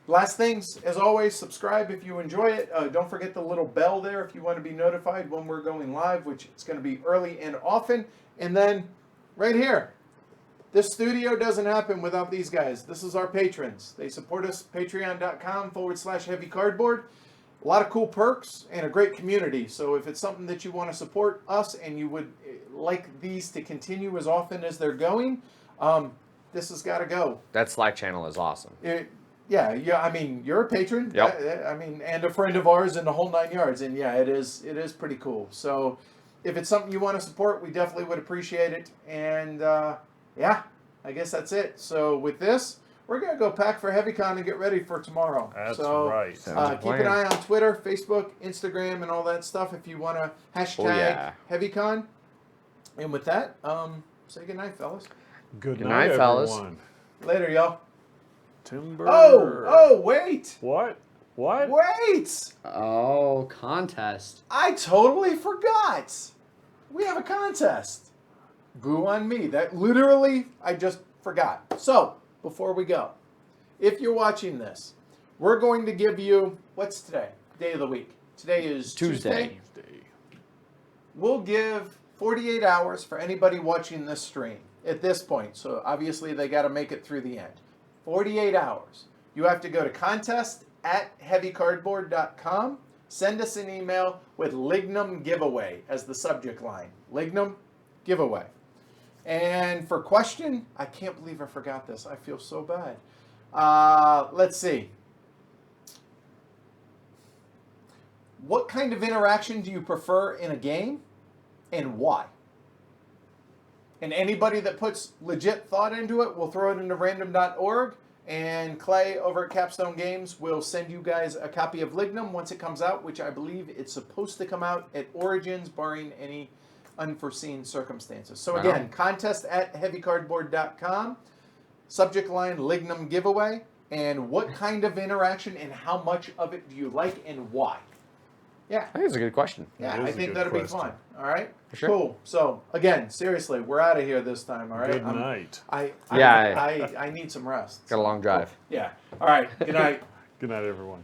Last things, as always, subscribe if you enjoy it. Don't forget the little bell there if you want to be notified when we're going live, which is going to be early and often. And then right here, this studio doesn't happen without these guys. This is our patrons. They support us, patreon.com/heavycardboard. A lot of cool perks and a great community. So if it's something that you want to support us and you would like these to continue as often as they're going, this has got to go. That Slack channel is awesome. Yeah. I mean, you're a patron. Yep. I mean, and a friend of ours in the whole 9 yards. And yeah, it is pretty cool. So if it's something you want to support, we definitely would appreciate it. And yeah, I guess that's it. So with this, we're going to go pack for HeavyCon and get ready for tomorrow. That's so, right. Keep an eye on Twitter, Facebook, Instagram, and all that stuff if you want to hashtag HeavyCon. And with that, say goodnight, fellas. Good Good night, night, fellas. everyone. Later, y'all. Timber. Oh, wait. What? What? Wait. Oh, contest. I totally forgot. We have a contest. Boo on me. That literally, I just forgot. So, before we go, if you're watching this, we're going to give you, what's today? Day of the week. Today is Tuesday. We'll give 48 hours for anybody watching this stream at this point. So obviously they got to make it through the end. 48 hours. You have to go to contest@heavycardboard.com. Send us an email with Lignum giveaway as the subject line. Lignum giveaway. And for question, I can't believe I forgot this. I feel so bad. Let's see. What kind of interaction do you prefer in a game and why? And anybody that puts legit thought into it, we'll throw it into random.org. And Clay over at Capstone Games will send you guys a copy of Lignum once it comes out, which I believe it's supposed to come out at Origins, barring any unforeseen circumstances. So again, contest@heavycardboard.com. Subject line, Lignum giveaway. And what kind of interaction and how much of it do you like and why? Yeah. I think it's a good question. Yeah, That is I a think good that'll be question. fun. All right? Sure. Cool. So, again, seriously, we're out of here this time, all right? Good night. I need some rest. Got a long drive. Yeah. All right. Good night. Good night, everyone.